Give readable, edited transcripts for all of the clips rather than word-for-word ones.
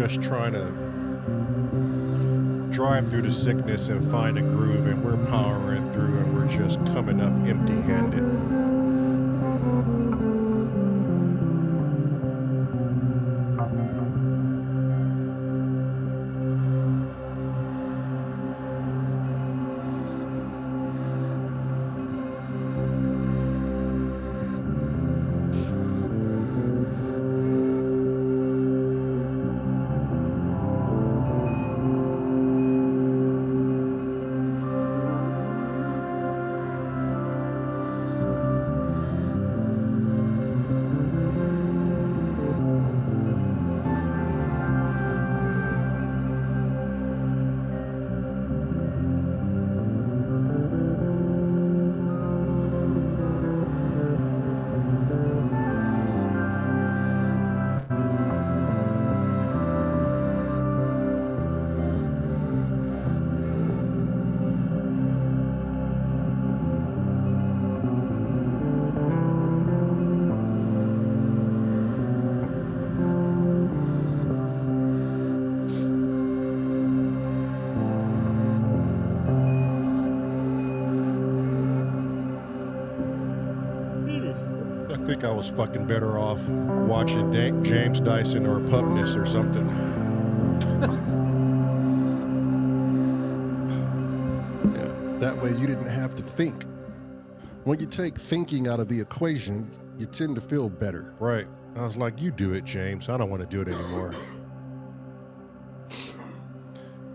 just trying to drive through the sickness and find a groove, and we're powering through, and we're just coming up empty-handed. I was fucking better off watching James Dyson or Pubness or something. Yeah, that way you didn't have to think. When you take thinking out of the equation, you tend to feel better. Right. I was like, you do it, James. I don't want to do it anymore.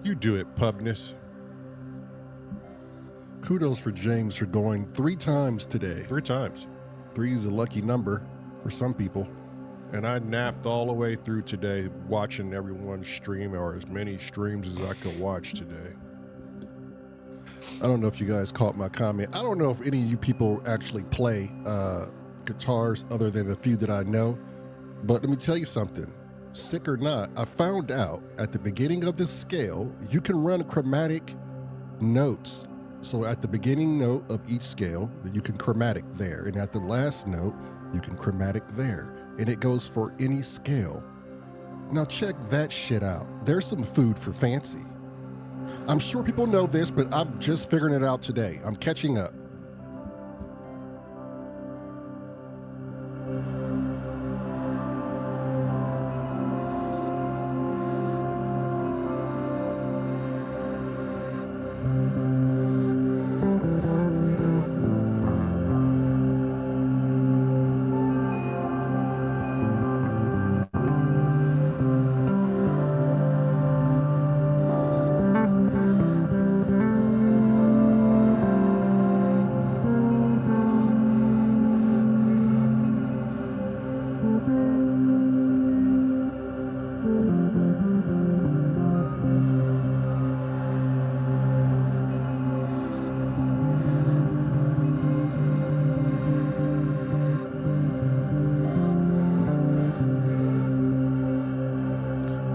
You do it, Pubness. Kudos for James for going 3 times today. 3 times. 3 is a lucky number for some people. And I napped all the way through today watching everyone stream, or as many streams as I could watch today. I don't know if you guys caught my comment. I don't know if any of you people actually play guitars other than a few that I know. But let me tell you something. Sick or not, I found out at the beginning of this scale, you can run chromatic notes. So at the beginning note of each scale, you can chromatic there. And at the last note, you can chromatic there. And it goes for any scale. Now check that shit out. There's some food for fancy. I'm sure people know this, but I'm just figuring it out today. I'm catching up.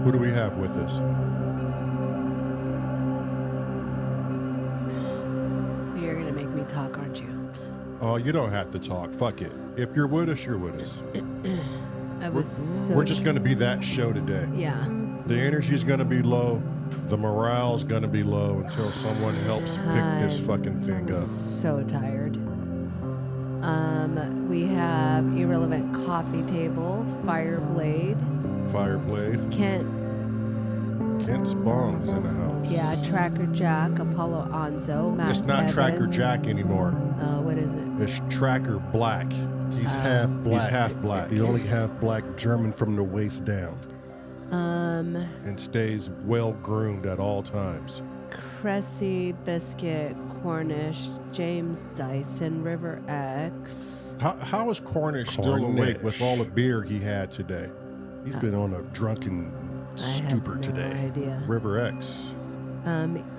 Who do we have with us? You're gonna make me talk, aren't you? Oh, you don't have to talk. Fuck it. If you're with us, you're with us. We're just gonna be that show today. Yeah. The energy's gonna be low. The morale's gonna be low until someone helps pick this fucking thing up. So tired. We have Irrelevant Coffee Table, Fireblade. Kent's Bong's in the house. Yeah, Tracker Jack, Apollo Anzo, Matt It's not Evans. Tracker Jack anymore. What is it? It's Tracker Black. He's half black. He's half black. The only half black German from the waist down. And stays well groomed at all times. Cressy, Biscuit, Cornish, James Dyson, River X. How is Cornish still awake with all the beer he had today? He's been on a drunken stupor today. I have no idea. River X.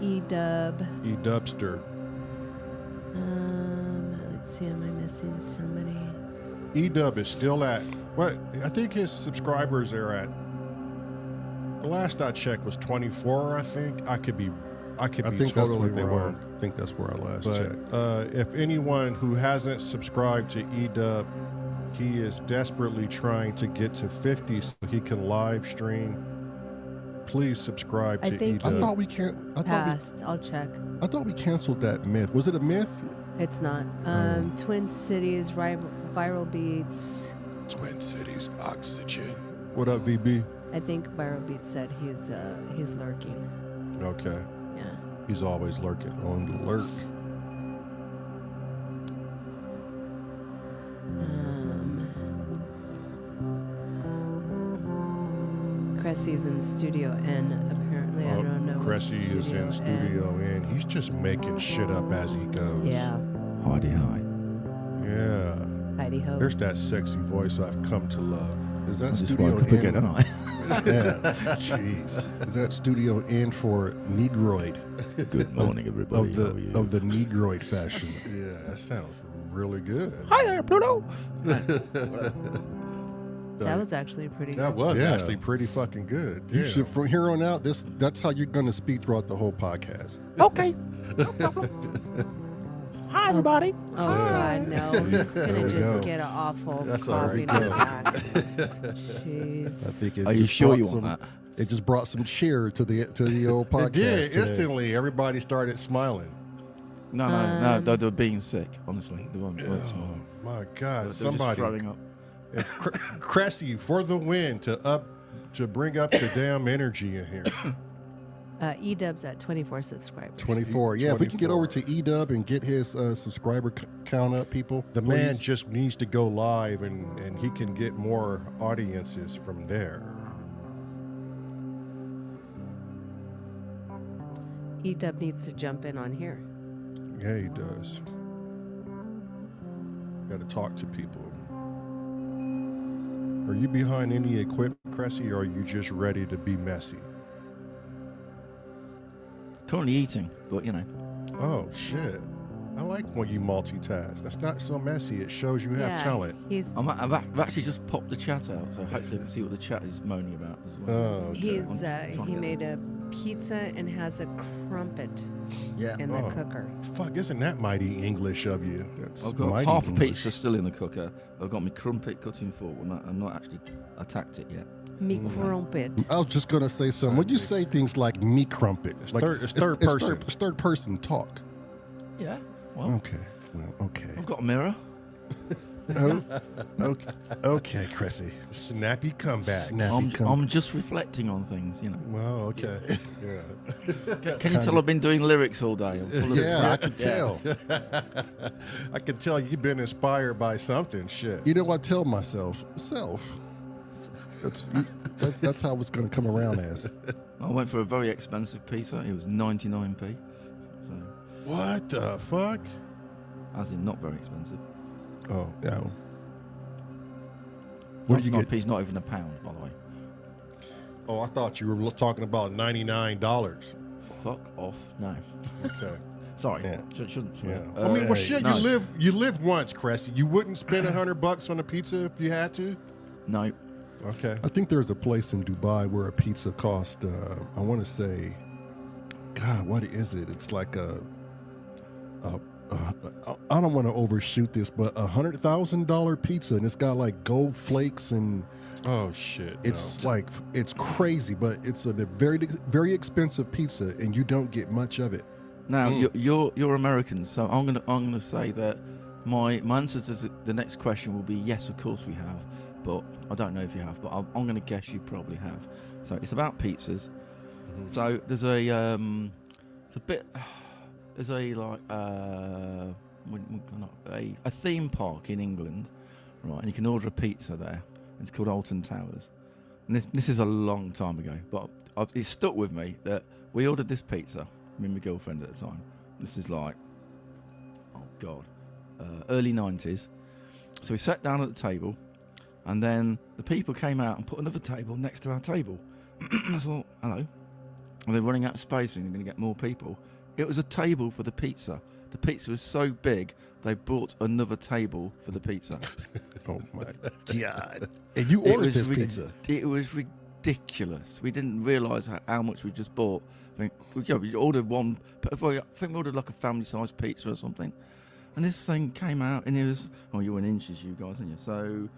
E-Dub. E-Dubster. Let's see, am I missing somebody? E-Dub is still at, what? I think his subscribers are at, the last I checked was 24, I think. I could be totally that's what they wrong. were. I think that's where I last checked. If anyone who hasn't subscribed to E-Dub, he is desperately trying to get to 50 so he can live stream please subscribe I to think I EDub. thought we can't. Passed. I'll check. I thought we canceled that myth. Was it a myth? It's not. Twin Cities, Viral Beats. Twin Cities Oxygen. What up, VB? I think Viral Beats said he's lurking. Okay. Yeah. He's always lurking. On the lurk. Cressy's in Studio N. Apparently, I don't know. Cressy is in Studio N. He's just making shit up as he goes. Yeah. Heidi hi. Yeah. Heidi ho. There's that sexy voice I've come to love. Is that I just Studio woke up again, N? don't I? Yeah. Jeez. Is that Studio N for Negroid? Good morning, everybody. Of How are you? the Negroid fashion. Yeah, that sounds really good. Hi there, Pluto. That was actually pretty That good. was Yeah. actually pretty fucking good. You Yeah. should, from here on out, that's how you're going to speak throughout the whole podcast. Okay. No problem. Hi, everybody. Oh God, no! He's There gonna we just go. get an awful That's all coughing right. attack. I Jeez. think it Are you just sure brought you some, want that? It just brought some cheer to the old podcast. It did. today. Instantly, everybody started smiling. No, they were being sick, honestly. They weren't Oh, smiling. my They God. were just Somebody. throwing up. Cressy for the win to bring up the damn energy in here. E-Dub's at 24 subscribers. 24. Yeah, if we can get 24. over to Edub and get his subscriber count up, people. The man please. just needs to go live and he can get more audiences from there. E-Dub needs to jump in on here. Yeah, he does. Got to talk to people. Are you behind any equipment, Cressy, or are you just ready to be messy? Currently eating, but you know. Oh, shit. I like when you multitask. That's not so messy. It shows you have talent. He's I've actually just popped the chat out, so hopefully I can see what the chat is moaning about as well. Oh, okay. he's trying to he get made a pizza and has a crumpet Yeah. in the Oh. cooker. Fuck, isn't that mighty English of you? That's I've got mighty half a English. pizza still in the cooker. I've got my crumpet cutting fork. I'm not actually attacked it yet. Me crumpet. I was just going to say something. When you say things like me crumpet, It's like third person. It's third person talk. Yeah. Well, Okay. Well, okay. I've got a mirror. Oh, okay, Cressy. Snappy comeback. Snappy I'm just reflecting on things, you know. Well, okay. Yeah. Can you tell I've been doing lyrics all day? I'm full of Yeah, I can tell. I can tell you've been inspired by something. Shit. You know what I tell myself? Self. That's how it's going to come around as. I went for a very expensive pizza. It was 99p. So, What the fuck? as in not very expensive. Oh, Yeah. What did you get? 99p is not even a pound, by the way. oh! I thought you were talking about $99. Fuck off. No. Okay. Sorry. Yeah. Shouldn't Yeah. swear. I mean, well, hey, shit. no. You live once, Cressy. You wouldn't spend $100 on a pizza if you had to. No. Okay. I think there's a place in Dubai where a pizza cost, I want to say, God, what is it? It's like I don't want to overshoot this, but $100,000 pizza, and it's got like gold flakes, and Oh shit. it's like, it's crazy, but it's a very, very expensive pizza, and you don't get much of it. Now you're American, so I'm gonna say that my answer to the next question will be yes, of course we have, but I don't know if you have, but I'm gonna guess you probably have. So it's about pizzas. Mm-hmm. So there's a a theme park in England, right? And you can order a pizza there. It's called Alton Towers. And this is a long time ago, but it stuck with me that we ordered this pizza. Me and my girlfriend at the time. This is like, oh God, early 90s. So we sat down at the table, and then the people came out and put another table next to our table. I thought, hello. Are they running out of space and you're going to get more people? It was a table for the pizza. The pizza was so big, they brought another table for the pizza. Oh my God. And you ordered this pizza. It was ridiculous. We didn't realise how much we just bought. I think we ordered one. I think we ordered like a family-sized pizza or something. And this thing came out, and it was. Oh, you're in inches, you guys, aren't you? So,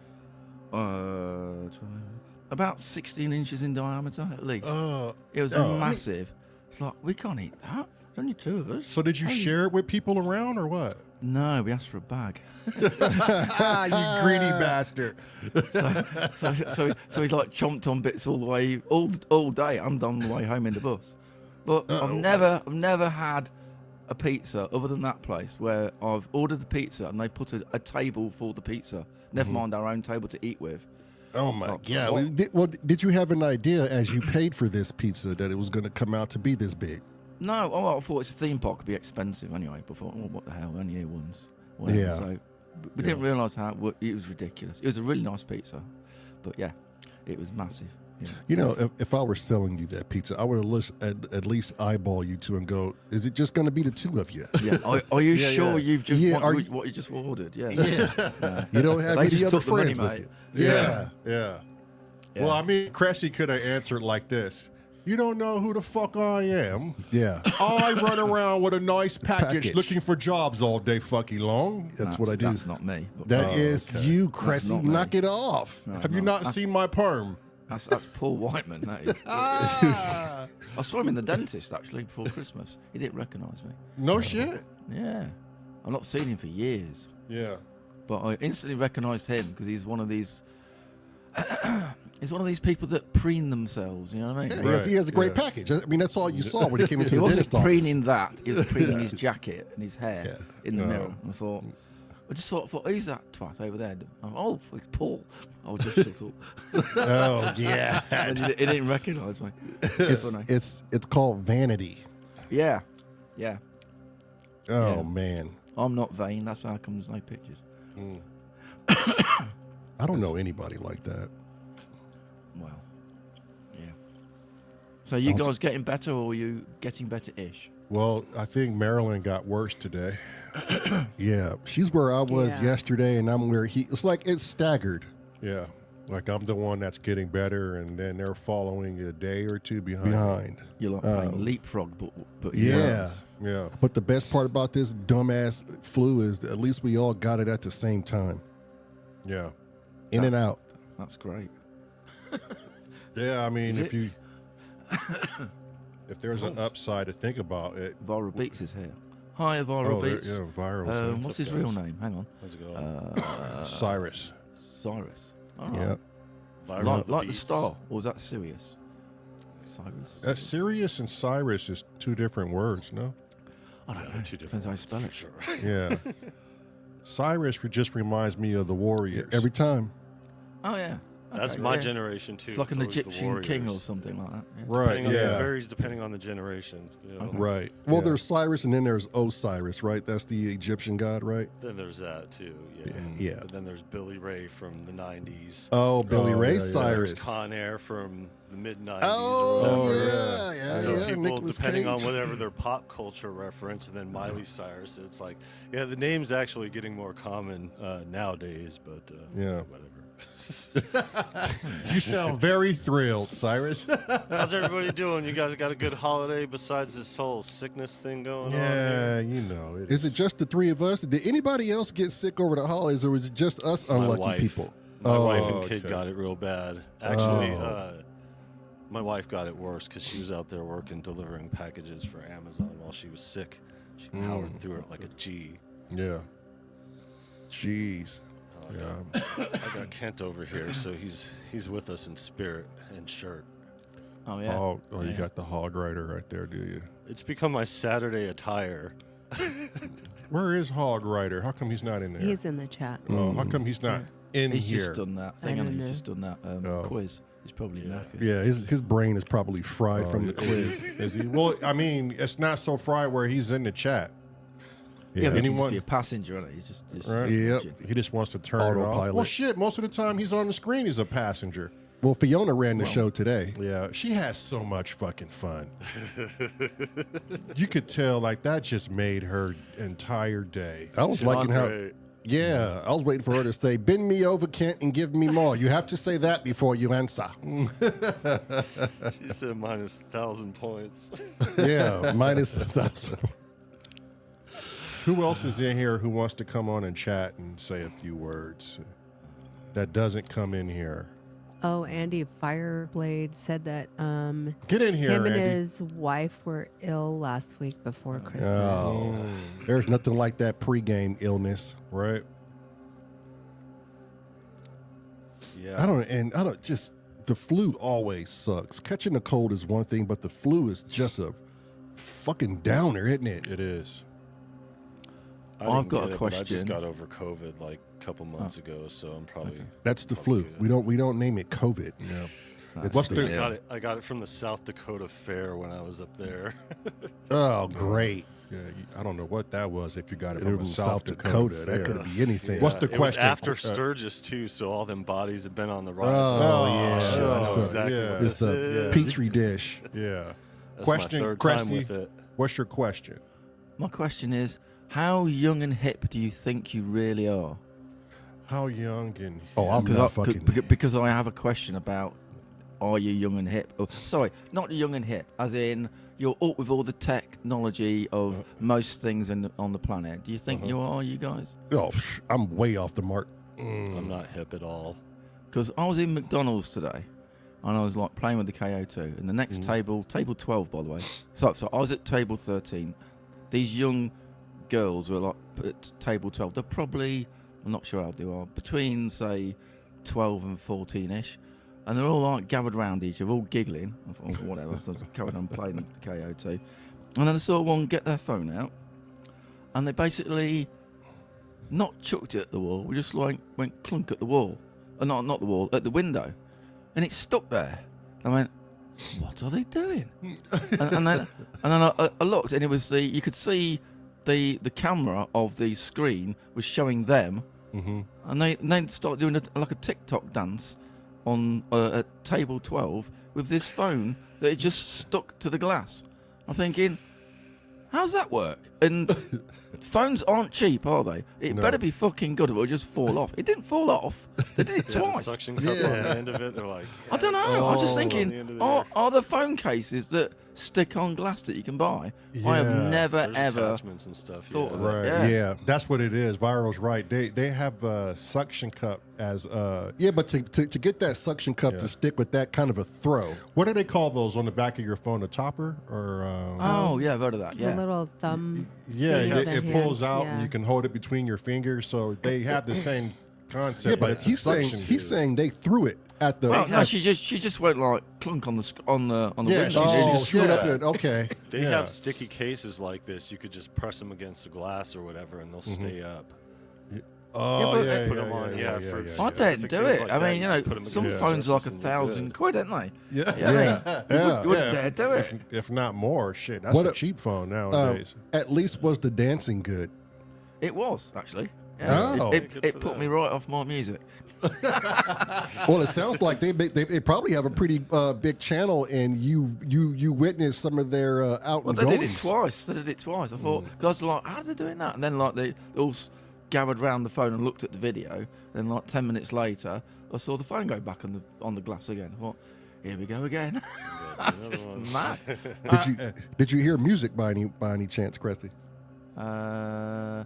about 16 inches in diameter at least. It was oh. massive. It's like, we can't eat that. There's only 2 of us. So did you share it with people around or what? No, we asked for a bag. You greedy bastard. So he's like chomped on bits all the way, all day. I'm on the way home in the bus. But I've never had a pizza other than that place where I've ordered the pizza and they put a table for the pizza. Never mind our own table to eat with. Oh my God! Well, did you have an idea as you paid for this pizza that it was going to come out to be this big? No, I thought it's a theme park could be expensive anyway. But I thought, oh, what the hell? Only here once. Whatever. Yeah. So we didn't realise how it was ridiculous. It was a really nice pizza, but yeah, it was massive. Yeah. You know, if I were selling you that pizza, I would at least eyeball you two and go, "Is it just going to be the 2 of you?" Yeah. Are you sure you've just what you just ordered? Yeah. Yeah. You don't have any other friends with you. Yeah. Well, I mean, Cressy could have answered like this. You don't know who the fuck I am. Yeah. I run around with a nice package looking for jobs all day fucking long. That's what I do. That's not me. That is you, Cressy. Knock it off. No, have you not seen my perm? That's Paul Whiteman, that is. Ah. I saw him in the dentist, actually, before Christmas. He didn't recognise me. No shit. Yeah. I've not seen him for years. Yeah. But I instantly recognised him because he's one of these... he's one of these people that preen themselves, you know what I mean? Yeah, he has a great package. I mean, that's all you saw when he came into he the wasn't dentist office. preening that. He was preening his jacket and his hair in the mirror. And I just thought, who's that twat over there? Oh, it's Paul. I'll just shut up. Oh, yeah. And he didn't recognise me. It's called vanity. Yeah. Yeah. Oh, man. I'm not vain. That's how come there's no pictures. I don't know anybody like that. Well, yeah. So you guys getting better, or are you getting better-ish? Well, I think Marilyn got worse today. Yeah, she's where I was yesterday, and I'm where it's like it's staggered. Yeah, like I'm the one that's getting better, and then they're following a day or 2 behind. You're like playing leapfrog, but yeah. Yeah. But the best part about this dumbass flu is that at least we all got it at the same time. Yeah. In and out. That's great. Yeah, I mean, if there's an upside to think about it. Vira Beats is here. Hi, Vira Beats. Yeah, Vira. What's his real name? Hang on. How's it going? Cyrus. Cyrus. Oh. Yeah. Like the star, or was that Sirius? Cyrus. Sirius and Cyrus is 2 different words, no? I don't know. 2 different. Depends how you spell it. Sure. Yeah. Cyrus just reminds me of the Warriors. Every time. Oh, yeah. That's my generation, too. It's like an Egyptian king or something like that. Yeah. Right, It varies depending on the generation. You know? Okay. Right. Well, there's Cyrus, and then there's Osiris, right? That's the Egyptian god, right? Then there's that, too. Yeah. But then there's Billy Ray from the 90s. Oh, Billy Ray Cyrus. There's Con Air from the mid-90s. Oh, So yeah. people, Nicolas depending Cage. on whatever their pop culture reference, and then Miley Cyrus, it's like, the name's actually getting more common nowadays, but whatever. You sound very thrilled, Cyrus. How's everybody doing? You guys got a good holiday besides this whole sickness thing going on? Yeah, you know. Is it just the 3 of us? Did anybody else get sick over the holidays, or was it just us unlucky people? My wife and kid got it real bad. Actually, my wife got it worse because she was out there working, delivering packages for Amazon while she was sick. She powered through it like a G. Yeah. Jeez. I got Kent over here, so he's with us in spirit and shirt. Oh, yeah. Oh, you got the hog rider right there, do you? It's become my Saturday attire. Where is Hog Rider? How come he's not in there? He's in the chat. Oh, how come he's not in He's here? just done that thing, and he's just done that quiz. He's probably knackered. Yeah, his brain is probably fried from the quiz. Is he? Well, I mean, it's not so fried where he's in the chat. Yeah, but he Anyone? can just be a passenger, isn't he? He's just Right? Yep. He just wants to turn it off. Autopilot. Well, shit, most of the time he's on the screen, he's a passenger. Well, Fiona ran the show today. Yeah, she has so much fucking fun. You could tell, like, that just made her entire day. I was liking how... Great. Yeah, I was waiting for her to say, bend me over, Kent, and give me more. You have to say that before you answer. She said minus 1,000 points. Yeah, minus 1,000. Who else is in here who wants to come on and chat and say a few words that doesn't come in here? Oh, Andy Fireblade said that Get in here, him and Andy. his wife were ill last week before Christmas. Oh, there's nothing like that pregame illness. Right. Yeah. I don't just the flu always sucks. Catching a cold is one thing, but the flu is just a fucking downer, isn't it? It is. I've got a I just question. got over COVID like a couple months ago, so I'm probably. That's the probably flu. good. We don't name it COVID. Yeah. It's What's the- the- I got it from the South Dakota Fair when I was up there. Oh, great. Yeah, I don't know what that was if you got it From from South Dakota. Fair. That could be anything. What's the It was question? after Sturgis too, so all them bodies had been on the rides. Oh, I was like, yeah. shit, I know So, exactly yeah. what It's this a is. petri dish. Yeah. That's Question, my third time Cresty, with it. what's your question? My question is, how young and hip do you think you really are? How young and Oh, I'm not fucking. Because I have a question about, are you young and hip? Oh, sorry, not young and hip, as in you're up with all the technology of most things on the planet. Do you think you are, you guys? Oh, I'm way off the mark. I'm not hip at all. Because I was in McDonald's today, and I was like playing with the KO2, and the next table 12 by the way. So I was at table 13. These young girls were like at table 12. They're probably, I'm not sure how they are, between say 12 and 14ish. And they're all like gathered round each other, all giggling, or whatever. So I was carrying on playing the KO2. And then I saw one get their phone out, and they basically not chucked it at the wall, we just like went clunk at the wall. Not the wall, at the window. And it stuck there. I went, what are they doing? and then I looked, and it was you could see the camera of the screen was showing them, and they started doing like a TikTok dance on at table 12 with this phone that it just stuck to the glass. I'm thinking, how's that work? And phones aren't cheap, are they? It better be fucking good or it'll just fall off. It didn't fall off. They did it Yeah, the twice. suction cup on the end of it. They're like, I don't know. I'm just on the end thinking, of there. are the phone cases that stick on glass that you can buy? I have Yeah. never There's ever attachments and stuff. thought yeah. of it. Right. Yeah. That's what it is. Viral's right. They have a suction cup as Yeah, but to get that suction cup to stick with that kind of a throw. what do they call those on the back of your phone? A topper or Oh yeah, I've heard of that. The Yeah. little thumb. yeah, thing it, on it the pulls hand, out yeah. and you can hold it between your fingers. So they have the same concept. Yeah, but it's a he's saying suction dude. they threw it at the. Well, no, she just went like clunk on the Yeah, window. she oh, just screw it up yeah. there. Okay. They Yeah. have sticky cases like this. You could just press them against the glass or whatever, and they'll stay up. Oh, but- yeah, Just put yeah, them on, yeah, for yeah, I yeah. don't specific do things it. like I that, mean, you just put know, 'em some against phones the are like surface and you're £1,000 good. quid, aren't they? Yeah, Yeah. You wouldn't dare do it. If not more, shit, that's What a a- cheap phone nowadays. At least was the dancing good? It was actually. Yeah. Oh. It Good for put them. me right off my music. Well, it sounds like they probably have a pretty big channel, and you witnessed some of their out Well, and they did goings. it twice. They did it twice. I thought, because I was like, how are they doing that? And then like they all gathered round the phone and looked at the video. Then like 10 minutes later, I saw the phone go back on the glass again. I thought, here we go again. That's another just one. mad. Did you hear music by any chance, Cresty? No,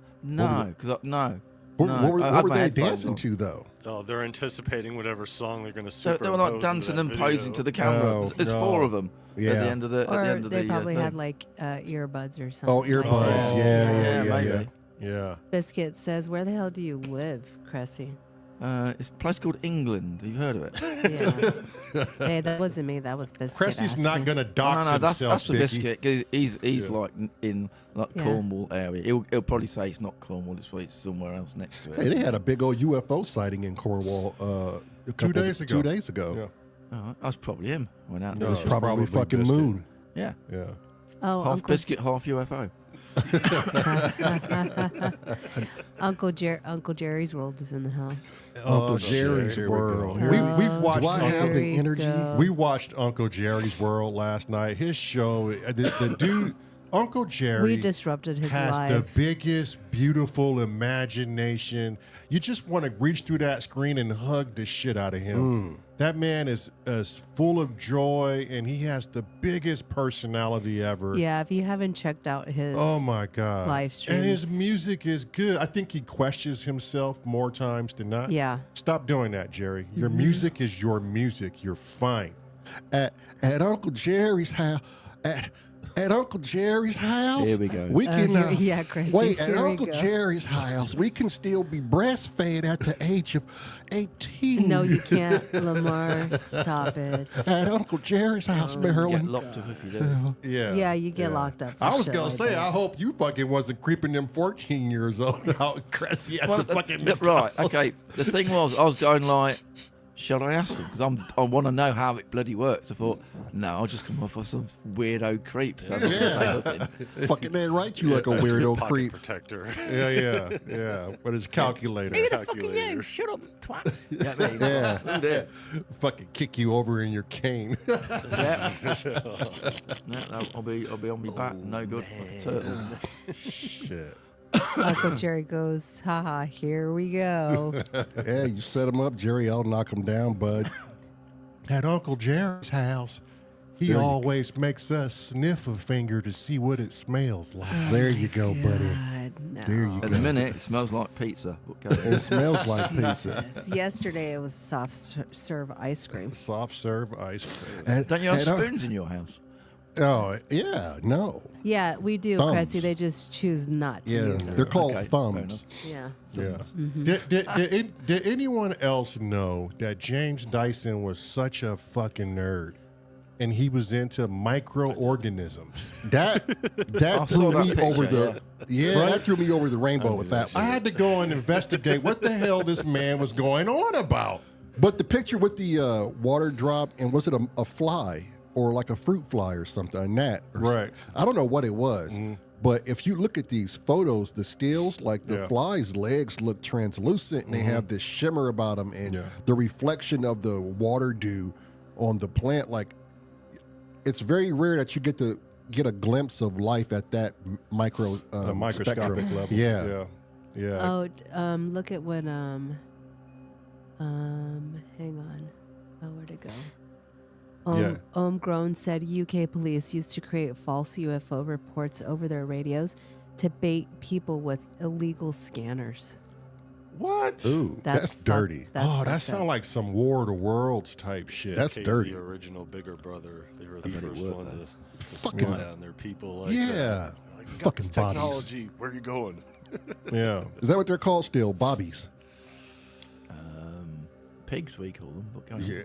the- because no. What, no. what were, I what had were my they headphones dancing on. to though? Oh, they're anticipating whatever song they're going to So superimpose. they were like into dancing that and video. posing to the camera. Oh, There's no. 4 of them Yeah. at the end of the. Or at the end of they the probably thing. had like earbuds or something. Oh, earbuds. Oh, yeah. maybe. Yeah. Biscuit says, "Where the hell do you live, Cressy?" It's a place called England. Have you heard of it? Yeah. Hey, that wasn't me. That was Biscuit. Cresty's not asking. going to dox no, that's himself, the Vicky. biscuit. 'Cause he's Yeah. like in like Yeah. Cornwall area. He'll probably say it's not Cornwall. It's somewhere else next to it. Hey, they had a big old UFO sighting in Cornwall 2 days ago. 2 days ago. Yeah. Oh, that's probably him. Went out It there. was it's probably probably fucking Biscuit. moon. Yeah, Yeah. Oh, half Uncle biscuit, half UFO. Uncle Jerry's World is in the house. Uncle Oh, Jerry's here we go. World. We Oh, watched Do I have Uncle, the Here we energy? go. we watched Uncle Jerry's World last night. His show, the dude, Uncle Jerry, We disrupted his has the life. biggest, beautiful imagination. You just want to reach through that screen and hug the shit out of him. That man is full of joy, and he has the biggest personality ever. Yeah, if you haven't checked out his Oh my God. live streams. And his music is good. I think he questions himself more times than not. Yeah. Stop doing that, Jerry. Your music is your music. You're fine. At Uncle Jerry's house. At Uncle Jerry's house, Here we go. we can yeah, Chris. wait. At Here we Uncle go. Jerry's house, we can still be breastfed at the age of 18. No, you can't, Lamar. Stop it. At Uncle Jerry's house, You get Marilyn. locked up if you do. Yeah. Yeah, you get locked up. For I was shit gonna like say, that. I hope you fucking wasn't creeping them 14 years old out Cressy at Well, the fucking right, McDonald's. okay. The thing was, I was going like, shall I ask them? Because I want to know how it bloody works. I thought, no, I'll just come off with some weirdo creep. So I don't say nothing. Fucking that right, you like a weirdo Pocket creep. protector. Yeah. But his calculator. Calculator. Shut up, twat. Yeah, I mean, Yeah. yeah. fucking kick you over in your cane. Yeah. No, I'll be on my back. No good. Like a turtle. Shit. Uncle Jerry goes, haha, here we go. Yeah, you set him up, Jerry. I'll knock him down, bud. At Uncle Jerry's house, he There you always makes us sniff a finger to see what it smells like. There you go, buddy. God, no. There you At go. the minute, it smells like pizza. Okay. It smells like pizza. Yes. Yesterday it was soft serve ice cream. Soft serve ice cream. And- Don't you have and, spoons in your house? Oh, yeah, no. Yeah, we do, Thumbs. Cressy. They just choose not to Yeah, use them. they're called Okay, fair thumbs. Yeah. Yeah. Mm-hmm. Did anyone else know that James Dyson was such a fucking nerd? And he was into microorganisms. That I threw saw that me picture, over the Right? that threw me over the rainbow with that I one. had to go and investigate what the hell this man was going on about. But the picture with the water drop, and was it a fly or like a fruit fly or something, a gnat? Or Right. I don't know what it was. But if you look at these photos, the stills, like the Yeah. fly's legs look translucent and they have this shimmer about them, and Yeah. the reflection of the water dew on the plant, like it's very rare that you get to get a glimpse of life at that micro The microscopic spectrum. level. Yeah. Yeah. Oh, look at what hang on. Oh, where'd it go? Yeah. Homegrown said UK police used to create false UFO reports over their radios to bait people with illegal scanners. What? Ooh, that's dirty. That's Oh, that fucked up. sounds like some War of the Worlds type shit. That's Case dirty. The original Bigger Brother. They were the bet it first would, one though. to Fucking- spy on their people. Like, Yeah. like, we got Fucking this bodies. technology. Where are you going? yeah. Is that what they're called still? Bobbies. Pigs, we call them. But go on. Yeah.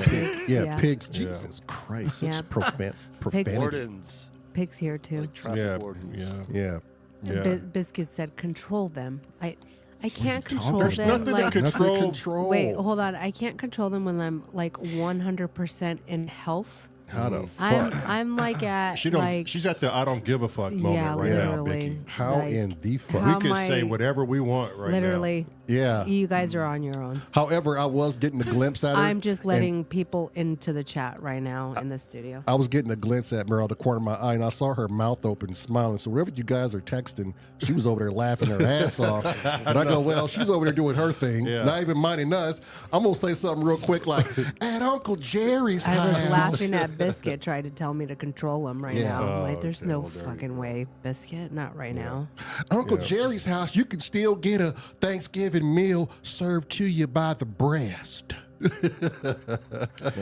Pigs, Yeah, yeah. pigs. Jesus Christ. Yeah. Such profanity. Wardens. Pigs here too. Like traffic Yeah. wardens. Yeah. Yeah. Yeah. Biscuit said, "Control them." I can't control There's them. nothing like, to control. Nothing to control. wait, hold on. I can't control them when I'm like 100% in health. How the I'm fuck? I'm like at She don't. like She's at the I don't give a fuck moment yeah, right now, literally. Vicky. How like, in the fuck? how We can am say I- whatever we want right literally. Yeah. You guys are on your own. However, I was getting a glimpse at her. I'm just and letting people into the chat right now in the studio. I was getting a glimpse at Meryl, the corner of my eye, and I saw her mouth open, smiling. So wherever you guys are texting, she was over there laughing her ass off. And I go, well, she's over there doing her thing, Yeah. not even minding us. I'm gonna say something real quick, like at Uncle Jerry's I house. was laughing at Biscuit trying to tell me to control him right Yeah. now. I'm Oh, like, there's okay, no well, there you fucking way, Biscuit. Not right now. Uncle Yeah. Jerry's house, you can still get a Thanksgiving meal served to you by the breast. They're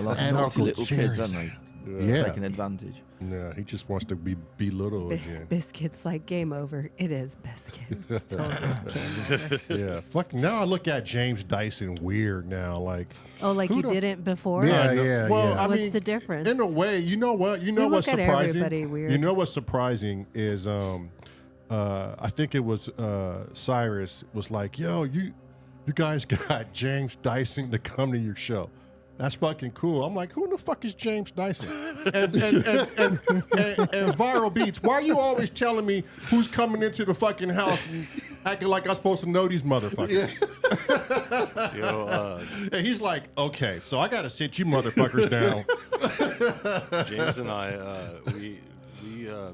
like And naughty Uncle little kids, Jerry's. aren't they? Yeah. Taking advantage. now. He just wants to be belittled again. Biscuit's like, game over. It is Biscuit. It's totally game over. Yeah. Fuck. Now I look at James Dyson weird now. Like. Oh, like Who you the- didn't before? Yeah, I know. yeah, Well, yeah. I What's mean, the difference? In a way, you know what? You know We what's look at surprising? everybody weird. You know what's surprising is I think it was Cyrus was like, yo, you guys got James Dyson to come to your show. That's fucking cool. I'm like, who the fuck is James Dyson? And Viral Beats, why are you always telling me who's coming into the fucking house and acting like I'm supposed to know these motherfuckers? And he's like, okay, so I got to sit you motherfuckers down. James and I, we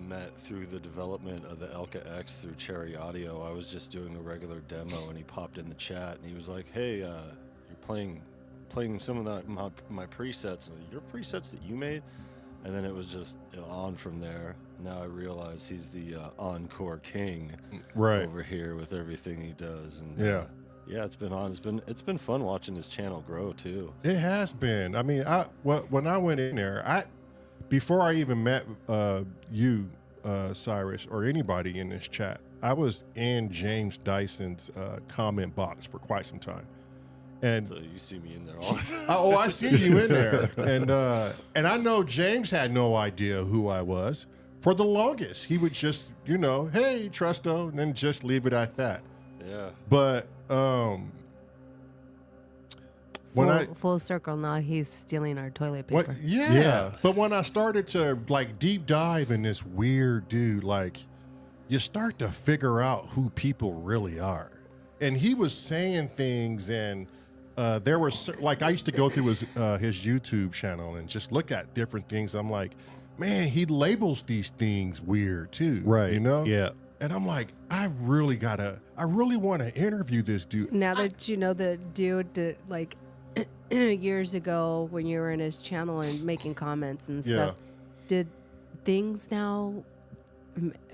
met through the development of the Elka X through Cherry Audio. I was just doing a regular demo, and he popped in the chat, and he was like, "Hey, you're playing playing some of my presets. And your presets that you made, and then it was just on from there. Now I realize he's the encore king, Right. over here with everything he does. And Yeah. it's been on. It's been fun watching his channel grow too. It has been. I mean, when I went in there, before I even met you, Cyrus, or anybody in this chat, I was in James Dyson's comment box for quite some time, and So you see me in there all the time. I see you in there, and I know James had no idea who I was for the longest. He would just, hey, Trusto, and then just leave it at that. Yeah. But full circle now, he's stealing our toilet paper. Yeah. But when I started to deep dive in this weird dude, you start to figure out who people really are. And he was saying things, and there were I used to go through his YouTube channel and just look at different things. I'm like, man, he labels these things weird too. Right. Yeah. And I'm like, I really want to interview this dude. Now that you know the dude that years ago when you were in his channel and making comments and stuff, did things now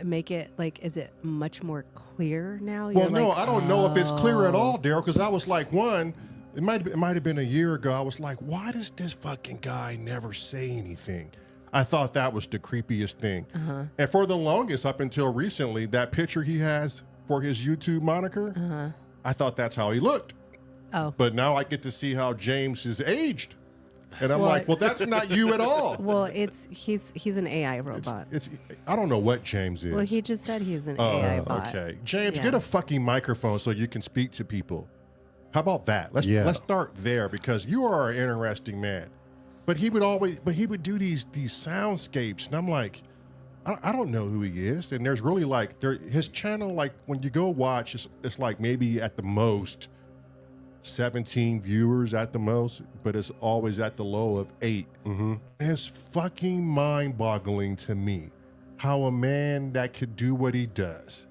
make it is it much more clear now? Well, no, I don't know if it's clear at all, Daryl, because I was like, it might have been a year ago. I was like, why does this fucking guy never say anything? I thought that was the creepiest thing. And for the longest, up until recently, that picture he has for his YouTube moniker, I thought that's how he looked. Oh. But now I get to see how James is aged. And I'm like, well, that's not you at all. Well, he's an AI robot. It's I don't know what James is. Well, he just said he's an AI bot. Okay. James, Yeah. get a fucking microphone so you can speak to people. How about that? Let's start there, because you are an interesting man. But he would do these soundscapes, and I'm like, I don't know who he is. And there's really his channel, when you go watch, it's maybe at the most 17 viewers at the most, but it's always at the low of 8. Mm-hmm. It's fucking mind-boggling to me how a man that could do what he does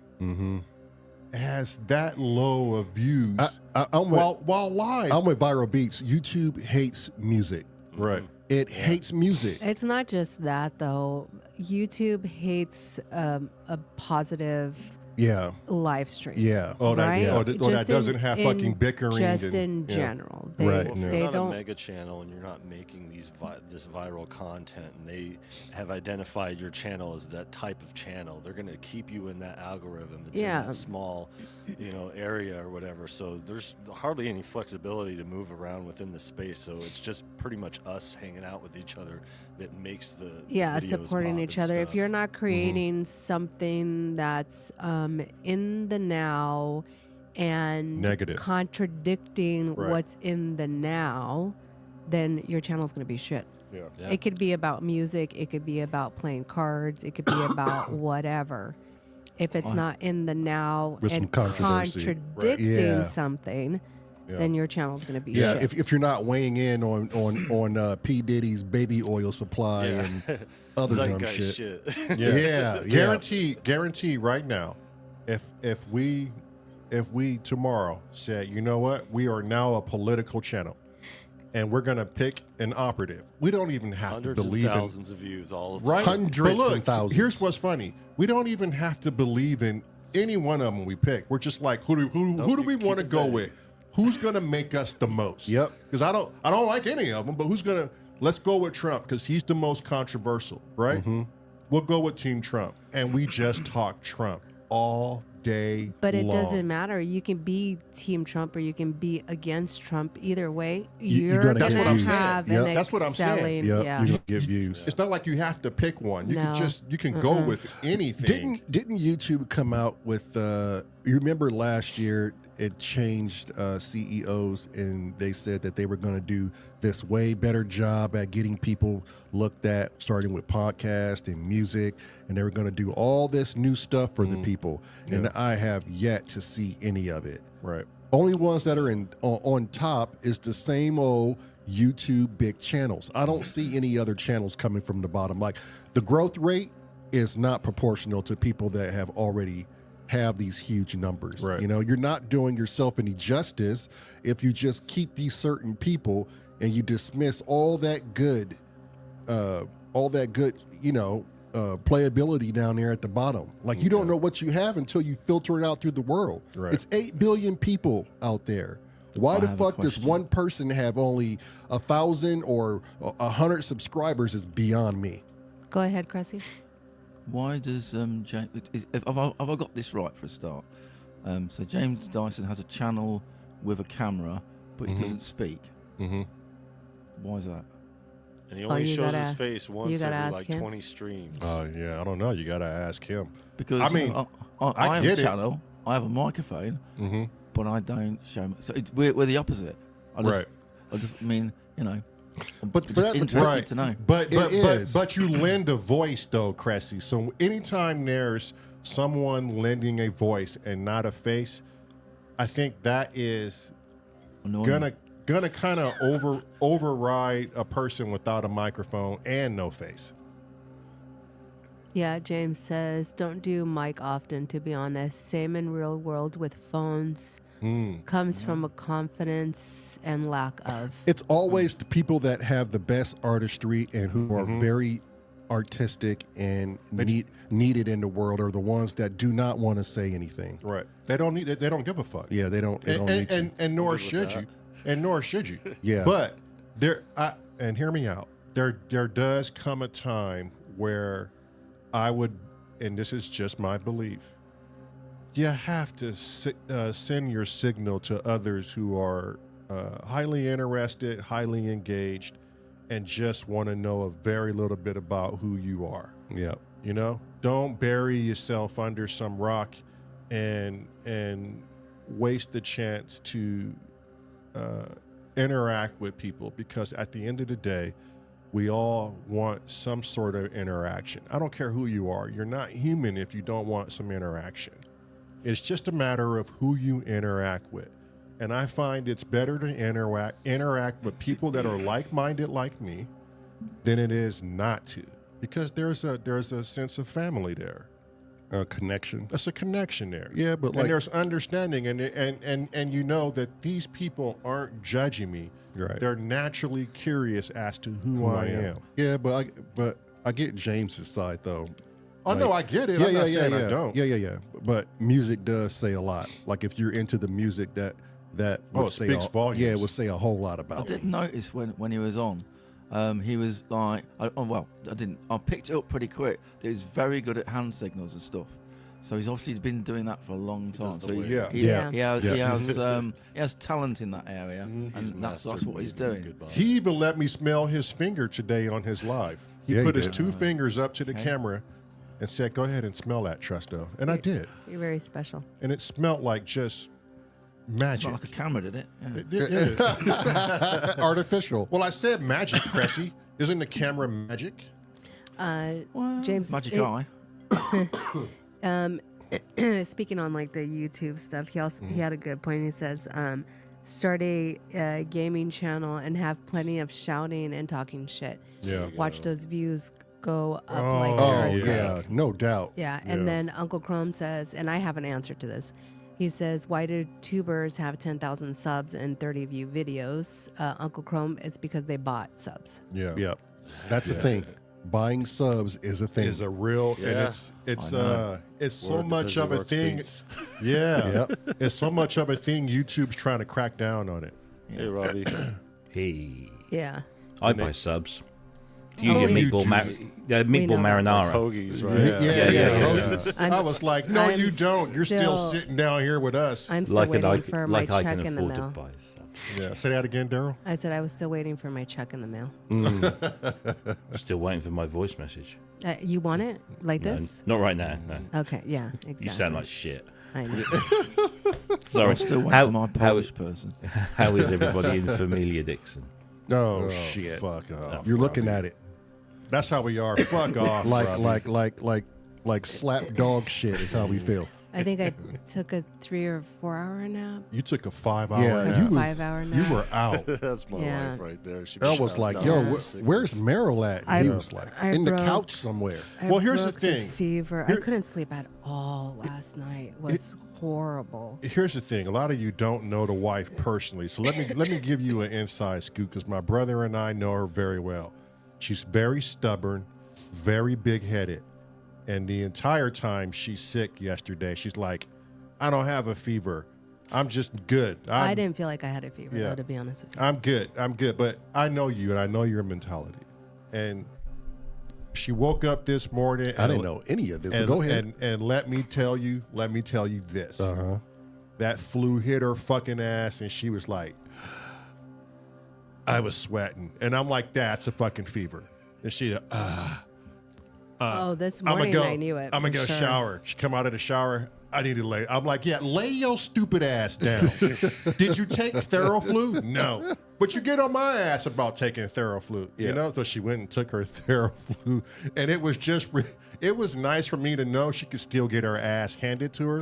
has that low of views while live. I'm with Viral Beats. YouTube hates music. Right. It hates music. It's not just that though. YouTube hates a positive live stream. Yeah. Right? That doesn't have fucking bickering. Just in general. They, Right. Well, if they you're not don't. a mega channel and you're not making this viral content, and they have identified your channel as that type of channel, they're going to keep you in that algorithm that's in that small, area or whatever. So there's hardly any flexibility to move around within the space. So it's just pretty much us hanging out with each other that makes the videos supporting pop each and other. stuff. If you're not creating something that's in the now and Negative. contradicting Right. what's in the now, then your channel's going to be shit. Yeah. Yeah. It could be about music. It could be about playing cards. It could be about whatever. If it's not in the now With some and controversy. Right. contradicting Yeah. something, Yeah. then your channel's going to be Yeah, shit. if you're not weighing in on P. Diddy's baby oil supply and other dumb Zeitgeist shit. Yeah. Yeah. Guarantee right now, if we tomorrow said, you know what, we are now a political channel, and we're gonna pick an operative. We don't even have Hundreds to of believe thousands of views, all of right. Hundreds But look, and thousands. Here's what's funny: we don't even have to believe in any one of them we pick. We're just like, who do Nope, we you want to keep it go vague. with? Who's gonna make us the most? Yep. Because I don't like any of them, but who's gonna? Let's go with Trump because he's the most controversial, right? We'll go with Team Trump, and we just talk Trump all day. But it long. doesn't matter. You can be Team Trump or you can be against Trump. Either way, you're you're gonna going get to views. have Yep. an That's what I'm saying. excelling. Yep. Yeah. You're gonna get views. It's not like you have to pick one. You No. you can go with anything. Didn't YouTube come out with? You remember last year it changed CEOs, and they said that they were going to do this way better job at getting people looked at, starting with podcast and music, and they were going to do all this new stuff for the people. And I have yet to see any of it. Right. Only ones that are on top is the same old YouTube big channels. I don't see any other channels coming from the bottom. Like the growth rate is not proportional to people that have already have these huge numbers. Right. You know, you're not doing yourself any justice if you just keep these certain people and you dismiss all that good, playability down there at the bottom. Like you don't know what you have until you filter it out through the world. Right. It's 8 billion people out there. Why the fuck does one person have only 1,000 or 100 subscribers is beyond me. Go ahead, Cressy. Why does James? Have I got this right for a start? So James Dyson has a channel with a camera, but he doesn't speak. Mm-hmm. Why is that? And he only shows his gotta- face once every ask like him. 20 streams. Yeah, I don't know. You got to ask him. Because I mean, I have get a it. channel, I have a microphone, Mm-hmm. but I don't show. So we're the opposite. I just mean, you know. But Just that- interested Right. to know. But is. but you lend a voice though, Cressy. So anytime there's someone lending a voice and not a face, I think that is Annoying. gonna kind of override a person without a microphone and no face. Yeah, James says, don't do mic often, to be honest. Same in real world with phones. Comes from a confidence and lack of. it's always the people that have the best artistry and who are very artistic and needed in the world are the ones that do not want to say anything. Right. They don't need it. They don't give a fuck. Yeah, they don't need to. And nor Good with should that. you. And nor should you. Yeah. But and hear me out. There does come a time where I would, and this is just my belief, you have to send your signal to others who are highly interested, highly engaged, and just want to know a very little bit about who you are. Yeah. You know, don't bury yourself under some rock and waste the chance to interact with people, because at the end of the day, we all want some sort of interaction. I don't care who you are. You're not human if you don't want some interaction. It's just a matter of who you interact with. And I find it's better to interact with people that are like-minded like me than it is not to, because there's a sense of family there. A connection. There's a connection there. Yeah, but and there's understanding, and you know that these people aren't judging me. Right. They're naturally curious as to who I am. Yeah, but I get James's side though. Oh no, I get it. I'm not saying I don't. Yeah. But music does say a lot. Like if you're into the music, that would it say speaks volumes. Yeah, it would say a whole lot I about did me. notice when he was on, he was like, I picked it up pretty quick. He was very good at hand signals and stuff. So he's obviously been doing that for a long time. the So wave. he has talent in that area, and that's what he's doing. Goodbye. He even let me smell his finger today on his live. He Yeah, he put his did. 2 fingers up to the Okay. camera and said, "Go ahead and smell that, Trusto." And I did, You're very special. and it smelled like just magic. It's not like a camera, did it? Yeah. It did. Artificial. Well, I said magic, Cressy. Isn't the camera magic? James, Magic it- eye. Speaking on like the YouTube stuff, he had a good point. He says, start a gaming channel and have plenty of shouting and talking shit. Yeah. Watch those views go up Oh, like Oh crazy. yeah, no doubt. Yeah, and then Uncle Chrome says, and I have an answer to this. He says, why do tubers have 10,000 subs and 30 view videos? Uncle Chrome, it's because they bought subs. Yeah. Yep. That's the thing. Buying subs is a thing. Is a real, Yeah. and it's so Word much busy of a works thing. beats. Yeah. Yep. It's so much of a thing. YouTube's trying to crack down on it. Hey, Robbie. Hey, Yeah. I buy subs. Do you Oh, get yeah. meatball, We know meatball that. marinara? Hoagies, right? Yeah. I'm I was like, no, I'm you don't. You're still still- sitting down here with us. I'm still Like waiting for my I check can in the afford to mail. buy subs. Yeah. Say that again, Daryl. I said I was still waiting for my check in the mail. Still waiting for my voice message. You want it like No, this? not right now. No. Okay, yeah, exactly. You sound like shit. I know. Sorry. I'm still waiting for my Polish person. How is everybody in Familia Dixon? Oh, shit. Fuck off. You're looking at it That's how we are. Fuck off. like Robbie. like slap dog shit is how we feel. I think I took a 3 or 4 hour nap. You took a 5-hour Yeah, nap. you was- 5-hour nap. You were out. That's my Yeah. wife right there. She I was like, yo, where's Meryl at? And he was like, in the couch somewhere. I Well, here's the broke thing. fever. Here- I couldn't sleep at all last night. It was horrible. Here's the thing. A lot of you don't know the wife personally. So let me give you an inside scoop because my brother and I know her very well. She's very stubborn, very big-headed. And the entire time she's sick yesterday, she's like, I don't have a fever. I'm just good. I didn't feel like I had a fever, Yeah. though, to be honest with you. I'm good. I'm good. But I know you and I know your mentality. And she woke up this morning. I didn't know any of this. But go ahead. And let me tell you this. Uh-huh. That flu hit her fucking ass and she was like, I was sweating. And I'm like, that's a fucking fever. And she, This morning I knew it. I'm gonna for go sure. shower. She come out of the shower. I need to lay. I'm like, yeah, lay your stupid ass down. Did you take Theraflu? No. But you get on my ass about taking Theraflu. Yeah. You know? So she went and took her Theraflu. And it was just, it was nice for me to know she could still get her ass handed to her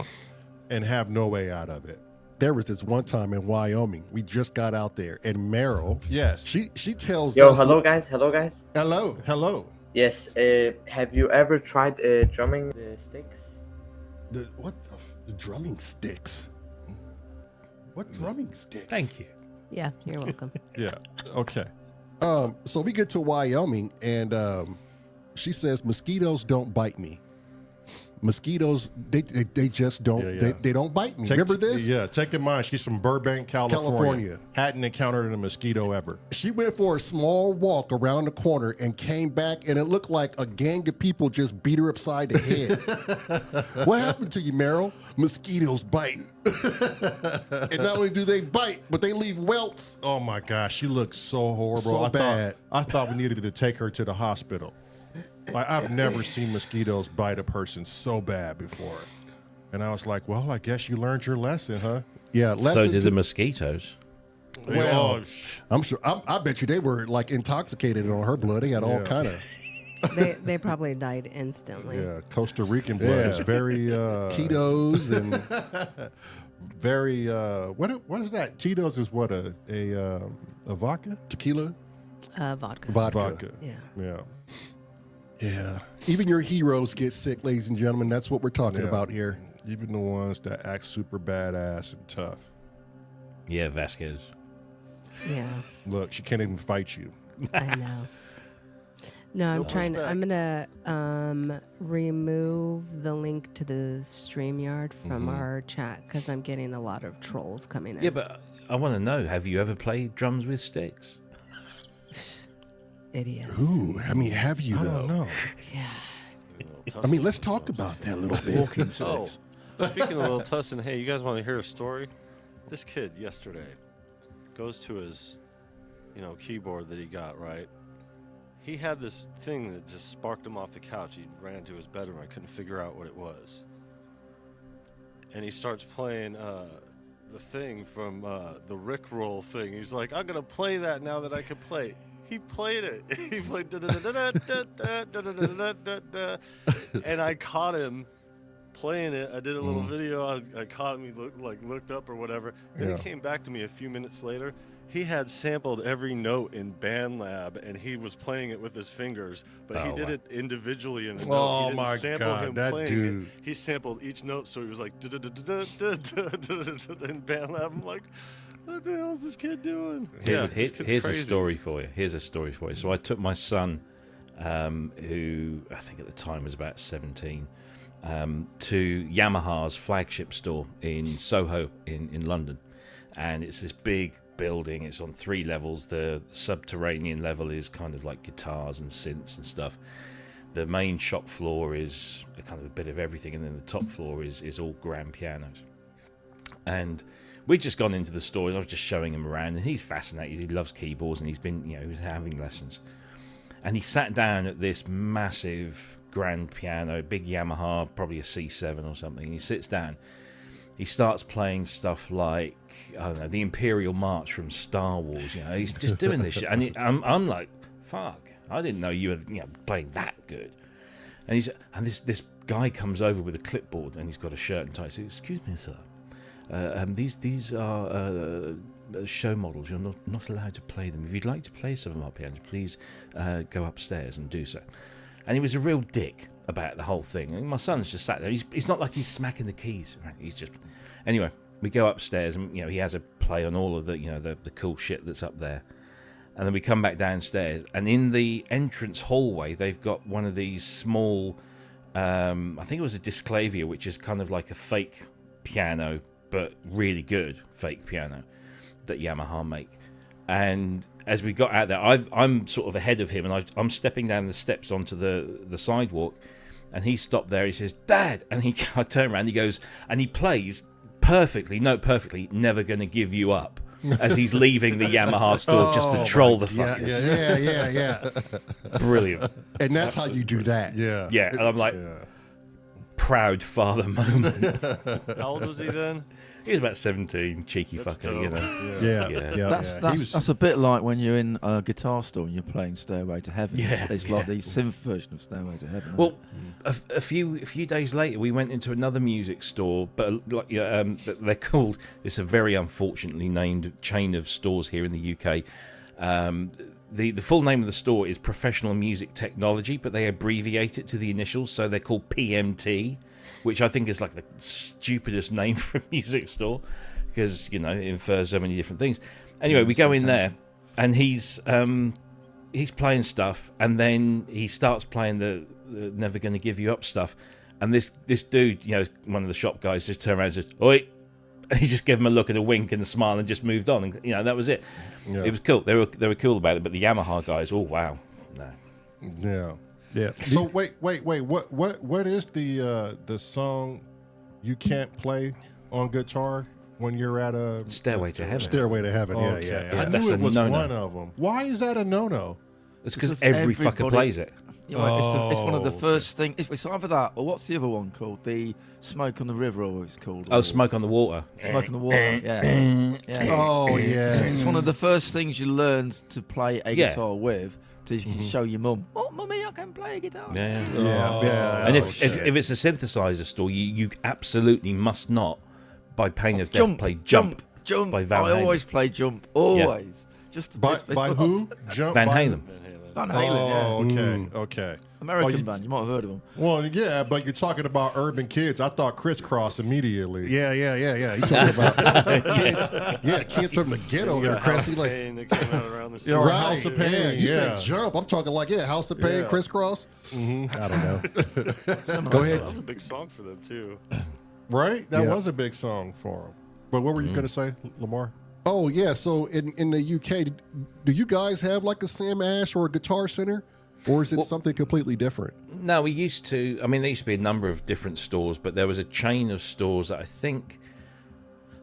and have no way out of it. There was this one time in Wyoming. We just got out there, and Meryl, Yes. she tells Yo, us. hello guys. Hello guys. Hello. Hello. Yes. Have you ever tried drumming the sticks? The drumming sticks? What drumming sticks? Thank you. Yeah, you're welcome. Yeah. Okay. So we get to Wyoming, and she says mosquitoes don't bite me. Mosquitoes, they just don't. Yeah, yeah. They don't bite me. Remember this? Yeah. Take in mind, she's from Burbank, California. Hadn't encountered a mosquito ever. She went for a small walk around the corner and came back, and it looked like a gang of people just beat her upside the head. What happened to you, Meryl? Mosquitoes bite. And not only do they bite, but they leave welts. Oh my gosh, she looks so horrible. So bad. I thought we needed to take her to the hospital. Like, I've never seen mosquitoes bite a person so bad before. And I was like, well, I guess you learned your lesson, huh? Yeah. So did the mosquitoes. Well, Oh, I'm sure. I bet you they were like intoxicated on her blood. They had all Yeah. kind of they probably died instantly. yeah, Costa Rican blood Yeah. is very Tito's and very what is that? Tito's is what a vodka? tequila, Vodka. Vodka. Yeah. Yeah. Yeah. Even your heroes get sick, ladies and gentlemen. That's what we're talking Yeah. about here. Even the ones that act super badass and tough. Yeah, Vasquez. Yeah. Look, she can't even fight you. I know. No, I'm trying. I'm gonna remove the link to the Streamyard from our chat because I'm getting a lot of trolls coming in. Yeah, but I want to know, have you ever played drums with sticks? Idiots. Ooh, I mean, have you I though? don't know. Yeah. I mean, let's talk about that a little bit. Oh, speaking of Little Tussin, hey, you guys want to hear a story? This kid yesterday goes to his, keyboard that he got, right? He had this thing that just sparked him off the couch. He ran to his bedroom. I couldn't figure out what it was. And he starts playing the thing from the Rickroll thing. He's like, I'm going to play that now that I can play. He played it. He played and I caught him playing it. I did a little video. I caught him. He looked up or whatever. Then Yeah. he came back to me a few minutes later. He had sampled every note in BandLab, and he was playing it with his fingers, but he did it individually in the note. Oh He didn't my sample God, him that playing dude. It. He sampled each note, so he was like in BandLab. I'm like, what the hell is this kid doing? This kid's Here's a crazy. story for you. So I took my son, who I think at the time was about 17, to Yamaha's flagship store in Soho in London. And it's this big building. It's on 3 levels. The subterranean level is kind of like guitars and synths and stuff. The main shop floor is a kind of a bit of everything, and then the top floor is all grand pianos. And we'd just gone into the store, and I was just showing him around, and he's fascinated. He loves keyboards, and he's been, he was having lessons. And he sat down at this massive grand piano, big Yamaha, probably a C7 or something. And he sits down. He starts playing stuff like, I don't know, the Imperial March from Star Wars. He's just doing this shit. And I'm like, fuck, I didn't know you were playing that good. And this guy comes over with a clipboard and he's got a shirt and tie. He says, "Excuse me, sir. These are show models. You're not allowed to play them. If you'd like to play some of our pianos, please go upstairs and do so." And he was a real dick about the whole thing. And my son's just sat there. He's not like he's smacking the keys. Right? He's just... Anyway, we go upstairs and he has a play on all of the the cool shit that's up there. And then we come back downstairs, and in the entrance hallway they've got one of these small I think it was a Disclavier, which is kind of like a fake piano, but really good fake piano that Yamaha make. And as we got out there, I'm sort of ahead of him, and I'm stepping down the steps onto the sidewalk, and he stopped there. He says, "Dad," and I turn around, he goes, and he plays perfectly, "Never Gonna Give You Up," as he's leaving the Yamaha store just to troll the fuckers. Yeah. Brilliant. And that's how you do that. Yeah, and I'm like, proud father moment. How old was he then? He was about 17, cheeky That's fucker, dope. Yeah. That's a bit like when you're in a guitar store and you're playing Stairway to Heaven. It's like the synth version of Stairway to Heaven. Well, a few days later, we went into another music store, but they're called. It's a very unfortunately named chain of stores here in the UK. The full name of the store is Professional Music Technology, but they abbreviate it to the initials, so they're called PMT, which I think is like the stupidest name for a music store, because it infers so many different things. Anyway, we go in there, and he's playing stuff, and then he starts playing the Never Gonna Give You Up stuff, and this dude, one of the shop guys, just turned around and said, "Oi!" And he just gave him a look and a wink and a smile and just moved on, and that was it. It was cool. They were cool about it, but the Yamaha guys, oh wow, no. Yeah. So wait. What is the song you can't play on guitar when you're at a Stairway to Heaven? Stairway to Heaven. Okay. Yeah. I That's knew a it was no-no. one of them. Why is that a no-no? It's because every fucker everybody- plays it. It's one of the first things. It's either that or what's the other one called? The Smoke on the River, or it's called. Oh, Smoke on the Water. Smoke on the Water. Yeah. Oh, yeah. It's one of the first things you learn to play a guitar with. To show your mum, "Oh, mummy, I can play a guitar." Yeah. And if it's a synthesizer store, you absolutely must not, by pain of death, play Jump by Van Halen. I always play Jump. Always. Just to piss people By off. who? Jump Van by- Halen. Van Halen. Okay. American band. You might have heard of them. Well, yeah, but you're talking about urban kids. I thought Crisscross immediately. Yeah. You talking about kids from the ghetto there, Cressy. Like, Pain that came out around the Or right, House of Pain. yeah. You Yeah. said Jump. I'm talking like, House of Pain, Yeah. Crisscross. I don't know. Go ahead. That was a big song for them too. Right? That Yeah. was a big song for him. But what were you going to say, Lamar? Oh, yeah. So in the UK, do you guys have like a Sam Ash or a Guitar Center? Or is it something completely different? No, we used to. I mean, there used to be a number of different stores, but there was a chain of stores that I don't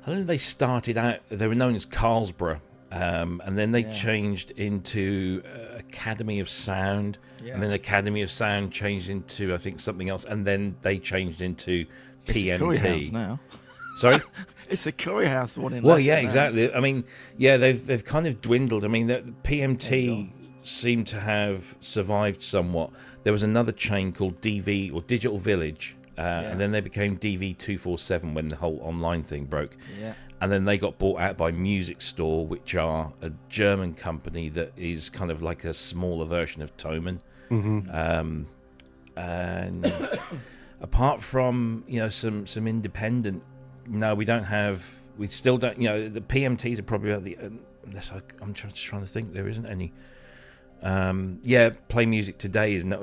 know, they started out, they were known as Carlsborough, and then they changed into Academy of Sound, and then Academy of Sound changed into, I think, something else, and then they changed into PMT. It's a curry house now. Sorry? It's a curry house one in Well, Leicester yeah, now. exactly. I mean, yeah, they've kind of dwindled. I mean, the PMT seemed to have survived somewhat. There was another chain called DV or Digital Village, and then they became DV247 when the whole online thing broke. Yeah. And then they got bought out by Music Store, which are a German company that is kind of like a smaller version of Thomann. And apart from some independent, no, we still don't. The PMTs are probably about the. Unless I'm just trying to think, there isn't any. Play Music Today is now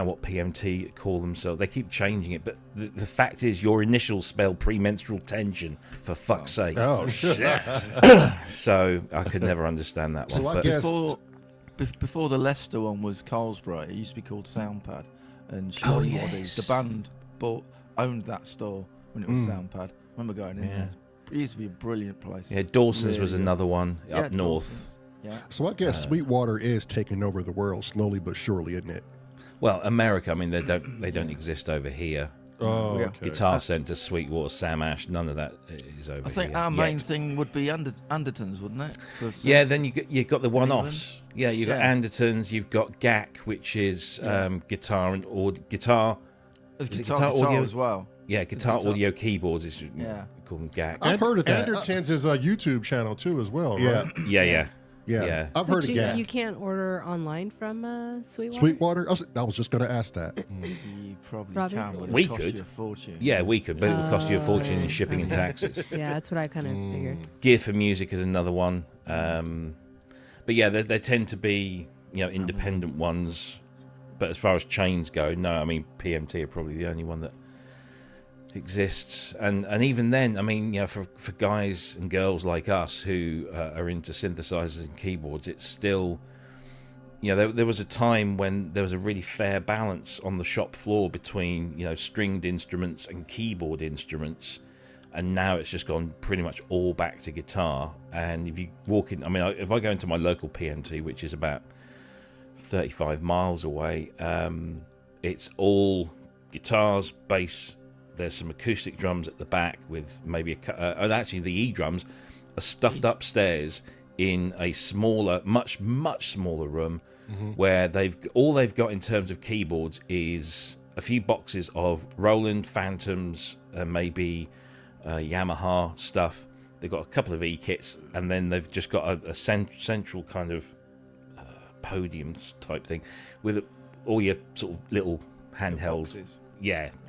what PMT call themselves. They keep changing it, but the fact is, your initials spell premenstrual tension, for fuck's sake. Oh, shit. So I could never understand that one. So I but- guess- Before the Leicester one was Carlsborough, it used to be called Soundpad, and Oh, Shirley yes. the band owned that store when it was Soundpad. I remember going in there. It used to be a brilliant place. Yeah, Dawson's Really was good. another one Yeah, up north. Yeah. So I guess Sweetwater is taking over the world slowly but surely, isn't it? Well, America, I mean, they don't exist over here. Oh, Yeah. okay. Guitar Centre, Sweetwater, Sam Ash, none of that is over I think here our yet. main thing would be Andertons, wouldn't it? Yeah, then you got the one-offs. Yeah, you've got Yeah. Andertons, you've got GAC, which is guitar There's Is it guitar guitar audio as well. Yeah, guitar guitar- audio keyboards is Yeah. call them GAC. I've heard of that. Anderton's is a YouTube channel too, as well. Yeah, Right? Yeah. yeah. I've heard But of that. you can't order online from Sweetwater. Sweetwater. I was just going to ask that. You probably Robbie? can, but We it cost could. you a fortune. Yeah, we could, but it would cost you a fortune in shipping and taxes. Yeah, that's what I kind of figured. Gear for Music is another one. But yeah, they tend to be, independent ones. But as far as chains go, no, I mean, PMT are probably the only one that exists. And even then, I mean, for guys and girls like us who are into synthesizers and keyboards, it's still, there was a time when there was a really fair balance on the shop floor between, stringed instruments and keyboard instruments. And now it's just gone pretty much all back to guitar. And if you walk in, I mean, if I go into my local PMT, which is about 35 miles away, it's all guitars, bass. There's some acoustic drums at the back with maybe and actually the E drums are stuffed upstairs in a smaller, much smaller room, where all they've got in terms of keyboards is a few boxes of Roland Phantoms, maybe Yamaha stuff. They've got a couple of E kits, and then they've just got a central kind of podiums type thing with all your sort of little handheld,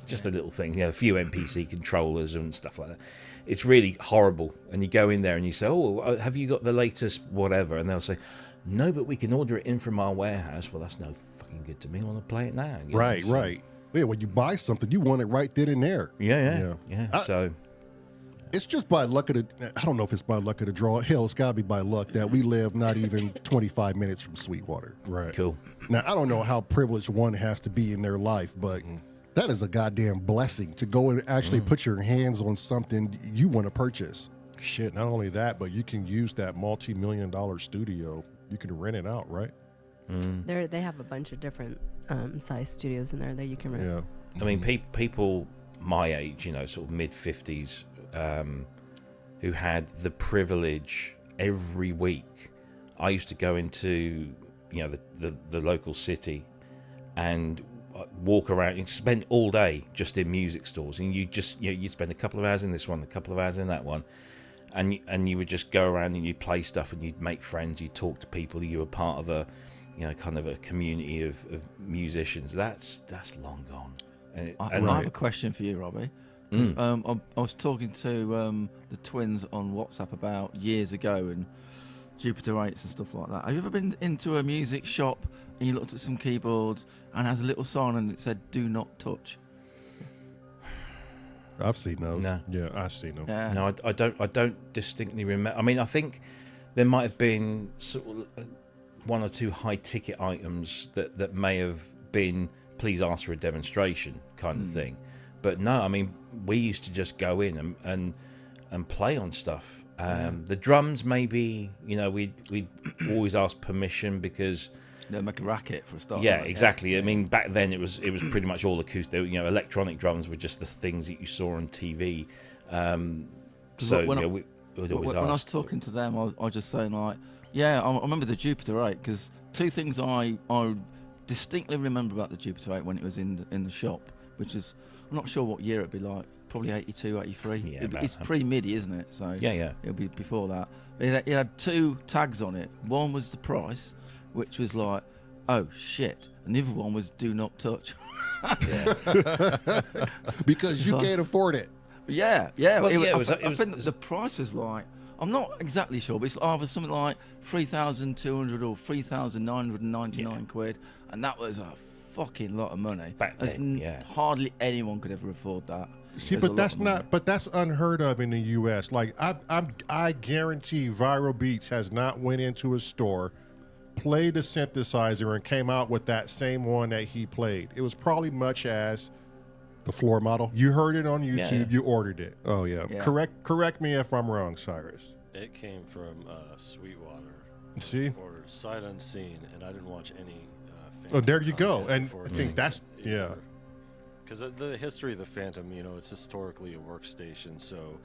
just a little thing, a few MPC controllers and stuff like that. It's really horrible. And you go in there and you say, oh, have you got the latest whatever? And they'll say, no, but we can order it in from our warehouse. Well, that's no fucking good to me. I want to play it now. Right. Yeah, when you buy something, you want it right then and there. Yeah. So it's just by luck of the, I don't know if it's by luck of the draw. Hell, it's got to be by luck that we live not even 25 minutes from Sweetwater. Right. cool. Now, I don't know how privileged one has to be in their life, but that is a goddamn blessing to go and actually put your hands on something you want to purchase. Shit. Not only that, but you can use that multi-million-dollar studio. You can rent it out, right? They have a bunch of different size studios in there that you can rent. Yeah. I mean, people my age, sort of mid-50s, who had the privilege every week. I used to go into, the local city and walk around and spend all day just in music stores. And you'd spend a couple of hours in this one, a couple of hours in that one. And you would just go around and you'd play stuff and you'd make friends, you'd talk to people, you were part of a, kind of a community of musicians. That's long gone. I have a question for you, Robbie. 'Cause, I was talking to the twins on WhatsApp about years ago and Jupiter 8s and stuff like that. Have you ever been into a music shop and you looked at some keyboards and has a little sign and it said "Do not touch"? I've seen those. No. Yeah, I've seen them. Yeah. No, I don't distinctly remember. I mean, I think there might have been sort of one or two high ticket items that may have been please ask for a demonstration kind of thing. But no, I mean, we used to just go in and play on stuff. The drums, maybe, we'd always ask permission because They'll make a racket for a start. yeah, right? exactly. I mean, back then it was pretty much all acoustic. Electronic drums were just the things that you saw on TV. So when we would always when I was ask. talking to them, I was just saying I remember the Jupiter 8 because two things I distinctly remember about the Jupiter 8 when it was in the shop, which is I'm not sure what year it'd be like, probably 82, 83. Yeah, It's pre-MIDI, isn't it? So Yeah. it'll be before that. It had two tags on it. One was the price, which was like, oh shit, and the other one was do not touch. Because you can't afford it. Yeah. Well, I think the price was like, I'm not exactly sure, but it's either something like 3,200 or 3,999 quid, and that was a fucking lot of money. Back then, Hardly anyone could ever afford that. See, There's a but lot that's of money. not. But that's unheard of in the U.S. Like I guarantee, Viral Beats has not went into a store, played a synthesizer, and came out with that same one that he played. It was probably much as The floor model. you heard it on YouTube, Yeah. you ordered it. Oh, yeah. Yeah. Correct me if I'm wrong, Cyrus. It came from Sweetwater. See? Ordered sight unseen, and I didn't watch any. Oh, there you go. content And before I getting think that's it. yeah. Because the history of the Phantom, it's historically a workstation, so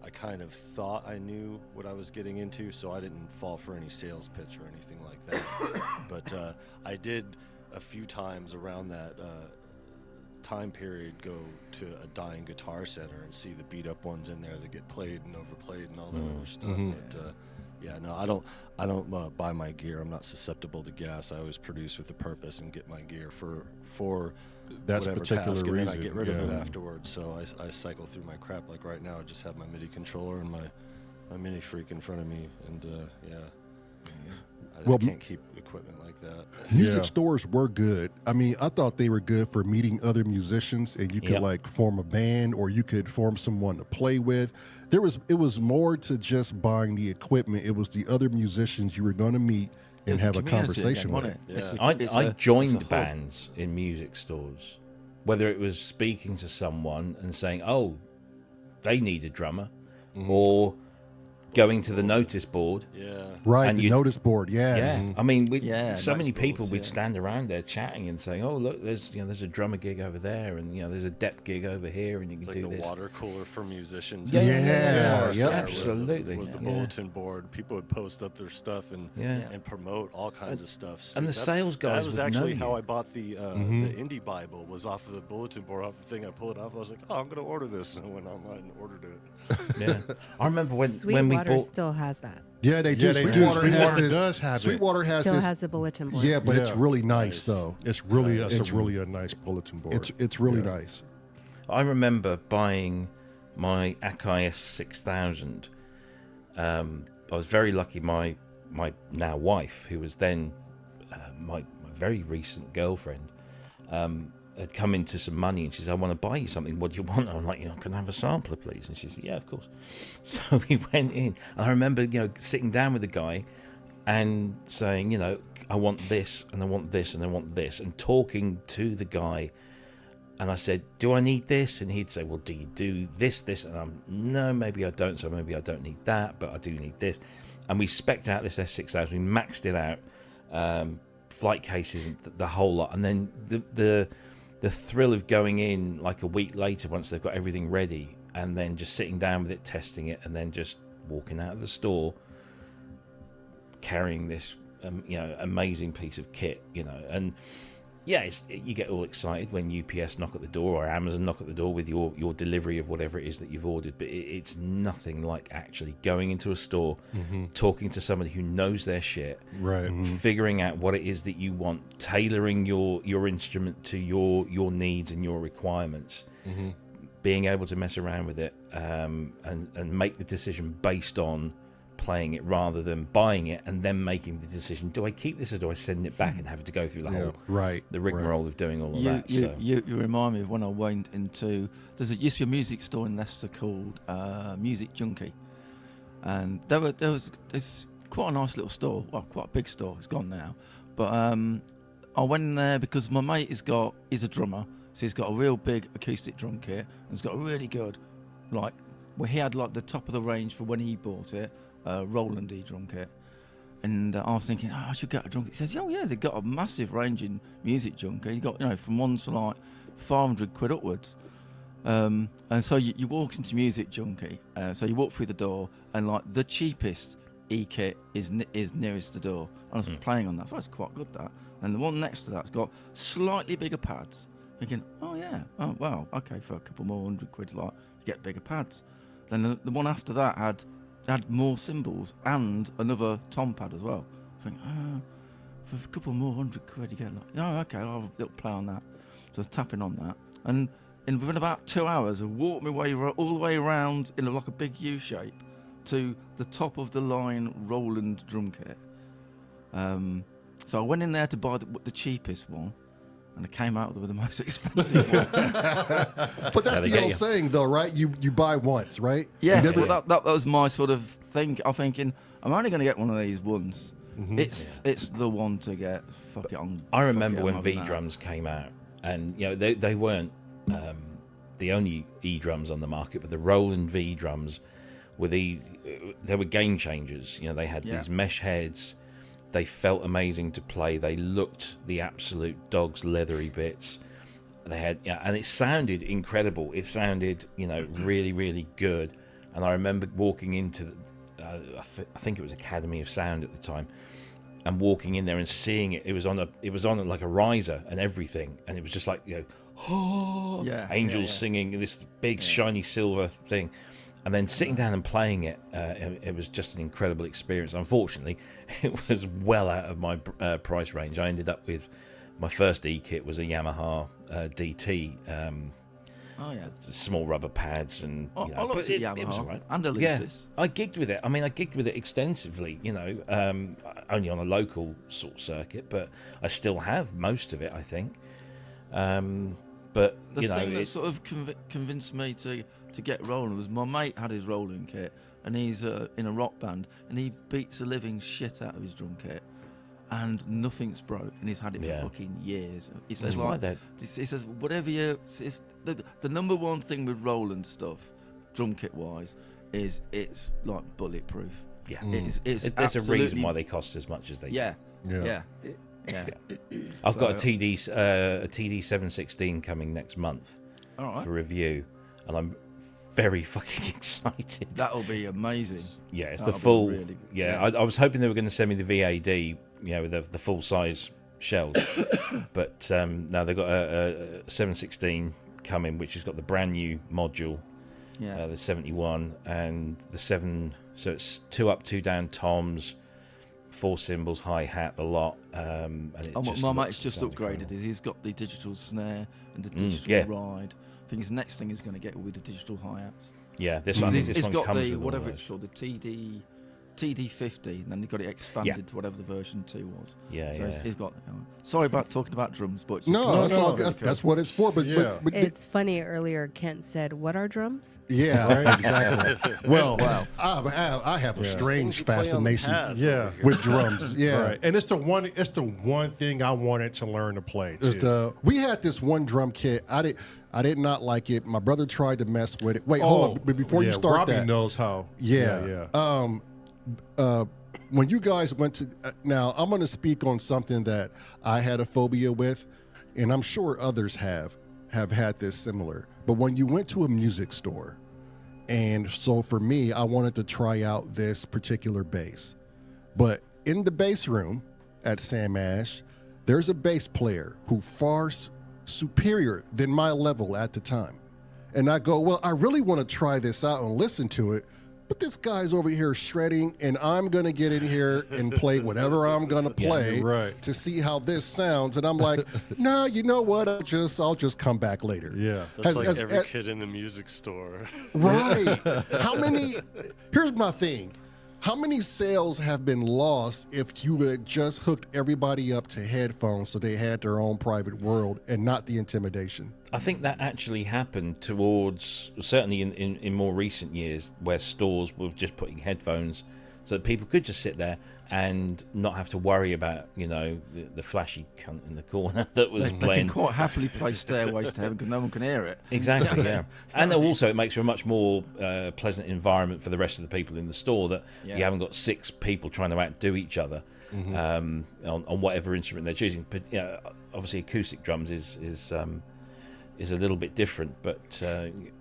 I kind of thought I knew what I was getting into, so I didn't fall for any sales pitch or anything like that. But I did a few times around that time period, go to a dying Guitar Center and see the beat up ones in there that get played and overplayed and all that other stuff. But yeah, no, I don't buy my gear. I'm not susceptible to gas. I always produce with a purpose and get my gear for that's whatever particular task, reason. and then I get rid of it afterwards. So I cycle through my crap. Like right now, I just have my MIDI controller and my mini freak in front of me, and I can't keep equipment like that. Music stores were good. I mean, I thought they were good for meeting other musicians, and you could like form a band, or you could form someone to play with. It was more to just buying the equipment. It was the other musicians you were going to meet and have a conversation with. I joined bands in music stores, whether it was speaking to someone and saying, "Oh, they need a drummer," or going to the notice board. Right, and the notice board, I mean, so many notice people, boards, we'd stand around there chatting and saying, "Oh, look, there's a drummer gig over there, and there's a dep gig over here, and you can it's do like this." the water cooler for musicians. Absolutely. Was the bulletin board. People would post up their stuff and promote all kinds of stuff. And the sales guys That was would actually know how you. I bought the Indie Bible. Was off of the bulletin board, off the thing. I pulled it off. I was like, "Oh, I'm going to order this," and I went online and ordered it. I remember when we Sweetwater bought. still has that. Yeah, they do. they do. Sweetwater does have it. Sweetwater has Still this. has a bulletin board. Yeah, but it's really nice though. It's really a nice bulletin board. It's really nice. I remember buying my Akai S6000. I was very lucky. My now wife, who was then my very recent girlfriend, had come into some money, and she said, "I want to buy you something. What do you want?" I'm like, "Can I have a sampler, please?" And she said, "Yeah, of course." So we went in, and I remember, sitting down with the guy and saying, "I want this, and I want this, and I want this," and talking to the guy. And I said, "Do I need this?" And he'd say, "Well, do you do this?" And I'm, "No, maybe I don't. So maybe I don't need that, but I do need this." And we spec'd out this S6000. We maxed it out, flight cases, and the whole lot. And then the thrill of going in like a week later, once they've got everything ready, and then just sitting down with it, testing it, and then just walking out of the store carrying this amazing piece of kit, and you get all excited when UPS knock at the door or Amazon knock at the door with your delivery of whatever it is that you've ordered, but it's nothing like actually going into a store, talking to somebody who knows their shit, right, figuring out what it is that you want, tailoring your instrument to your needs and your requirements, being able to mess around with it, and make the decision based on playing it rather than buying it and then making the decision, do I keep this or do I send it back and have to go through the whole the rigmarole of doing all of that. You remind me of when I went into, used to be a music store in Leicester called Music Junkie, and there's quite a nice little store, well, quite a big store, it's gone now, but I went in there because my mate he's a drummer, so he's got a real big acoustic drum kit, and he's got a really good, he had the top of the range for when he bought it, Roland E drum kit, and I was thinking, I should get a drum kit. He says, "Oh yeah, they've got a massive range in Music Junkie. You got from ones for £500 upwards." And so you walk into Music Junkie, so you walk through the door, and the cheapest E kit is nearest the door. And I was playing on that. That's quite good, that. And the one next to that's got slightly bigger pads. Thinking, oh wow, okay, for a couple more £100, you get bigger pads. Then the one after that had more cymbals and another tom pad as well. I think, for a couple more £100 you get okay, I'll have a little play on that. So I was tapping on that, and within about 2 hours I walked my way all the way around in a big U shape to the top of the line Roland drum kit. So I went in there to buy the cheapest one, and I came out with the most expensive one. But that's the old saying, though, right? You buy once, right? Yeah, well, that was my sort of thing. I'm thinking, I'm only going to get one of these once. It's the one to get. Fuck it, I remember when V drums came out, and they weren't the only E drums on the market, but the Roland V drums were they were game changers. They had these mesh heads. They felt amazing to play. They looked the absolute dog's leathery bits. They had, and it sounded incredible. It sounded, really, really good. And I remember walking into, I think it was Academy of Sound at the time, and walking in there and seeing it. It was on like a riser and everything, and it was just angels singing this big shiny silver thing. And then sitting down and playing it, it was just an incredible experience. Unfortunately, it was well out of my price range. I ended up with my first E-kit was a Yamaha DT, small rubber pads, and I looked at Yamaha, it was all right. And Alesis. I gigged with it. I mean, I gigged with it extensively, only on a local sort of circuit, but I still have most of it, I think. But the thing that sort of convinced me to get rolling was my mate had his rolling kit, and he's in a rock band, and he beats the living shit out of his drum kit, and nothing's broke, and he's had it for fucking years. He says he says whatever it's the number one thing with Roland stuff, drum kit wise, is it's like bulletproof. Yeah, there's a reason why they cost as much as they do. Yeah. I've got a TD 716 coming next month for review, and I'm very fucking excited. That'll be amazing. Yeah, it's the full. Really, I was hoping they were going to send me the VAD, with the full size shells, but no, they've got a 716 coming, which has got the brand new module, the 71 and the 7. So it's 2 up, 2 down toms, 4 cymbals, hi-hat, the lot. And my mate's just upgraded. Incredible. He's got the digital snare and the digital ride. I think his next thing he's going to get will be the digital hi-hats. Yeah, this one. He's got comes the with whatever it's called, the TD50, and then he got it expanded to whatever the version 2 was. He's got. Sorry about talking about drums, but no, that's what it's for. But it's funny. Earlier, Kent said, "What are drums?" Yeah, exactly. Well, I have a strange fascination, with drums. Yeah, right. And it's the one thing I wanted to learn to play. We had this one drum kit. I did not like it. My brother tried to mess with it. Wait, hold on. Before you start Robbie that, knows how. When you guys went to now, I'm going to speak on something that I had a phobia with, and I'm sure others have had this similar. But when you went to a music store, and so for me, I wanted to try out this particular bass, but in the bass room at Sam Ash, there's a bass player who far superior than my level at the time. And I go, well, I really want to try this out and listen to it, but this guy's over here shredding, and I'm going to get in here and play whatever I'm going to play to see how this sounds. And I'm like, nah, you know what? I'll just come back later. Yeah. That's like every kid in the music store. Right. Here's my thing. How many sales have been lost if you had just hooked everybody up to headphones so they had their own private world and not the intimidation? I think that actually happened towards, certainly in more recent years, where stores were just putting headphones so that people could just sit there and not have to worry about, the flashy cunt in the corner that was playing. They can quite happily play Stairways to Heaven because no one can hear it. Exactly, yeah. And also it makes for a much more pleasant environment for the rest of the people in the store, that you haven't got 6 people trying to outdo each other on whatever instrument they're choosing. But obviously acoustic drums is a little bit different, but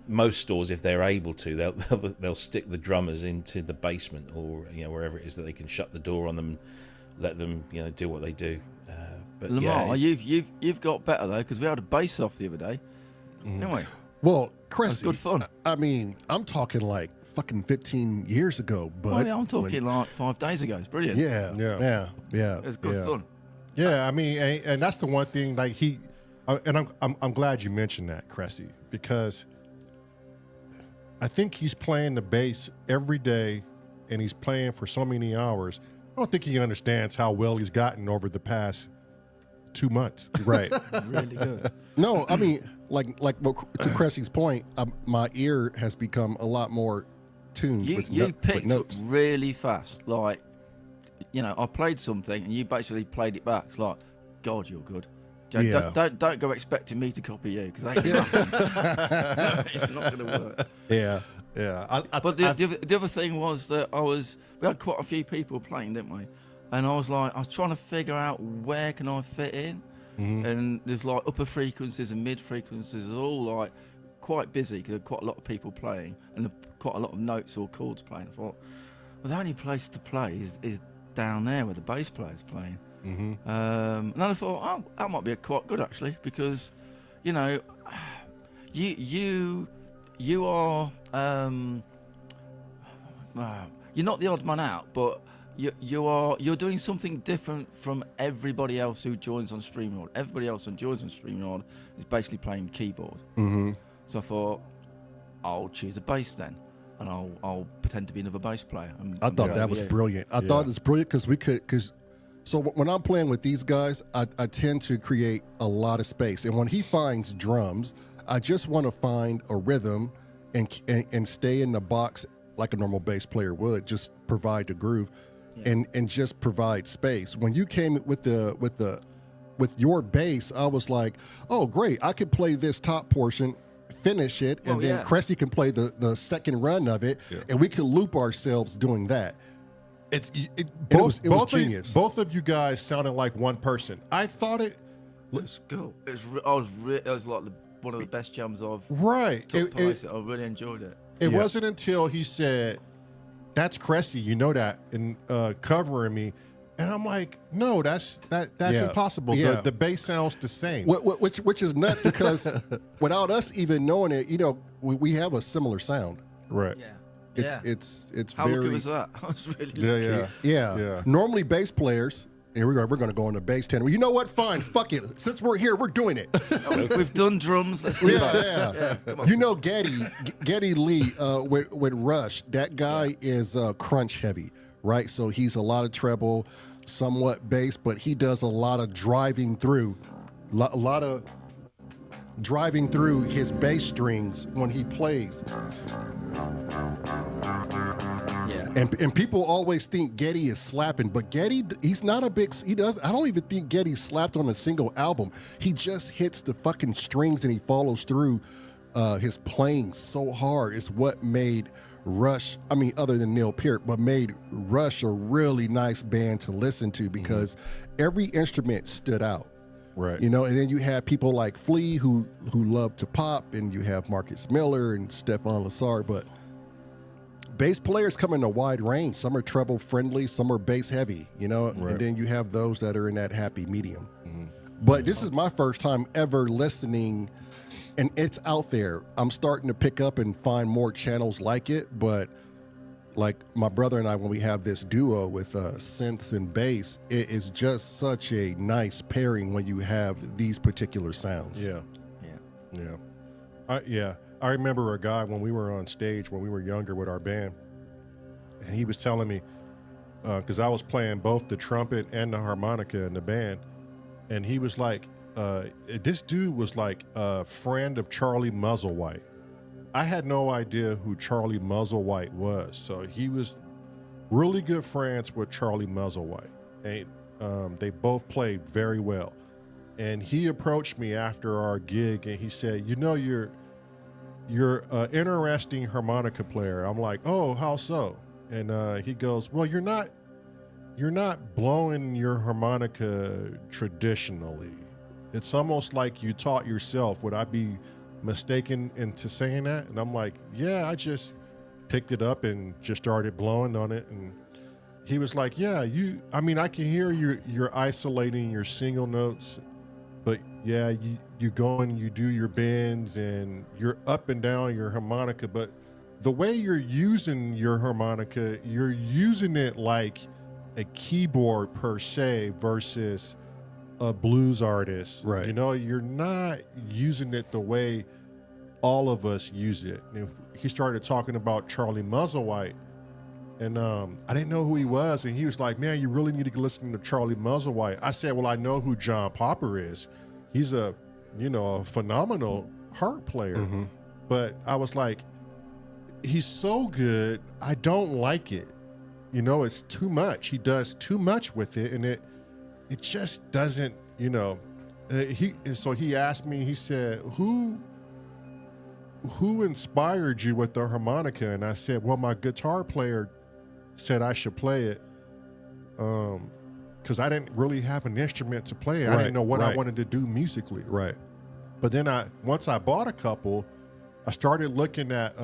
most stores, if they're able to, they'll stick the drummers into the basement or wherever it is that they can shut the door on them, and let them do what they do. But Lamar, you've got better though, because we had a bass off the other day, didn't we? Well, Cressy, good fun. I mean, I'm talking like fucking 15 years ago, but I'm talking like 5 days ago. It's brilliant. Yeah. It was good fun. Yeah, I mean, and that's the one thing. Like and I'm glad you mentioned that, Cressy, because I think he's playing the bass every day, and he's playing for so many hours. I don't think he understands how well he's gotten over the past 2 months. Right. Really good. No, I mean, like to Cressy's point, my ear has become a lot more tuned with picked notes. up really fast. Like, I played something, and you basically played it back. It's like, God, you're good. Don't go expecting me to copy you, because it's not going to work. Yeah. But the other thing was that we had quite a few people playing, didn't we? And I was trying to figure out where can I fit in, and there's like upper frequencies and mid frequencies. It's all like quite busy because there's quite a lot of people playing and quite a lot of notes or chords playing. I thought, well, the only place to play is down there where the bass player's playing. And then I thought, that might be quite good actually, because you know, you are you're not the odd man out, but you're doing something different from everybody else who joins on Streamyard. Everybody else who joins on Streamyard is basically playing keyboard. Mm-hmm. So I thought, I'll choose a bass then, and I'll pretend to be another bass player. I thought that was brilliant. I thought it was brilliant because so when I'm playing with these guys, I tend to create a lot of space. And when he finds drums, I just want to find a rhythm and stay in the box like a normal bass player would, just provide the groove and just provide space. When you came with your bass, I was like, oh, great. I could play this top portion, finish it, and then Cressy can play the second run of it, and we could loop ourselves doing that. It was genius. Both of you guys sounded like one person. I thought it. Let's go. It was like one of the best jams I've right. took place. I really enjoyed it. It wasn't until he said, "That's Cressy," you know that, and covering me, and I'm like, "No, that's impossible." Yeah. The bass sounds the same. Which is nuts because without us even knowing it, you know, we have a similar sound. Right. Yeah. It's How very good was that? I was really yeah. Normally bass players. Here we go. We're going to go into bass tenor. Well, you know what? Fine. Fuck it. Since we're here, we're doing it. We've done drums. Let's do that. Yeah. Come on. You know, Geddy Lee with Rush. That guy is crunch heavy, right? So he's a lot of treble, somewhat bass, but he does a lot of driving through, a lot of driving through his bass strings when he plays. And people always think Geddy is slapping, but Geddy, he's not a big, I don't even think Geddy slapped on a single album. He just hits the fucking strings and he follows through his playing so hard. It's what made Rush, I mean, other than Neil Peart, but made Rush a really nice band to listen to because every instrument stood out. Right. You know, and then you have people like Flea who love to pop, and you have Marcus Miller and Stefan Lassard, but bass players come in a wide range. Some are treble friendly, some are bass heavy, you know, and then you have those that are in that happy medium. But this is my first time ever listening, and it's out there. I'm starting to pick up and find more channels like it, but like my brother and I, when we have this duo with synths and bass, it is just such a nice pairing when you have these particular sounds. I remember a guy when we were on stage when we were younger with our band, and he was telling me, because I was playing both the trumpet and the harmonica in the band, and he was like, this dude was like a friend of Charlie Musselwhite. I had no idea who Charlie Musselwhite was, so he was really good friends with Charlie Musselwhite, and they both played very well. And he approached me after our gig, and he said, "You know, you're an interesting harmonica player." I'm like, "Oh, how so?" And he goes, "Well, you're not blowing your harmonica traditionally. It's almost like you taught yourself. Would I be mistaken into saying that?" And I'm like, "Yeah, I just picked it up and just started blowing on it." And he was like, "Yeah, I can hear you're isolating your single notes, but yeah, you go and you do your bends and you're up and down your harmonica, but the way you're using your harmonica, you're using it like a keyboard per se versus a blues artist. Right. You know, you're not using it the way all of us use it." And he started talking about Charlie Musselwhite, and I didn't know who he was, and he was like, "Man, you really need to listen to Charlie Musselwhite." I said, "Well, I know who John Popper is. He's a phenomenal harp player." But I was like, he's so good, I don't like it. It's too much. He does too much with it, and it just doesn't, so he asked me, he said, who inspired you with the harmonica? And I said, well, my guitar player said I should play it, because I didn't really have an instrument to play. I didn't know what I wanted to do musically. Right. But then once I bought a couple, I started looking at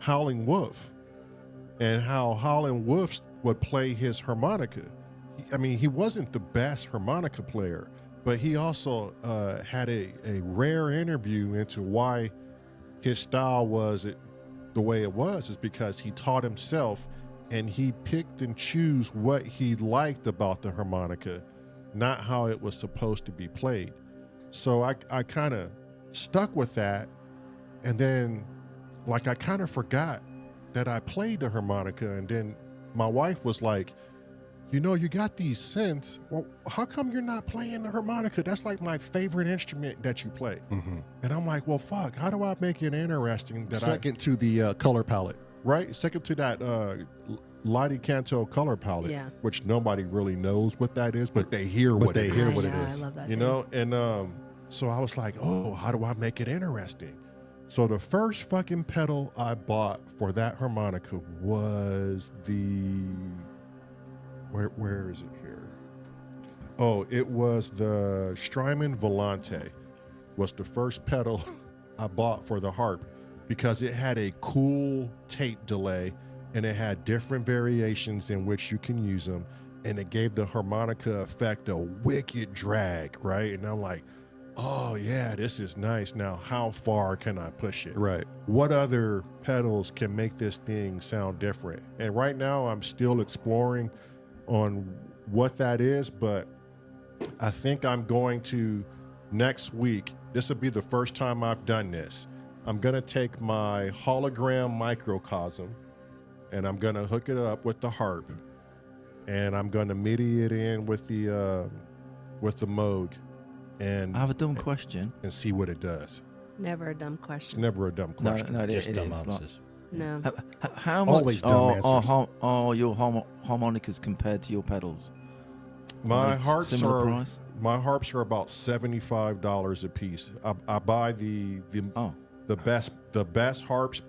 Howlin' Wolf and how Howlin' Wolf would play his harmonica. He wasn't the best harmonica player, but he also had a rare interview into why his style was the way it was, is because he taught himself and he picked and chose what he liked about the harmonica, not how it was supposed to be played. So I kind of stuck with that, and then like I kind of forgot that I played the harmonica, and then my wife was like, you know, you got these synths. Well, how come you're not playing the harmonica? That's like my favorite instrument that you play. Mm-hmm. And I'm like, well, fuck, how do I make it interesting? Second to the color palette. Right? Second to that Lottie Canto color palette, Yeah. which nobody really knows what that is, but they hear what it is. hear I what it know, is. I love that. You thing. know? And so I was like, oh, how do I make it interesting? So the first fucking pedal I bought for that harmonica was where is it here? Oh, it was the Strymon Volante. Was the first pedal I bought for the harp, because it had a cool tape delay and it had different variations in which you can use them, and it gave the harmonica effect a wicked drag, right? And I'm like, oh yeah, this is nice. Now, how far can I push it? Right. What other pedals can make this thing sound different? And right now I'm still exploring on what that is, but I think I'm going to next week. This will be the first time I've done this. I'm going to take my hologram microcosm and I'm going to hook it up with the harp, and I'm going to MIDI it in with the Moog, and I have a dumb question. and see what it does. Never a dumb It's question. never a dumb question. No, Just it dumb is. Like, answers. No. how much Always dumb are your harmonicas compared to your pedals? My Like, harps similar are price? my harps are about $75 a piece. I buy the best harps.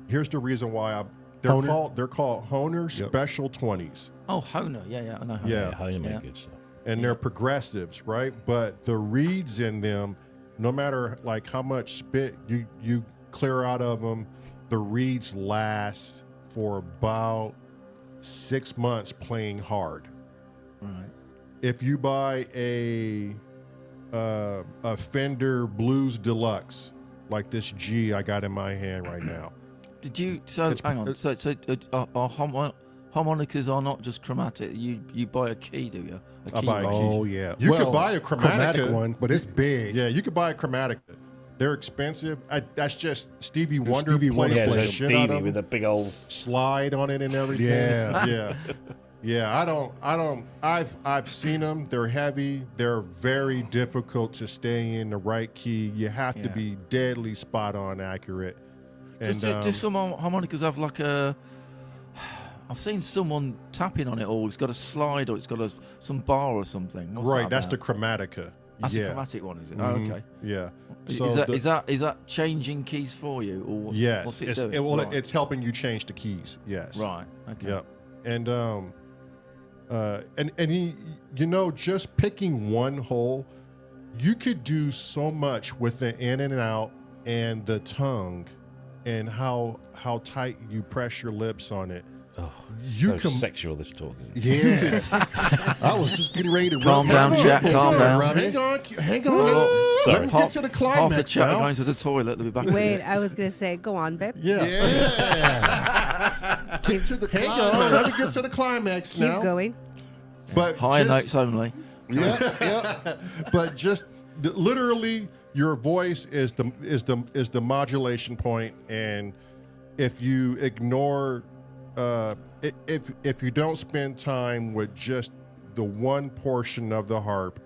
Here's the reason why Honer? they're called Honer Yep. Special 20s, Oh, Honer. Yeah, I know Honer. Yeah. Home Yeah. good stuff. and they're progressives, right? But the reeds in them, no matter like how much spit you clear out of them, the reeds last for about 6 months playing hard. Right. If you buy a Fender Blues Deluxe, like this G I got in my hand right now. Did you? So It's- hang on. So harmonicas are not just chromatic. You buy a key, do you? A I key buy a ring. key. Oh yeah. You could buy a chromatic one, but it's big. Yeah, you could buy a Chromatica. They're expensive. That's just Stevie Wonder Stevie plays Wonder Yeah, the so plays shit out Stevie of with them. a big old. Slide on it and everything. Yeah. Yeah. I don't. I've seen them. They're heavy. They're very difficult to stay in the right key. You have to Yeah. be deadly spot on accurate. And Just some harmonicas have like a. I've seen someone tapping on it, or it's got a slide, or it's got some bar or something. What's right, that that's the about? Chromatica. That's yeah. the chromatic one, is it? Mhm. Oh, okay. Yeah. Is that changing keys for you, or Yes, what's it doing? Right. it's helping you change the keys. Yes. Right. Okay. Yep. And you know, just picking one hole, you could do so much with the in and out and the tongue, and how tight you press your lips on it. Oh, You so can- sexual this talk. Is. Yes. I was just getting ready to Calm rub down, my Jack, nipples calm on, down. Robbie. Hang on. Oh, Sorry. Let me get to the Half the climax chat are now. going to the toilet. They'll be back. Wait, I was gonna say, go on, babe. Yeah. Yeah. Get to the Hang climax. on. Let me get to the climax Keep now. going. But Higher just- notes only. Yeah. but just literally your voice is the modulation point, and if you ignore if you don't spend time with just the one portion of the harp,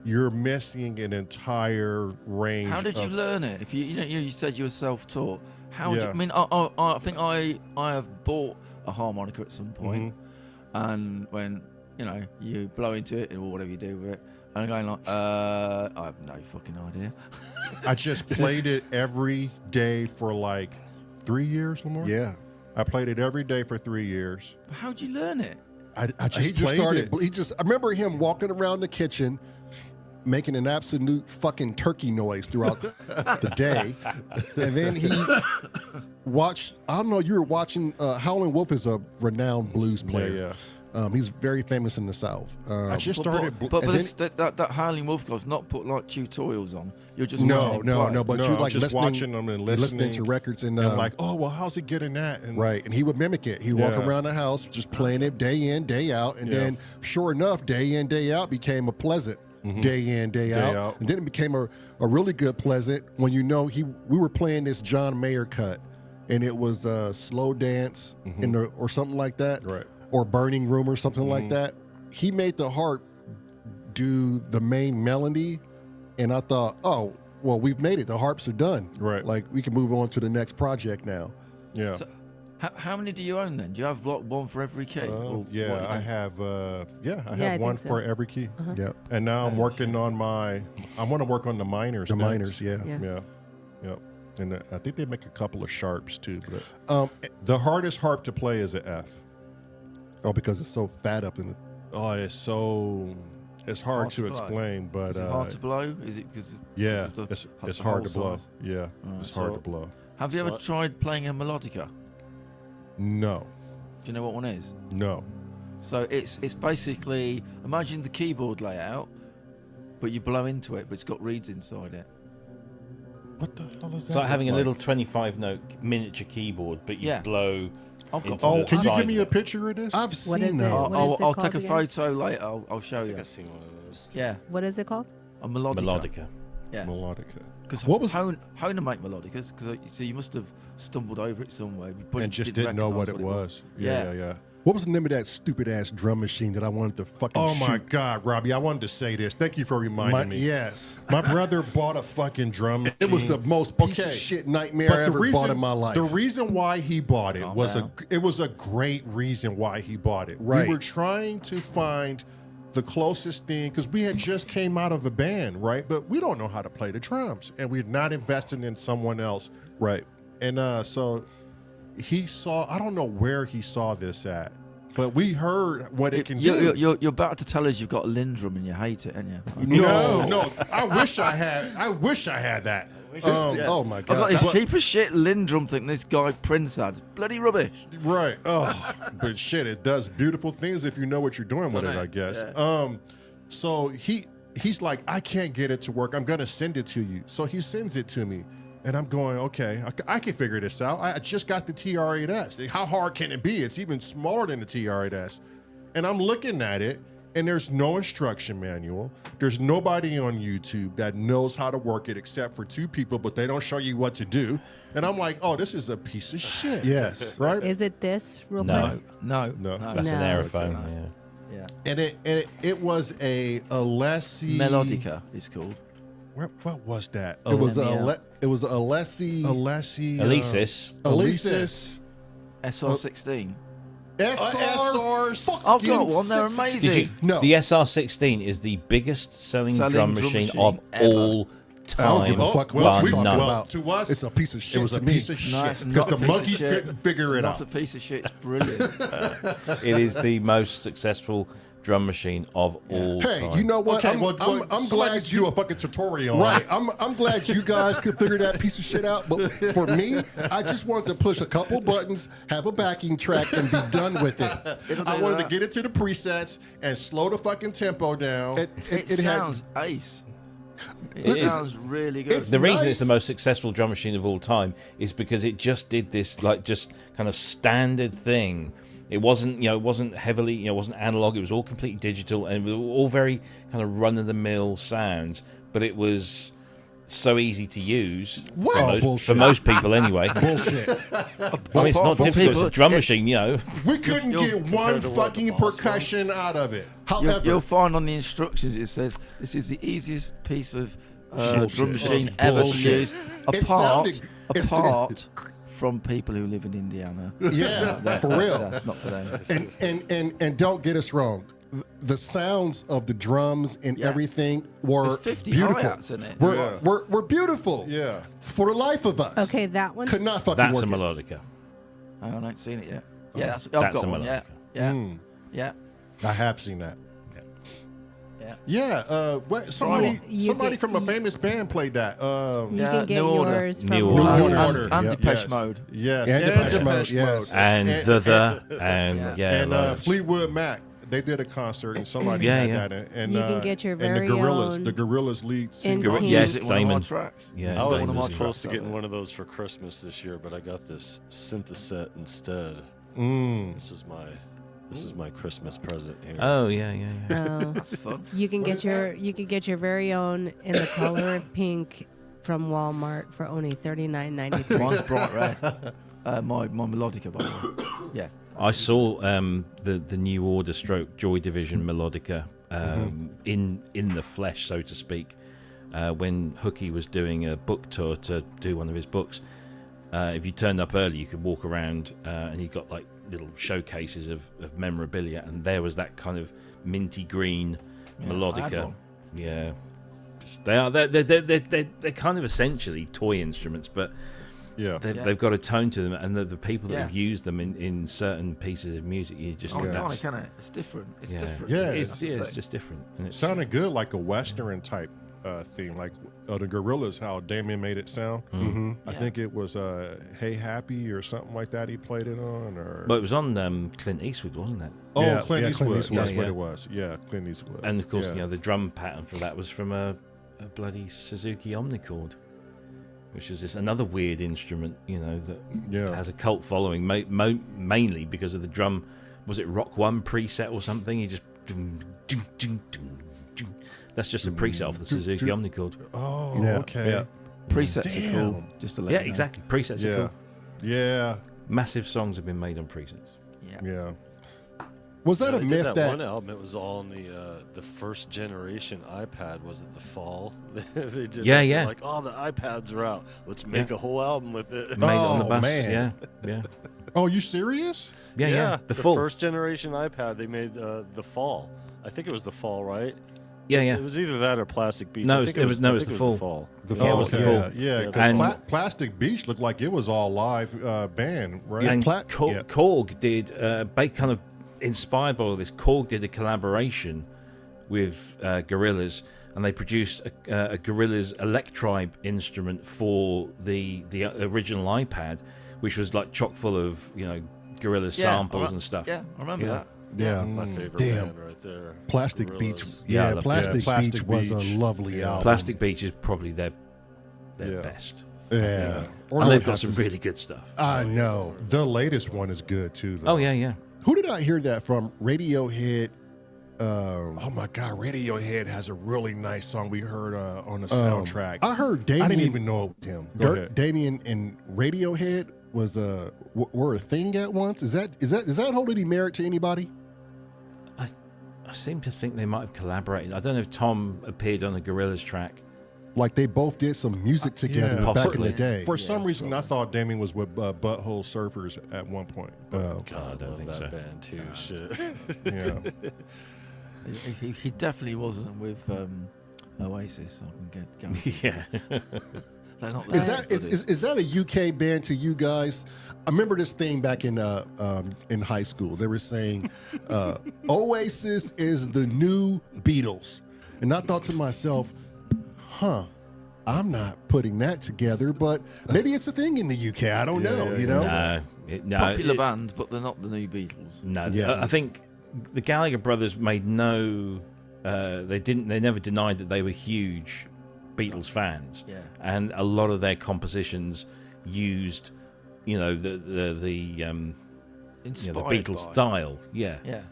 you're missing an entire range. How did you of, learn it? If you said you were self-taught. How? Yeah. I mean, I think I have bought a harmonica at some point, and when you blow into it or whatever you do with it, and I'm going like, I have no fucking idea. I just played it every day for like 3 years, Lamar. Yeah. I played it every day for 3 years. How'd you learn it? I just He just played started. it. I remember him walking around the kitchen, making an absolute fucking turkey noise throughout the day, and then he watched. I don't know. You were watching. Howlin' Wolf is a renowned blues player. Yeah. He's very famous in the South. I just started. But and that Howling Wolf guy's not put like tutorials on. You're just no, watching him no, play. no. But No, you I'm like just listening, watching them and listening to records and and like, oh well, how's he getting that? And right, and he would mimic it. He'd walk Yeah. around the house just playing it day in, day out, and Yeah. then sure enough, day in, day out became a pleasant day in, day out, and then it became a really good pleasant when we were playing this John Mayer cut, and it was a slow dance or something like that, Right. or Burning Room or something like that. He made the harp do the main melody, and I thought, oh, well, we've made it. The harps are done. Right. Like we can move on to the next project now. Yeah. So, how many do you own then? Do you have like one for every key? Or Yeah, what I do you have. I I have one think so. for every key. Yep. And now I'm Oh, working on I want to work on the minors. The next. minors, yeah. Yeah. Yeah. And I think they make a couple of sharps too. But the hardest harp to play is an F. Oh, because it's so fat up in the. Oh, it's hard Hard to to blow. explain, but Is it hard to blow? Is it because? yeah, of the- it's the hard to hole blow. size? Yeah, Right. it's hard So- to blow. Have you So ever I- tried playing a melodica? No, Do you know what one is? no. So it's basically, imagine the keyboard layout, but you blow into it, but it's got reeds inside it. What the hell is that? It's like having a look little 25-note miniature keyboard, but you Yeah. blow. I've got into Oh, the can you side give me of a it. picture of this? I've What seen is it? that. What is it I'll called take a again? photo later. I'll show I you. think I've seen one of those. Yeah, What is it called? a melodica. Melodica. Yeah, Melodica. because What was- Honer make melodicas? Because so you must have stumbled over it somewhere. You probably And just didn't know what it recognise was. Yeah, Yeah. yeah. What was the name of that stupid ass drum machine that I wanted to fucking Oh shoot? my God, Robbie! I wanted to say this. Thank you for reminding me. Yes. My brother bought a fucking drum machine. It was the most piece of Okay. shit nightmare But I ever bought in my life. The reason why he bought it Calm was down. it was a great reason why he bought it. Right. We were trying to find the closest thing because we had just came out of a band, right? But we don't know how to play the drums, and we're not investing in someone else, Right. and so he saw. I don't know where he saw this at, but we heard what it can do. You're about to tell us you've got a Lindrum and you hate it, aren't you? No. I wish I had. I wish I had that. Oh my I've got god. this cheap as shit Lindrum thing this guy Prince had. Bloody rubbish. Right. Oh, but shit, it does beautiful things if you know what you're doing with it, Doesn't I it? guess. Yeah. So he's like, I can't get it to work. I'm gonna send it to you. So he sends it to me, and I'm going, okay, I can figure this out. I just got the TR-8S. How hard can it be? It's even smaller than the TR-8S. And I'm looking at it, and there's no instruction manual. There's nobody on YouTube that knows how to work it except for 2 people, but they don't show you what to do. And I'm like, oh, this is a piece of shit. Yes. Right? Is it this real No. quick? No. That's No. an aerophone. Okay. Yeah. Yeah. And it was a Alessi Melodica, it's called. What was that? It was a Yeah. it was a Alessi Alessi Alesis. Alesis SR16. S.O.R. I've got one, they're amazing. Did you? No. The SR16 is the biggest selling drum Selling drum machine machine of ever. all I don't time. give a fuck well, what bar you're talking none. about. To us, It's a piece of shit it was to a me. piece of No, shit it's because not the a piece of monkeys shit. couldn't figure it Not out. a piece of shit, it's brilliant. It is the most successful drum machine of all Hey, time. you know what? Okay, I'm well, glad somebody needs to do a fucking tutorial. Right. On it. I'm glad you guys could figure that piece of shit out. But for me, I just wanted to push a couple buttons, have a backing track, and be done with it. It'll I do wanted that. to get into the presets and slow the fucking tempo down. It had sounds ace. It is- sounds really good. the reason it's the nice. most successful drum machine of all time is because it just did this like just kind of standard thing. It wasn't, it wasn't heavily, it wasn't analog. It was all completely digital, and it was all very kind of run-of-the-mill sounds. But it was so easy to use What? for Oh, most, bullshit. for most people anyway. Bullshit. I mean, it's not from difficult. It's people- a drum yeah. machine, We couldn't You'll- get one compared to what the fucking boss percussion out of it. You'll However, find on the instructions it says this is the easiest piece of Bullshit. drum machine Oh, ever to bullshit. use, It sounded- apart from people who live in Indiana. Yeah, for real. That's not for them. And don't get us wrong. The sounds of the drums and Yeah. everything were There's 50 beautiful. hi-hats in it. We're beautiful. yeah. For the life of us. Okay, that one. Could not fucking That's work a it. melodica. I ain't seen it yet. Yeah, I've That's got a one. Yeah, melodica. yeah, Mm. yeah. I have seen that. Yeah. Yeah, somebody from a famous band played that. You can get New Order. yours from New Order. And Yep. Depeche Yes. Mode. Yes, And Depeche Mode, yes. And Yeah. loads. Fleetwood Mac. They did a concert and somebody Yeah, had yeah. that. And You can get your and very the Gorillas, own the Gorillas lead in singer. pink. Yes, Is it one of my Damon. tracks? Yeah, I was one of my this close to tracks getting of it. one of those for Christmas this year, but I got this syntheset instead. Mm. This is my Christmas present here. Oh yeah. Oh. That's fun. You can get your very own in the color of pink from Walmart for only $39.93. Mine's bright red. My melodica, by the way. Yeah. I saw the New Order stroke Joy Division melodica in the flesh, so to speak, when Hookie was doing a book tour to do one of his books. If you turned up early, you could walk around, and he got like little showcases of memorabilia, and there was that kind of minty green I had melodica. one. Yeah, they're kind of essentially toy instruments, but Yeah. they've got a tone to them, and the people that Yeah. have used them in certain pieces of music, you just Oh, think iconic, that's can it? It's different. It's yeah. different. Yeah, That's it's, the yeah, it's thing. just different. And It it's, sounded good, like a Western type theme, like the Gorillas, how Damien made it sound. Mm-hmm. I Yeah. think it was Hey Happy or something like that he played it on. Or but it was on Clint Eastwood, wasn't it? Oh, Yeah, Clint yeah, Eastwood. Clint Eastwood. That's Yeah, what yeah. it was. Yeah, Clint Eastwood. And of course, Yeah. the drum pattern for that was from a bloody Suzuki Omnichord, which is this another weird instrument, that Yeah. has a cult following, mainly because of the drum. Was it Rock One preset or something? You just that's just a preset off the Suzuki Omnichord. Oh, Yeah, okay. yeah. Presets Damn. are cool. Just to let Yeah, you know. exactly. Presets are Yeah. cool. Yeah. Massive songs have been made on presets. Yeah. Yeah. Was that Yeah, a they myth did that one album? It was all on the first generation iPad. Was it the fall? They did Yeah, that. yeah. Like, oh, the iPads are out. Let's make a whole album with it. Made it on the Oh, bus. man. Yeah. Oh, you serious? Yeah. The full. first generation iPad. They made the fall. I think it was the fall, right? Yeah. It was either that or Plastic Beach. No, I it think was I the think it fall. was the fall. Yeah, it was the full. Yeah, Yeah, because and- Plastic Beach looked like it was all live band, right? And yeah. Korg did, they kind of inspired by all this. Korg did a collaboration with Gorillaz, and they produced a Gorillaz Electribe instrument for the original iPad, which was like chock full of Gorillaz samples and stuff. Yeah, I remember Yeah. that. yeah, My favorite Damn. band right there. Plastic Gorillaz. Beach? Yeah, I Yeah, loved Plastic, it. Plastic Beach was a Beach. lovely Yeah. album. Plastic Beach is probably their Yeah. best. Yeah, And they've got some really good stuff. I know. The latest one is good too. Though. Oh yeah. Who did I hear that from? Radiohead. Oh my God, Radiohead has a really nice song we heard on the soundtrack. I heard Damien. I didn't even know it was him. Go ahead. Damien and Radiohead was were a thing at once. Does that hold any merit to anybody? I seem to think they might have collaborated. I don't know if Tom appeared on a Gorillaz track. Like they both did some music together back in possibly. the day. For some reason, I thought Damien was with Butthole Surfers at one point. Oh, God, I don't love think that so. band too. Shit. Yeah. He definitely wasn't with Oasis. I can get Yeah. They're not is there, that but is that a UK band to you guys? I remember this thing back in high school. They were saying Oasis is the new Beatles, and I thought to myself, I'm not putting that together, but maybe it's a thing in the UK. I don't know. You know, popular band, but they're not the new Beatles. No, Yeah. I think the Gallagher brothers made no. They never denied that they were huge Beatles fans. Yeah. And a lot of their compositions used, the Inspired Beatles by. style. Yeah. Yeah.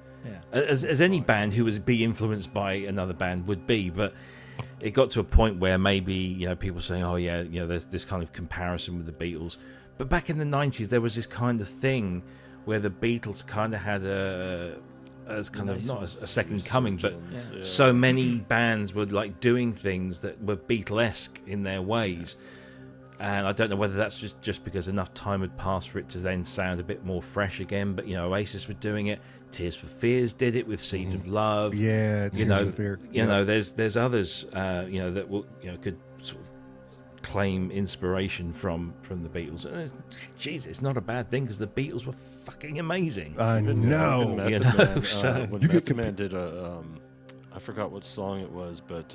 As any band who was be influenced by another band would be, but it got to a point where maybe people saying, oh yeah, there's this kind of comparison with the Beatles. But back in the 90s, there was this kind of thing where the Beatles kind of had as kind of not a second coming, but Resurgence, yeah. so many bands were like doing things that were Beatlesque in their ways. And I don't know whether that's just because enough time had passed for it to then sound a bit more fresh again. But Oasis were doing it. Tears for Fears did it with Seeds of Love. yeah, Tears for Fear. There's others that will could sort of claim inspiration from the Beatles. And it's not a bad thing because the Beatles were fucking amazing. I know. Method You know, Man, so- when You could Method Man did I forgot what song it was, but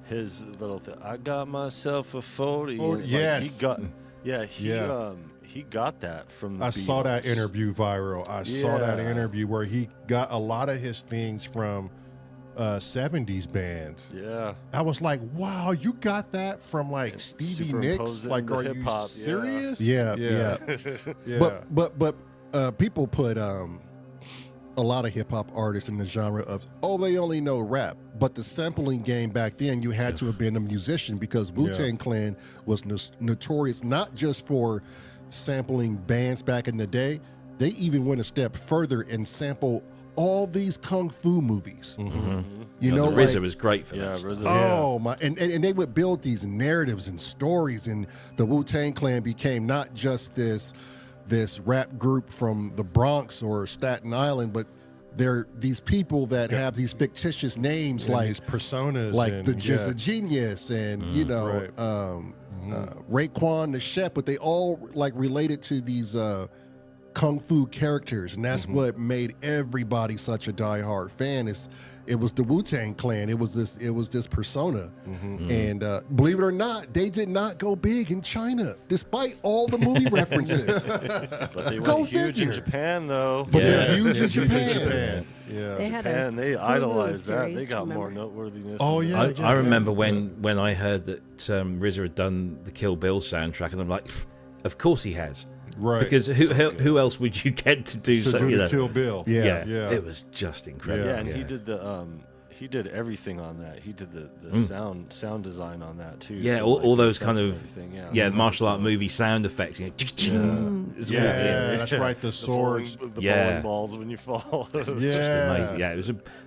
his little thing. I got myself a 40. Oh, and, yes. He got that from the I Beatles. saw that interview viral. I saw that interview where he got a lot of his things from 70s bands. Yeah. I was like, wow, you got that from like Stevie Nicks? Like, are you serious? Yeah. Yeah. But people put a lot of hip hop artists in the genre of, they only know rap. But the sampling game back then, you had to have been a musician because Wu-Tang Clan was notorious not just for sampling bands back in the day. They even went a step further and sampled all these kung fu movies. You know, RZA was great for that. RZA. Oh my! And they would build these narratives and stories, and the Wu-Tang Clan became not just this rap group from the Bronx or Staten Island, but they're these people that have these fictitious names, and like these personas, like and, the Jizza Genius, and Raekwon the Chef, but they all like related to these kung fu characters, and that's what made everybody such a diehard fan. It was the Wu-Tang Clan. It was this persona, and believe it or not, they did not go big in China, despite all the movie references. But they Go went huge in figure. Japan, though. But they're huge in Huge in Japan. Japan. Yeah. They had Japan, they Hulu idolized that. They series, got more remember? noteworthiness. Oh, than yeah. that. I remember when I heard that RZA had done the Kill Bill soundtrack, and I'm like, of course he has. Right. Because who else would you get to do To so? do You the know? Kill Bill. Yeah. Yeah. It was just incredible. Yeah, and he did the he did everything on that. He did the sound design on that too. Yeah, So, all like, those the kind effects of and everything, so martial art the- movie sound effects. You know, it's all Yeah, that's right. The sword, swords. the Yeah. bowling balls when you fall. Yeah. amazing. Yeah,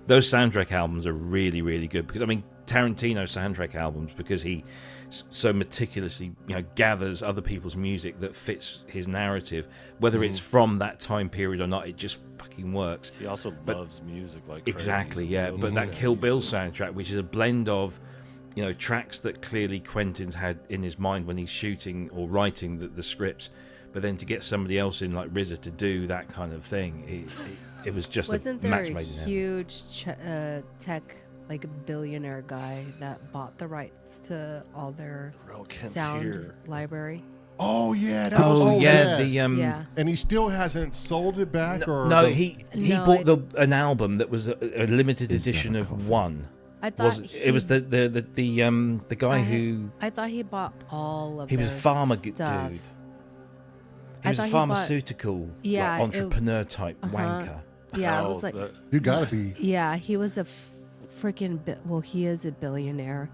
those soundtrack albums are really, really good because I mean Tarantino soundtrack albums because he so meticulously gathers other people's music that fits his narrative, whether it's from that time period or not. It just fucking works. He also loves music like crazy. Exactly, He's a yeah. real But that fan Kill of Bill music. soundtrack, which is a blend of tracks that clearly Quentin's had in his mind when he's shooting or writing the scripts, but then to get somebody else in like RZA to do that kind of thing, it was just Wasn't a there match a made in heaven. huge tech, like a billionaire guy that bought the rights to all their Real Kent's sound here. library? Oh yeah, that was. Oh yeah, yes. Yeah. And he still hasn't sold it back, or No, the- he No, bought an album that was a limited edition of one. I thought It was the guy who I thought he bought all of he was a their farmer stuff. dude. I He was thought a he bought- pharmaceutical Yeah, like, entrepreneur type wanker. Yeah, I Oh, was like, You gotta be. yeah, he was a freaking he is a billionaire,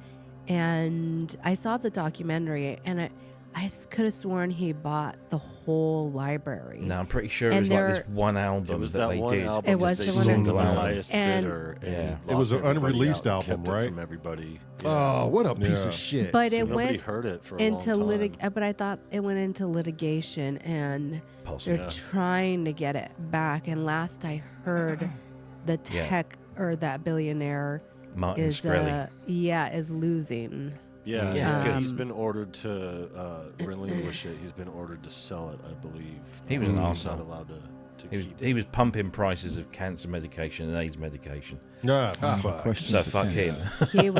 and I saw the documentary, and I could have sworn he bought the whole library. No, I'm pretty sure it And was like there- this one album It was that that they one did. album. It was that the they one sold album. to the And- highest and- bidder. And Yeah. he It was locked an everybody unreleased out, album, kept it right? From everybody. Oh, what a piece Yeah. of shit. But So it nobody went heard it for a into long time. but I thought it went into litigation, and Possibly. they're trying to get it back. And last I heard, the Yeah. tech or that billionaire Martin is Shkreli. is losing. Yeah, Yeah. he's been ordered to relinquish it. He's been ordered to sell it, I believe. He was an He's arsehole. not allowed to keep it. He was pumping prices of cancer medication and AIDS medication. Nah, fuck. Question So for fuck Ken. him. He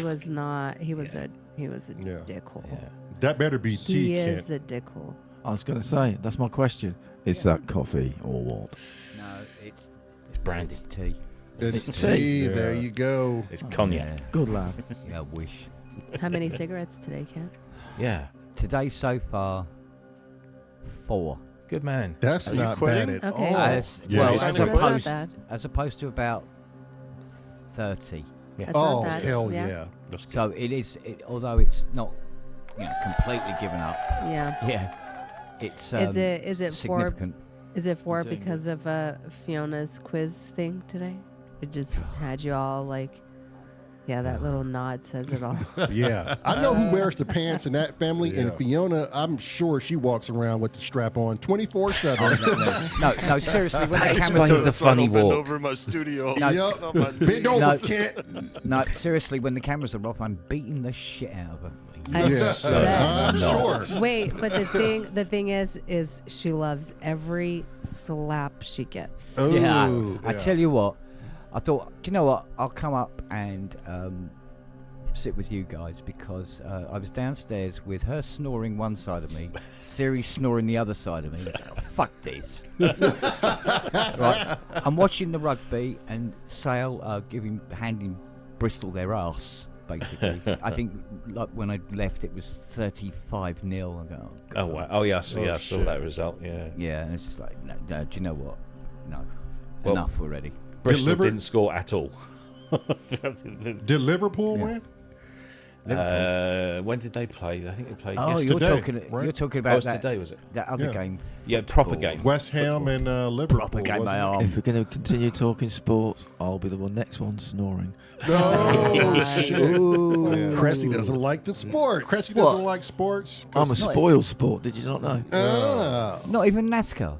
was not. He was a Yeah. dickhole. Yeah. That better be He tea, is Kent. a dickhole. I was going to say, that's my question. Is that coffee or what? No, it's It's brandy. tea. It's Tea. tea. Yeah. There you go. It's cognac. Yeah, Good lad. yeah, I wish. How many cigarettes today, Kent? Yeah. Today so far, 4. Good man. That's Are you not quitting? bad at Okay. all. Yeah, well, he's as quitting. That's not opposed, bad. as opposed to about 30. That's Oh, not bad. hell yeah. So it is, although it's not completely given up. Yeah. Yeah, it's Is it for significant. Doing because of Fiona's quiz thing today? It just had you all like, yeah, that little nod says it all. Yeah. I know who wears the pants in that family, and Yeah. Fiona, I'm sure she walks around with the strap on 24/7. No, seriously, when the That camera's explains the funny Bend walk. over in my studio. Yep. On my Bend knees. over, No. Kent. no, seriously, when the cameras are off, I'm beating the shit out of her. Yes, I'm sure. Wait, but the thing is she loves every slap she gets. Ooh. Yeah, I tell you what, I thought, do you know what? I'll come up and sit with you guys because I was downstairs with her snoring one side of me, Siri snoring the other side of me. Fuck this. Right, I'm watching the rugby and Sale handing Bristol their arse. Basically, I think like when I left, it was 35-0. I go, oh wow! Oh yeah, I saw that result. Yeah. Yeah, and it's just like, no, do you know what? No, Well, enough already. Bristol didn't score at all. Did Liverpool win? When did they play? I think they played Oh, yesterday. you're talking about that today, was it? that other game. Yeah, proper game. West Ham and Liverpool. Proper game, wasn't it? If we're going to continue talking sports, I'll be the next one snoring. No shit. Ooh. Cressy doesn't like the sports. Cressy doesn't like sports. I'm a spoiled sport. Did you not know? Not even NASCAR.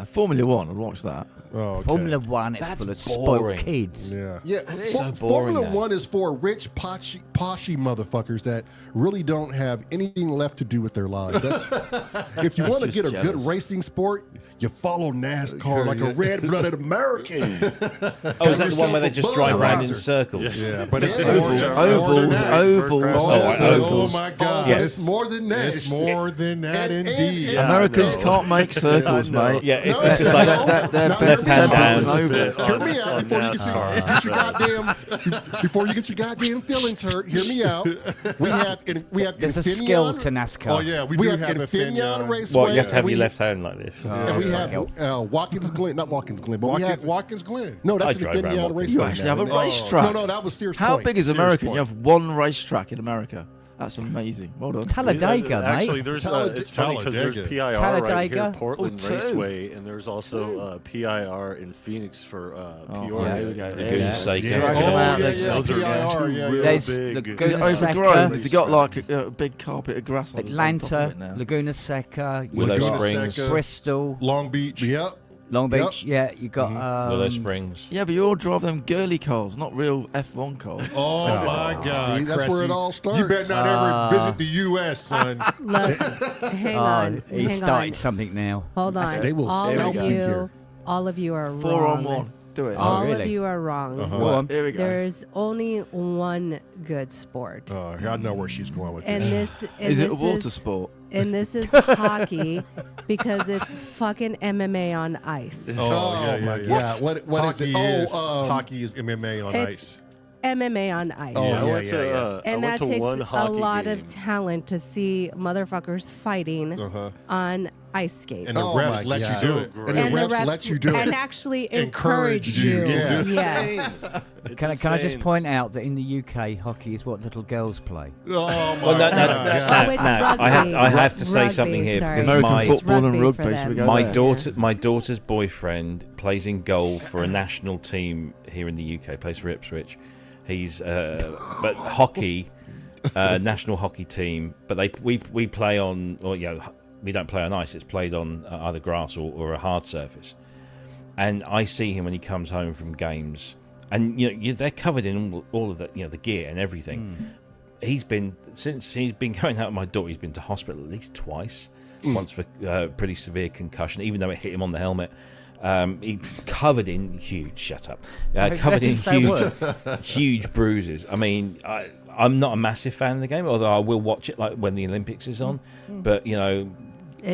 Formula One. I'd watch that. Oh, okay. Formula One is That's full of boring. spoiled kids. Yeah. Yeah, so boring, Formula that. 1 is for rich, poshy motherfuckers that really don't have anything left to do with their lives. If you want to Just get a jealous. good racing sport, you follow NASCAR like a red-blooded American. Oh, is that the one where they just drive around in Budweiser. circles? Yeah, but it's Ovals. Oh my God! Yeah. It's more than that. It's more than that, And- indeed. and- Americans can't make circles, mate. Yeah, it's No, just like They're left hand down. Hear me out before you get your goddamn feelings hurt. Hear me out. We have There's a skill to Infineon. NASCAR. Oh yeah, We do have have Infineon Raceway. What, you have to have and your we- left hand like this. And we have Watkins Glen, not Watkins Glen, but we have Watkins Glen. no. That's I an drive around Infineon Watkins. Raceway. You actually have a man. racetrack. No, that was Sears How Point. big is Sears America? Point. You have one racetrack in America. That's amazing. Well done. Talladega, Actually, mate. there's it's funny because there's PIR right Talladega. here, Portland Oh, two. Raceway, and there's also PIR in Phoenix for Peoria. there we go. Goodness sake. Yeah. Dragging Oh, them out yeah, there. yeah. Those are PIR, two yeah, real There's big. Laguna Is it Seca, overgrown? Has it got like a big carpet of grass on top of Atlanta, it now? Laguna Seca, Willow you got Springs. Seca. Bristol, Long Beach. Yep. Long Yep. Beach. Yeah, you got Willow Springs. Yeah, but you all drive them girly cars, not real F1 cars. Oh my God! See, that's where it all starts. You better not ever visit the U.S., son. Look, hang on, he hang started on. something now. Hold on. They will all scalp of you you, here. all of you are 4 wrong. on 1. Do it. All really? of you are wrong. Here we go. There's only one good sport, I know where she's going with and this. this and Is it a this water is- sport? And this is hockey because it's fucking MMA on ice. Oh, my God. What is Hockey it? is hockey is MMA on It's ice. MMA on ice. Oh, I yeah, went to, And I that went to takes one a hockey lot game. of talent to see motherfuckers fighting on ice skates. And the Oh refs my let God. you do it. And the refs let you do and it. actually Encourage encourage you. you. Yes. Yes. It's Can I just insane. point out that in the UK, hockey is what little girls play. Oh my Well, no, God. Oh, it's I have rugby. to say Rugby, something here sorry. because American my football and Rugby rugby. for Should we them. go my there? daughter's boyfriend plays in goal for a national team here in the UK. Plays for Ipswich. He's but hockey, national hockey team. But we play on, or we don't play on ice. It's played on either grass or a hard surface. And I see him when he comes home from games, and they're covered in all of the the gear and everything. Since he's been going out with my daughter, he's been to hospital at least twice. Once for pretty severe concussion, even though it hit him on the helmet. He covered in huge. Covered in huge bruises. I mean, I'm not a massive fan of the game, although I will watch it like when the Olympics is on. But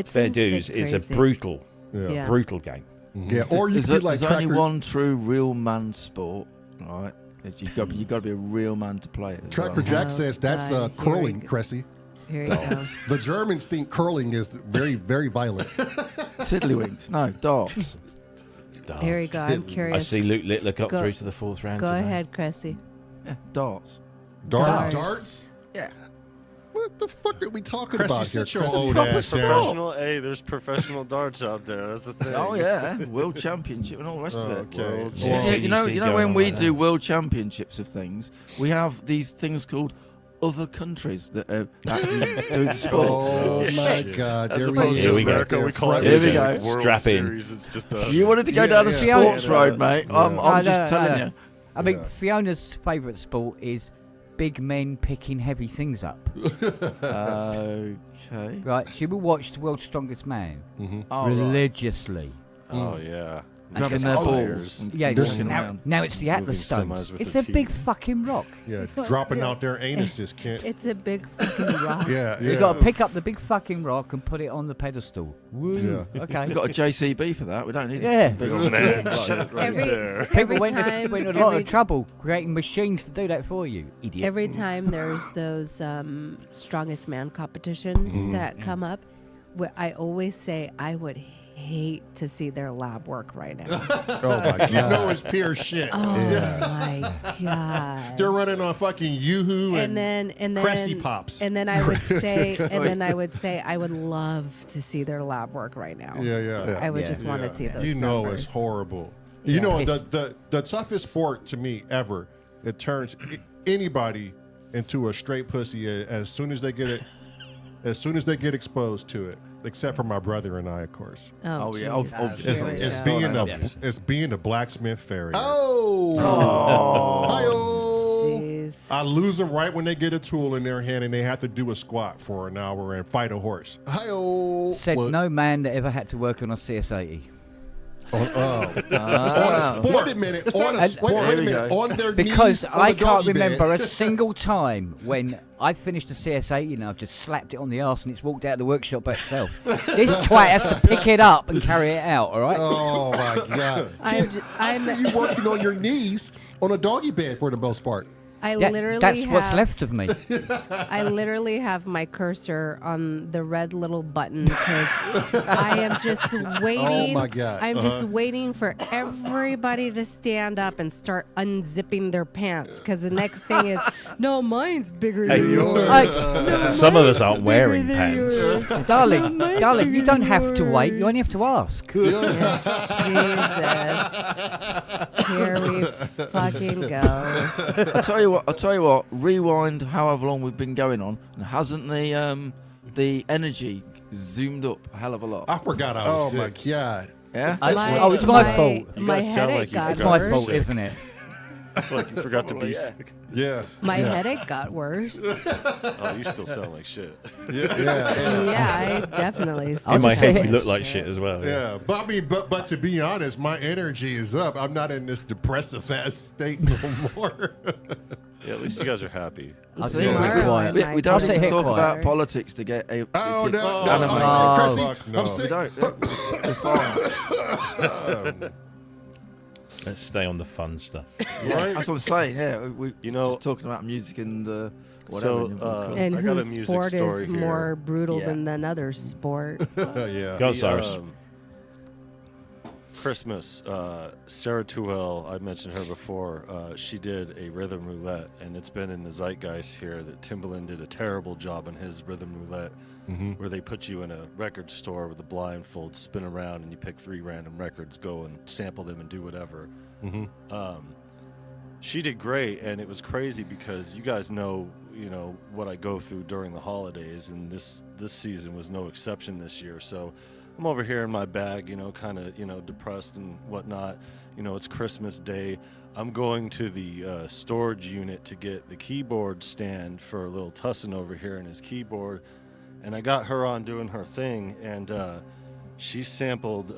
fair dues, it's a brutal game. Yeah, or you There's could be like there's only Tracker, one true real man sport, right? You've got to be a real man to play it. as Tracker well. Jack says that's God, here curling, we go. Cressy. Here you go. The Germans think curling is very, very violent. Tiddlywinks, no darts. Here you go. I'm curious. I see Luke Littler got Go- through to the fourth round Go today. ahead, Cressy. Yeah, darts. Darts? Yeah. What the fuck are we talking Cressy, about here? sit your Cressy? old ass down. Professional, hey, there's professional darts out there. That's the thing. Oh yeah, world championship and all the rest of it. Okay. World Yeah, You know going when on we like do that. world championships of things, we have these things called other countries that are actually doing the sport. Oh my God! As There opposed we to Here we go. go. America, we call it Here we go. World Strap in. Series. It's just us. You wanted to go Yeah, down the yeah. sports Yeah. road, mate. I'm No, just no, telling no. you. I mean, Fiona's favourite sport is big men picking heavy things up. Okay. Right? She will watch The World's Strongest Man All right. religiously. Oh yeah. grabbing their balls. And Yeah, walking now, around. now it's the Atlas Moving semis Stones. with It's their a big teeth. fucking rock. Yeah, It's not- dropping yeah. out their anuses. Can't. It's a big fucking rock. Yeah, You got to pick up the big fucking rock and put it on the pedestal. Woo. Yeah. Okay. We've got a JCB for that. We don't need Yeah. it. Big old man shit right Every, there. People every went, time, went to a lot every, of trouble creating machines to do that for you, idiot. every time there's those strongest man competitions that come up, I always say I would hate to see their lab work right now. Oh my god. You know it's pure shit. Oh my god. They're running on fucking Yoo-Hoo and then Cressy Pops. and then I would say I would love to see their lab work right now. yeah. I would Yeah. just want to see those You know numbers. it's horrible. Yeah. You know It's- the toughest sport to me ever. It turns anybody into a straight pussy as soon as they get it. As soon as they get exposed to it, except for my brother and I, of course. Oh, yeah, jeez. obviously. It's, Here we it's go. being a Yes. it's being a blacksmith farrier. Oh. Hi-oh. Jeez. I lose them right when they get a tool in their hand and they have to do a squat for an hour and fight a horse. Hi-oh. Said Well, no man that ever had to work on a CS80. Ah. Wait a minute. On, And- wait a Here we minute. go. On their Because knees, on I the can't doggy bed. remember a single time when I finished a CS80 and I've just slapped it on the arse and it's walked out of the workshop by itself. This twat has to pick it up and carry it out, all right? Oh my god. I see you working on your knees on a doggy bed for the most part. I That- literally that's have, what's left of me. I literally have my cursor on the red little button because I am just waiting. Oh my God. I'm just waiting for everybody to stand up and start unzipping their pants because the next thing is, no, mine's bigger than yours. Some of us aren't wearing pants. darling, you don't have to wait. You only have to ask. Jesus. Here we fucking go. I'll tell you what. Rewind however long we've been going on, and hasn't the energy zoomed up a hell of a lot? Ah. I forgot I was Oh my sick. god. Yeah. It's my fault. You My guys sound headache like you got It's forgot my worse. fault, isn't it? Like you forgot to be Yeah. sick. Yeah. My headache got worse. Oh, you still sound like shit. Yeah, I definitely. In still my head, sound you look like shit as well. Yeah, but I mean, but to be honest, my energy is up. I'm not in this depressive ass state no more. Yeah, at least you guys are happy. I'll See, sit we- here quiet. we my don't I'll need sit to here talk quiet. about politics to get a. Oh get no. animated. Oh, I'm sick, fuck Chrissy. no. I'm We sick. don't. We're fine. Let's stay on the fun stuff. Right? That's what I'm saying. Yeah, we You know- just talking about music and whatever. So, And I got a whose music sport story is here. more brutal Yeah. than another sport? Yeah. Go on, Cyrus. Christmas, Sarah Tuel, I mentioned her before. She did a rhythm roulette, and it's been in the zeitgeist here that Timbaland did a terrible job on his rhythm roulette, where they put you in a record store with a blindfold, spin around, and you pick 3 random records, go and sample them and do whatever. She did great, and it was crazy because you guys know what I go through during the holidays, and this season was no exception this year. So I'm over here in my bag, kind of, depressed and whatnot. It's Christmas Day. I'm going to the storage unit to get the keyboard stand for little Tussin over here and his keyboard, and I got her on doing her thing, and she sampled.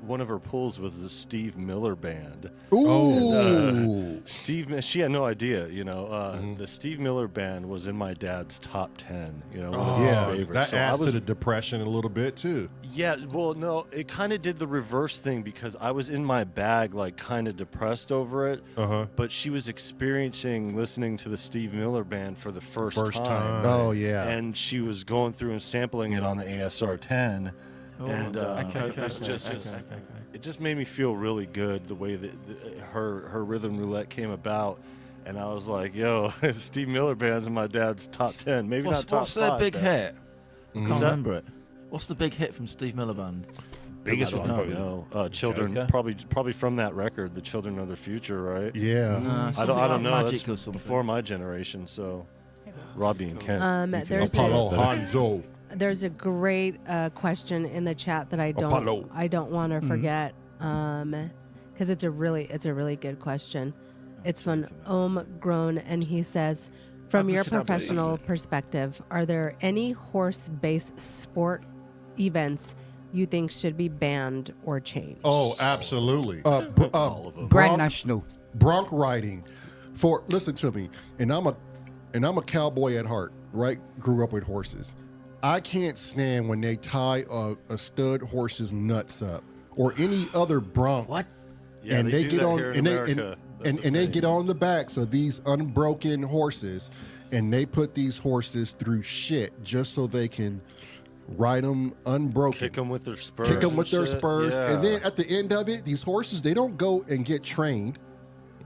One of her pulls was the Steve Miller Band. Ooh. She had no idea, the Steve Miller Band was in my dad's top 10, one of his favorites. That So adds to the depression a little bit too. yeah, well, no, it kind of did the reverse thing because I was in my bag, like kind of depressed over it. But she was experiencing listening to the Steve Miller Band for the first time. Oh yeah. And she was going through and sampling it on the ASR 10. And it just made me feel really good the way that her rhythm roulette came about. And I was like, yo, Steve Miller Band's in my dad's top 10. Maybe not top 5. What's their big but- hit? I can't What's that? remember it. What's the big hit from Steve Miller Band? Biggest I one, don't probably. know. Children, Joker? probably from that record, The Children of the Future, right? Yeah. No, I don't something know. like That's Magic or something. before my generation, so Robbie and Ken. you can There's help Apollo me with that. Hanzo. There's a great question in the chat that I Apollo. don't want to forget because it's a really good question. It's from Grown, and he says, from we your should have professional these. perspective, are there any horse-based sport events you think should be banned or changed? Oh, absolutely. All of them. Grand National. Bronc riding. Listen to me, and I'm a cowboy at heart, right? Grew up with horses. I can't stand when they tie a stud horse's nuts up or any other bronc. What? Yeah, and they do get that on here in and America. That's a they thing. get on the backs of these unbroken horses, and they put these horses through shit just so they can ride them unbroken. Kick them with their spurs. Kick them and with their shit. spurs, Yeah. and then at the end of it, these horses, they don't go and get trained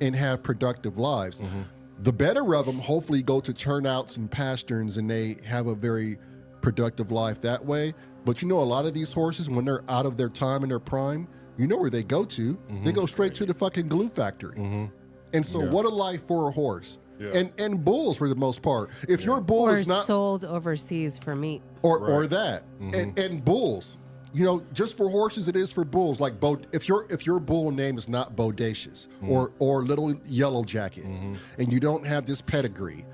and have productive lives. Mm-hmm. The better of them hopefully go to turnouts and pasterns, and they have a very productive life that way. But you know, a lot of these horses, when they're out of their time and their prime, you know where they go to? They go straight to the fucking glue factory. And so, what a life for a horse. Yeah. And bulls for the most part. If your bull Or is not sold overseas for meat. or that, and bulls, you know, just for horses it is for bulls. Like if your bull name is not Bodacious or Little Yellow Jacket, and you don't have this pedigree,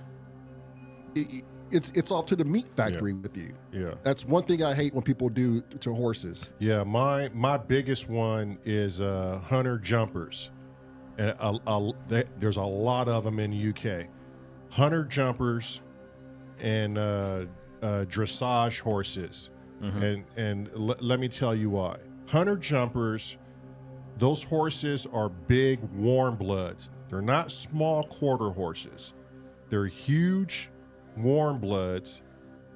it's off to the meat factory with you. Yeah. That's one thing I hate when people do to horses. Yeah, my biggest one is hunter jumpers, and there's a lot of them in the UK. Hunter jumpers and dressage horses, and let me tell you why. Hunter jumpers, those horses are big warm bloods. They're not small quarter horses. They're huge warm bloods,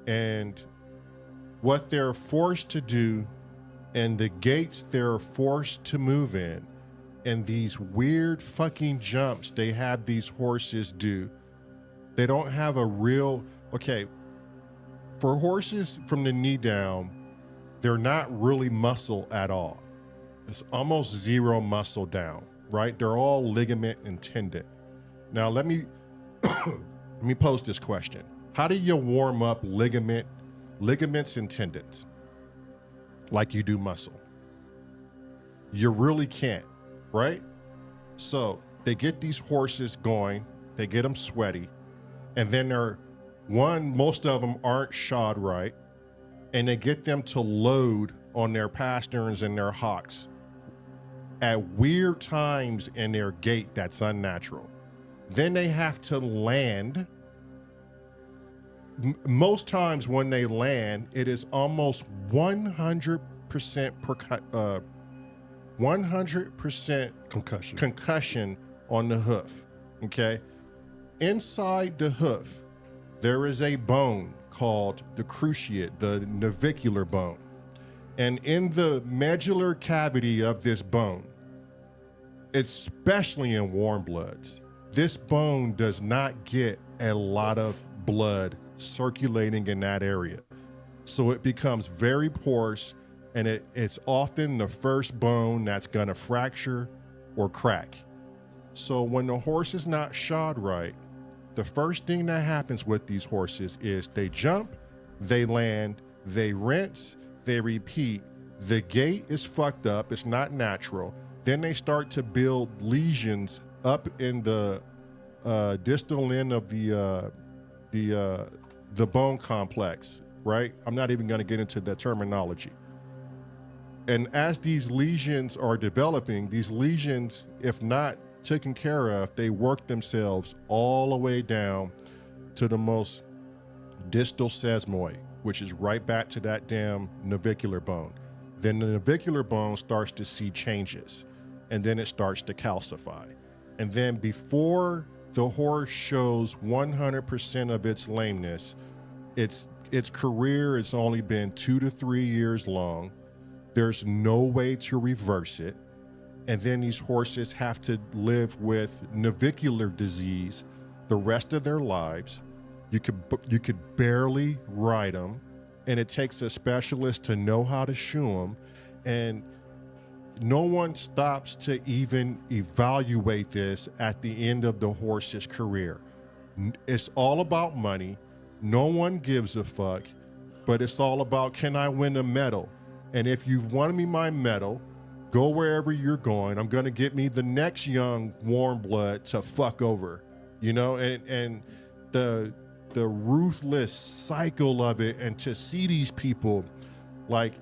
and what they're forced to do and the gates they're forced to move in and these weird fucking jumps they have these horses do, they don't have a real, okay, for horses from the knee down, they're not really muscle at all. It's almost zero muscle down, right? They're all ligament and tendon. Now let me let me pose this question. How do you warm up ligaments and tendons like you do muscle? You really can't, right? So they get these horses going, they get them sweaty, and then most of them aren't shod right, and they get them to load on their pasterns and their hocks at weird times in their gait that's unnatural. Then they have to land. Most times when they land, it is almost 100% 100% concussion on the hoof. Okay, inside the hoof, there is a bone called the cruciate, the navicular bone, and in the medullary cavity of this bone, especially in warm bloods, this bone does not get a lot of blood circulating in that area. So it becomes very porous, and it's often the first bone that's gonna fracture or crack. So when the horse is not shod right, the first thing that happens with these horses is they jump, they land, they rinse, they repeat. The gait is fucked up, it's not natural. Then they start to build lesions up in the distal end of the bone complex, right? I'm not even gonna get into the terminology. And as these lesions are developing, these lesions, if not taken care of, they work themselves all the way down to the most distal sesamoid, which is right back to that damn navicular bone. Then the navicular bone starts to see changes, and then it starts to calcify. And then before the horse shows 100% of its lameness, its career has only been 2 to 3 years long. There's no way to reverse it. And then these horses have to live with navicular disease the rest of their lives. You could barely ride them, and it takes a specialist to know how to shoe them. And no one stops to even evaluate this at the end of the horse's career. It's all about money. No one gives a fuck, but it's all about, can I win a medal? And if you've won me my medal, go wherever you're going. I'm going to get me the next young warm blood to fuck over, you know, and the ruthless cycle of it. And to see these people, like,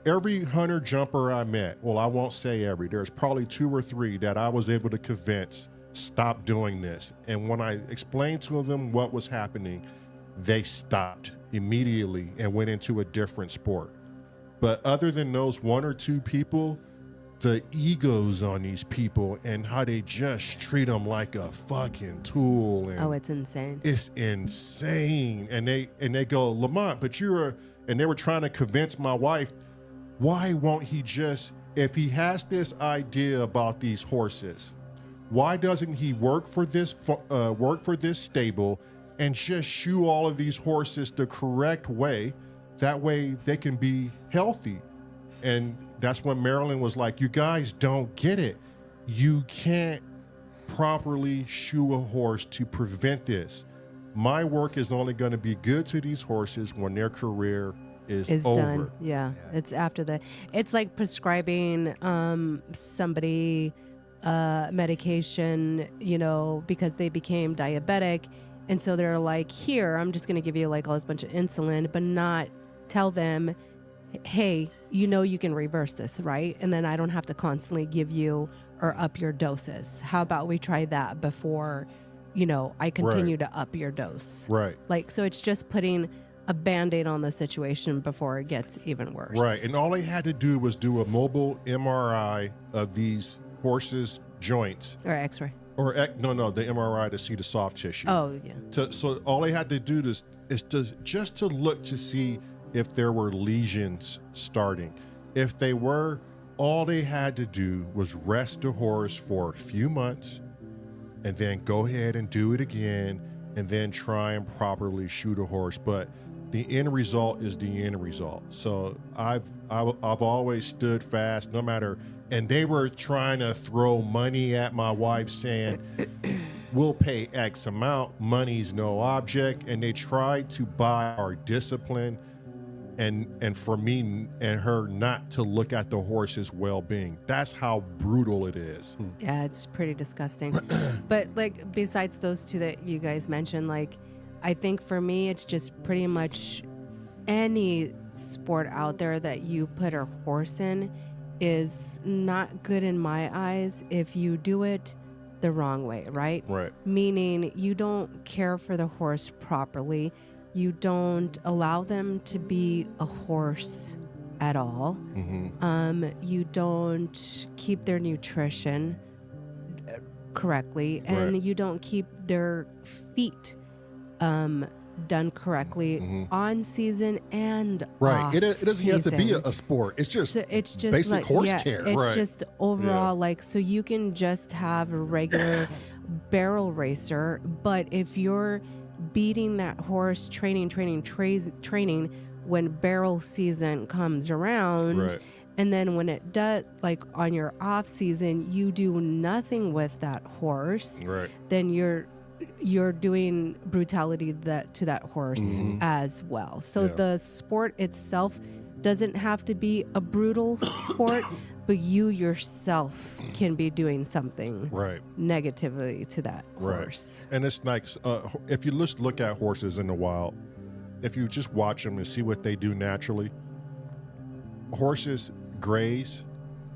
every hunter jumper I met, well, I won't say every, there's probably 2 or 3 that I was able to convince stop doing this. And when I explained to them what was happening, they stopped immediately and went into a different sport. But other than those 1 or 2 people, the egos on these people and how they just treat them like a fucking tool. And Oh, it's insane. it's insane. And they go, Lamont, but and they were trying to convince my wife, why won't he just, if he has this idea about these horses, why doesn't he work for this stable and just shoe all of these horses the correct way? That way they can be healthy. And that's when Marilyn was like, you guys don't get it. You can't properly shoe a horse to prevent this. My work is only going to be good to these horses when their career is over. Done. Yeah, it's after the. It's like prescribing somebody medication, because they became diabetic, and so they're like, here, I'm just going to give you like all this bunch of insulin, but not tell them, hey, you can reverse this, right? And then I don't have to constantly give you or up your doses. How about we try that before, I continue to up your dose. Right. Like, so it's just putting a Band-Aid on the situation before it gets even worse. Right. And all they had to do was do a mobile MRI of these horses' joints. Or X-ray. Or the MRI to see the soft tissue. Oh, yeah. So all they had to do is to look to see if there were lesions starting. If they were, all they had to do was rest the horse for a few months and then go ahead and do it again and then try and properly shoot a horse. But the end result is the end result. So I've always stood fast, no matter, and they were trying to throw money at my wife saying, we'll pay X amount, money's no object. And they tried to buy our discipline and for me and her not to look at the horse's well-being. That's how brutal it is. Yeah, it's pretty disgusting. But like, besides those 2 that you guys mentioned, like, I think for me, it's just pretty much any sport out there that you put a horse in is not good in my eyes if you do it the wrong way, right? Right. Meaning you don't care for the horse properly. You don't allow them to be a horse at all. Mm-hmm. You don't keep their nutrition correctly, and you don't keep their feet done correctly on season and off It doesn't have to be season. a sport. It's just It's just basic like, horse yeah, care. It's just overall so you can just have a regular barrel racer, but if you're beating that horse training when barrel season comes around, and then when it does, like on your off season, you do nothing with that horse, then you're doing brutality to that horse as well. So the sport itself doesn't have to be a brutal sport, but you yourself can be doing something negatively to that horse. And it's like, if you just look at horses in the wild, if you just watch them and see what they do naturally, horses graze,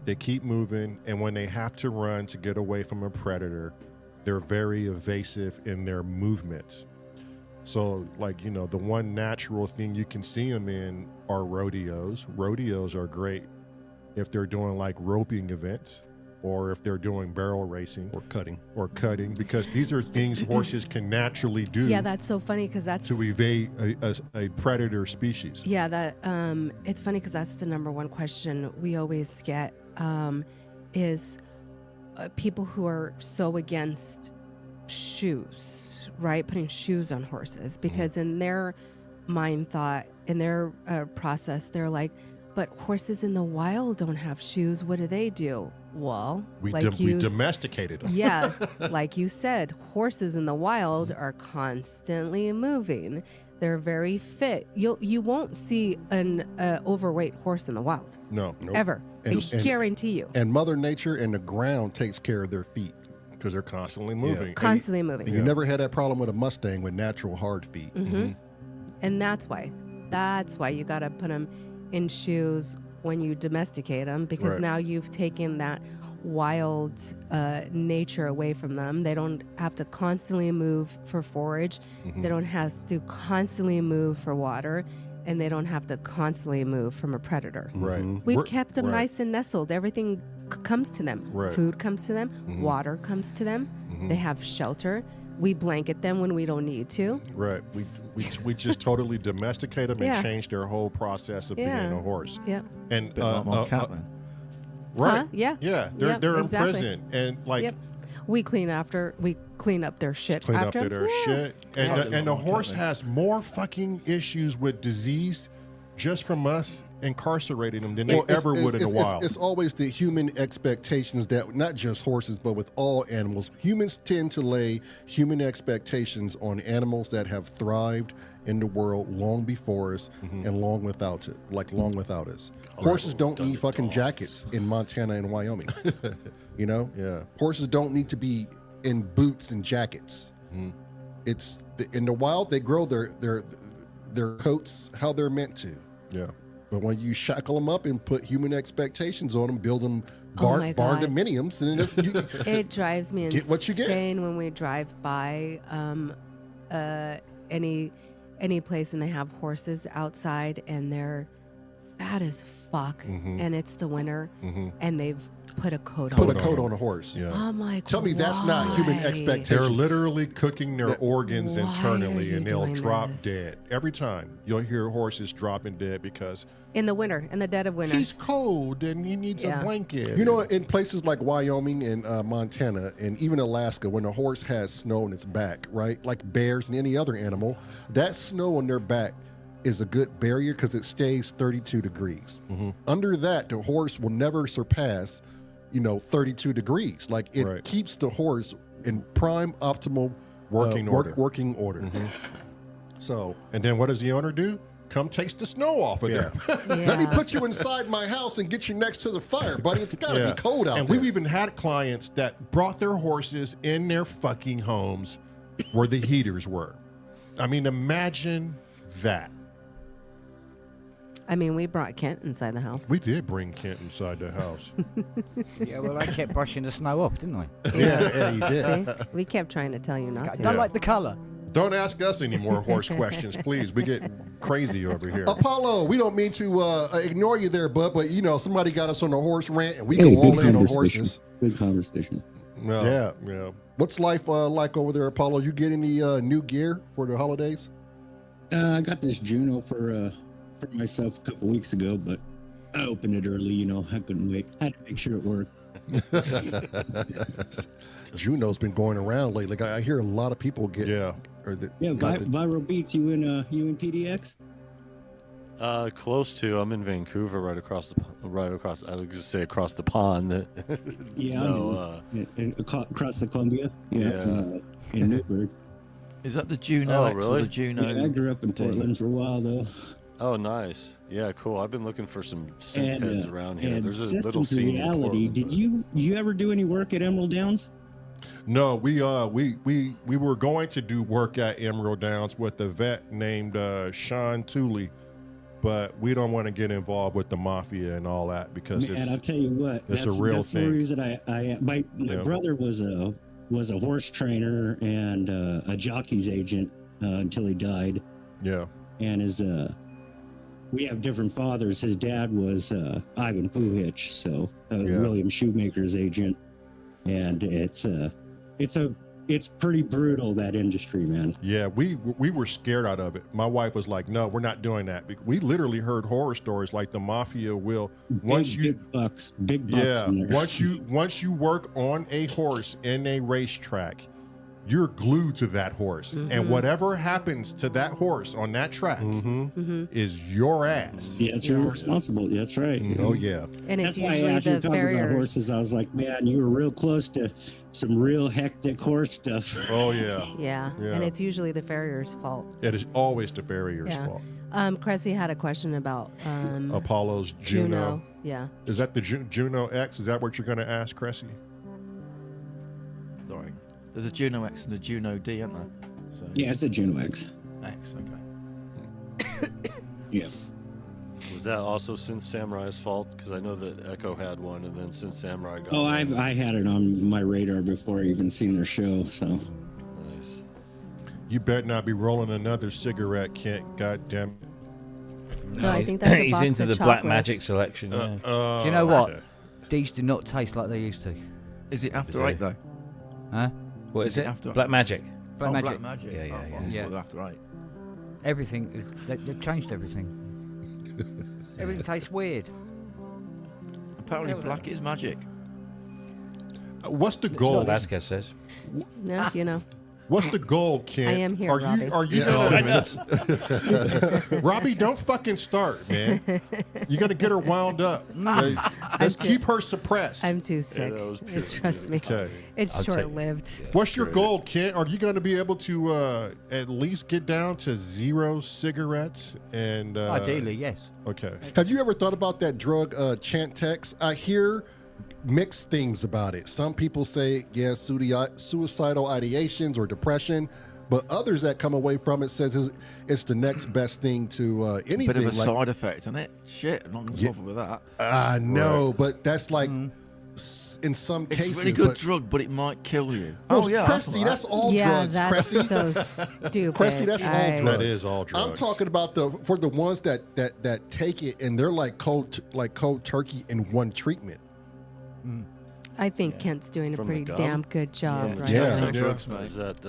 they keep moving, and when they have to run to get away from a predator, they're very evasive in their movements. So, like, the one natural thing you can see them in are rodeos. Rodeos are great if they're doing like roping events, or if they're doing barrel racing or cutting, because these are things horses can naturally do. Yeah, that's so funny because that's to evade a predator species. Yeah, that it's funny because that's the number one question we always get is people who are so against shoes, right? Putting shoes on horses, because in their mind thought, in their process, they're like, but horses in the wild don't have shoes. What do? Well, we domesticated them. Yeah, like you said, horses in the wild are constantly moving. They're very fit. You won't see an overweight horse in the wild. No. Ever. I guarantee you. And Mother Nature and the ground takes care of their feet. Because they're constantly moving. Constantly moving. And you never had that problem with a Mustang with natural hard feet. And that's why you got to put them in shoes when you domesticate them, because Right. now you've taken that wild nature away from them. They don't have to constantly move for forage. They don't have to constantly move for water, and they don't have to constantly move from a predator. Right. We've We're- kept them right. nice and nestled. Everything comes to them. Right. Food comes to them. Water comes to them. They have shelter. We blanket them when we don't need to. Right. We just totally domesticate them and Yeah. change their whole process of being a horse. Yep. And Bit like my cat then. right. Huh? Yeah. Yeah. They're Yep, they're exactly. in prison and like Yep. We clean up their shit clean up after. their Yeah. shit. And Totally the like my horse cat then. has more fucking issues with disease just from us incarcerating them than Well, they ever would in the wild. It's always the human expectations that, not just horses, but with all animals. Humans tend to lay human expectations on animals that have thrived in the world long before us and long without us. Horses don't need fucking jackets in Montana and Wyoming. You know? Yeah. Horses don't need to be in boots and jackets. It's in the wild, they grow their coats how they're meant to. Yeah. But when you shackle them up and put human expectations on them, build them Oh my God. barndominiums, then It drives me Get what you get. insane when we drive by any place and they have horses outside and they're fat as fuck, and it's the winter, and they've put a coat put on. a coat on a horse. Yeah. I'm like, Tell me that's not human why? expectation. They're literally cooking their Yeah. organs Why internally are and you they'll doing drop this? dead. Every time you'll hear horses dropping dead because In the winter, in the dead of winter. he's cold and he needs Yeah. a blanket. You know, in places like Wyoming and Montana and even Alaska, when a horse has snow on its back, right? Like bears and any other animal, that snow on their back is a good barrier because it stays 32 degrees. Under that, the horse will never surpass, 32 degrees. Like it Right. keeps the horse in prime optimal Working order. Working order. So And then what does the owner do? Come taste the snow off of yeah. there. Let me Yeah. put you inside my house and get you next to the fire, buddy. It's got to be cold out And there. we've even had clients that brought their horses in their fucking homes where the heaters were. I mean, imagine that. I mean, we brought Kent inside the house. We did bring Kent inside the house. Yeah, well, I kept brushing the snow off, didn't I? yeah, you did. See? We kept trying to tell you I not to. don't Yeah. like the colour. Don't ask us any more horse questions, please. We get crazy over here. Apollo, we don't mean to ignore you there, bud, but somebody got us on a horse rant and we Hey, go good all in on conversation. horses. Good conversation. No, Yeah. Yeah. What's life like over there, Apollo? You get any new gear for the holidays? I got this Juno for myself a couple weeks ago, but I opened it early. I couldn't wait. I had to make sure it worked. Juno's been going around lately. Like, I hear a lot of people get. Yeah. Or the, Yeah, not the- Viral Beats. You in PDX? Close to. I'm in Vancouver, right across. I would just say across the pond. Yeah, No. across the Columbia. Yeah. In Newburgh. Is that the Juno Oh, X or really? the Juno? Yeah, I grew up in D? Portland for a while though. Oh, nice. Yeah, cool. I've been looking for some synth heads around here. And There's a little Systems of scene in Reality. Portland. Did but- you ever do any work at Emerald Downs? No, we were going to do work at Emerald Downs with a vet named Sean Tooley, but we don't want to get involved with the mafia and all that because And I'll tell you what, it's a real that's thing. the reason my Yeah. brother was a horse trainer and a jockey's agent until he died. yeah. And we have different fathers. His dad was Ivan Puhich, so Yeah. William Shoemaker's agent, and it's pretty brutal, that industry, man. Yeah, we were scared out of it. My wife was like, "No, we're not doing that." We literally heard horror stories like the mafia will Big bucks yeah, in there. once you work on a horse in a racetrack, you're glued to that horse, and whatever happens to that horse on that track is your ass. Yeah, it's your responsible. That's right. Oh, yeah. And That's it's why usually as you're the talking about farriers. horses, I was like, man, you were real close to some real hectic horse stuff. Oh yeah, Yeah. Yeah. And it's usually the farrier's fault. it is always the farrier's Yeah. fault. Cressy had a question about Apollo's Juno. Yeah. Is that the Juno X? Is that what you're going to ask, Cressy? Sorry. There's a Juno X and a Juno D, aren't there? So Yeah, it's a Juno X. X, okay. Yeah. Was that also Sin Samurai's fault? Because I know that Echo had one, and then Sin Samurai got Oh, one. I had it on my radar before I even seen their show. So Nice. You better not be rolling another cigarette, Kent. God damn it. No, I think that's a he's box into of the chocolates. Blackmagic selection. Yeah. Do you know what? okay. These do not taste like they used to. Is it after do. 8 though? Huh? What is Is it it? after- Blackmagic. Black Magic. Black Magic. Yeah, yeah, yeah. Yeah. Yeah. After 8. Everything. They've changed everything. Everything tastes weird. Apparently, Yeah, black is magic. What's the That's goal? what Vasquez says. No, you know. What's the goal, Kent? I am here, Are Robbie. you? Are you? Robbie, don't fucking start, man. You're gonna get her wound up. Let's keep her suppressed. I'm too sick. that was Trust me. Okay. It's I'll take- short-lived. What's your goal, Kent? Are you going to be able to at least get down to 0 cigarettes? And Ideally, yes. okay. Have you ever thought about that drug, Chantix? I hear mixed things about it. Some people say, yes, suicidal ideations or depression, but others that come away from it says it's the next best thing to anything. Bit of a like, side effect, isn't it? Shit, I'm not going to Yeah. suffer with that. I know, but that's like in some It's cases. a really good but, drug, but it might kill you. Well, Oh, yeah. Cressy, that's all Yeah, drugs. that's Cressy. so stupid. Cressy, that's all drugs. That is all I'm drugs. talking about for the ones that take it and they're like cold turkey in one treatment. I think Kent's doing a From the pretty gum? damn good job right Yeah. now. Drugs, Or mate. is that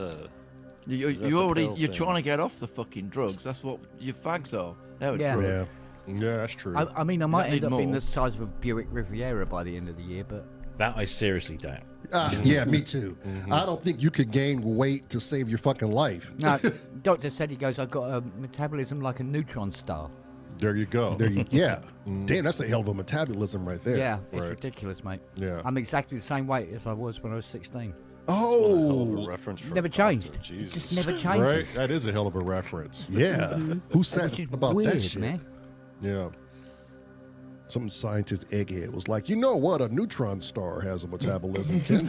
You, Is that you the already pill you're thing? trying to get off the fucking drugs. That's what your fags are. They're a Yeah. drug. Yeah. Yeah, that's true. I mean, I might need end up being more. the size of a Buick Riviera by the end of the year, but That I seriously doubt. Yeah, me too. I don't think you could gain weight to save your fucking life. no. Doctor said, he goes, I've got a metabolism like a neutron star. there you go. Yeah. Damn, that's a hell of a metabolism right there. Yeah, it's Right. ridiculous, mate. Yeah. I'm exactly the same weight as I was when I was 16. Oh, reference for Never a doctor? changed. It Jesus. just never changed. Right? That is a hell of a reference. yeah. Who said Which is about weird, that shit? man. Yeah. Some scientist egghead was like, you know what? A neutron star has a metabolism. Ken."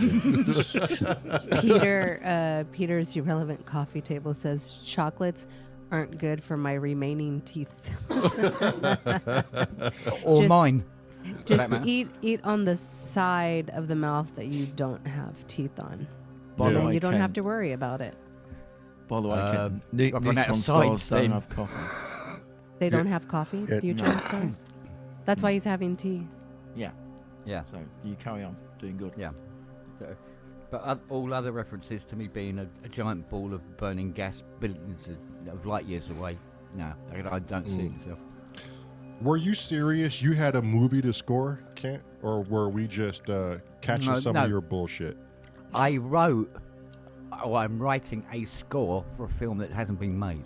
Peter's irrelevant coffee table says chocolates aren't good for my remaining teeth. Or Just- mine. Just that matter. eat on the side of the mouth that you don't have teeth on. By And the then way, you don't Ken, have to worry about it. By the way, Ken, I've run out neutron of stars sides don't then. have coffee. They don't have coffee, Yeah. neutron No. stars. That's why he's having tea. Yeah. Yeah. So you carry on doing good. Yeah. So, but all other references to me being a giant ball of burning gas billions of light years away, no, I don't see it myself. Were you serious? You had a movie to score, Kent? Or were we just catching some no. of your bullshit? I'm writing a score for a film that hasn't been made.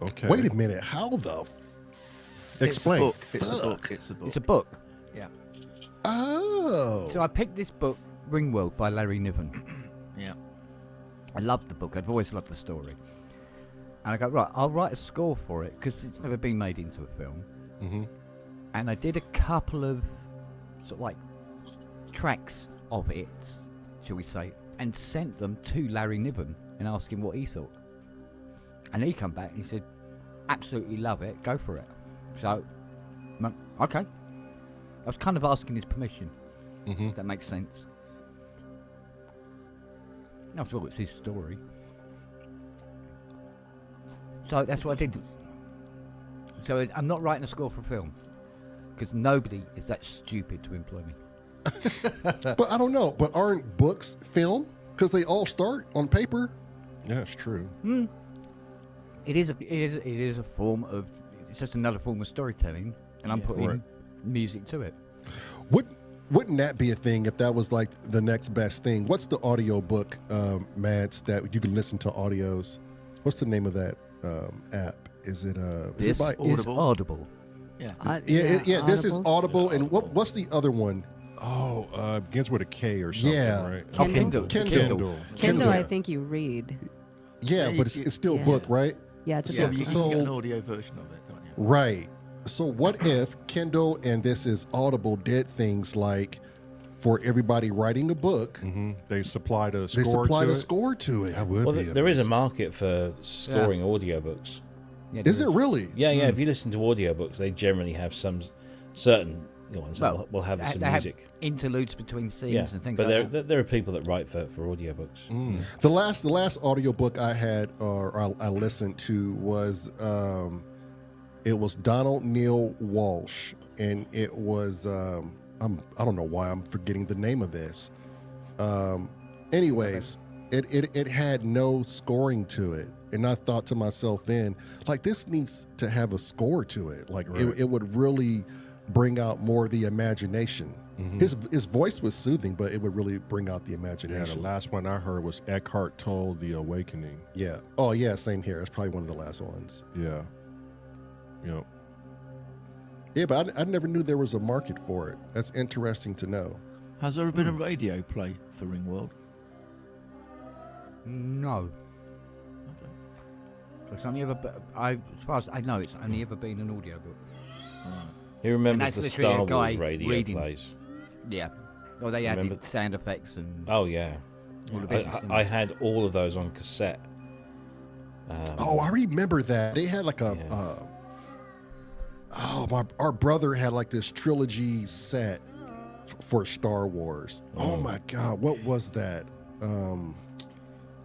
Okay. Wait a minute. How the? Explain. It's a book. It's a book. It's a book. Yeah. Oh. So I picked this book, Ringworld by Larry Niven. Yeah. I loved the book. I've always loved the story. And I go, right, I'll write a score for it because it's never been made into a film. Mm-hmm. And I did a couple of sort of like tracks of it, shall we say, and sent them to Larry Niven and asked him what he thought. And he come back and he said, absolutely love it, go for it. So, okay. I was kind of asking his permission, Mm-hmm. if that makes sense. After all, it's his story. So that's what I did. So I'm not writing a score for a film because nobody is that stupid to employ me. But I don't know. But aren't books film? Because they all start on paper. Yeah, it's true. It is a form of. It's just another form of storytelling, and I'm putting Right. music to it. Wouldn't that be a thing if that was like the next best thing? What's the audio book, Mads, that you can listen to audios? What's the name of that app? Is it is This it by? is Audible. Yeah. Yeah, this is Audible. Audible, and what's the other one? Oh, begins with a K or something, Yeah. right? Oh, Kindle. Kindle. Kindle, I think you read. Yeah, Yeah, but it's still yeah. book, right? Yeah, it's a So- book. You so- can get an audio version of it, can't you? Right. So what if Kindle and this is Audible did things like for everybody writing a book, Mm-hmm. They supplied a they score supplied to a it. score to it? That would Well, be there is a amazing. market for scoring audiobooks. Yeah, Is it really? Yeah, yeah. If you listen to audiobooks, they generally have some certain ones Well, that will have some they music. have interludes between scenes Yeah, and things but like that. there are people that write for audiobooks. The last audiobook I had or I listened to was it was Donald Neil Walsh, and it was I don't know why I'm forgetting the name of this. Anyways, it had no scoring to it, and I thought to myself then, like, this needs to have a score to it. Like it would really bring out more of the imagination. His voice was soothing, but it would really bring out the Yeah, imagination. the last one I heard was Eckhart Tolle, The Awakening. Yeah. Oh yeah, same here. It's probably one of the last ones. Yeah. Yep. Yeah, but I never knew there was a market for it. That's interesting to know. Has there ever been a radio play for Ringworld? No. It's only ever, as far as I know, it's only ever been an audiobook. Who remembers And the that's literally Star a guy Wars radio reading. plays? Yeah. Well, they added Remember- sound effects and Oh yeah, all the business. I had all of those on cassette. Oh, I remember that. They had like a Yeah. our brother had like this trilogy set for Star Wars. Oh my God, what was that?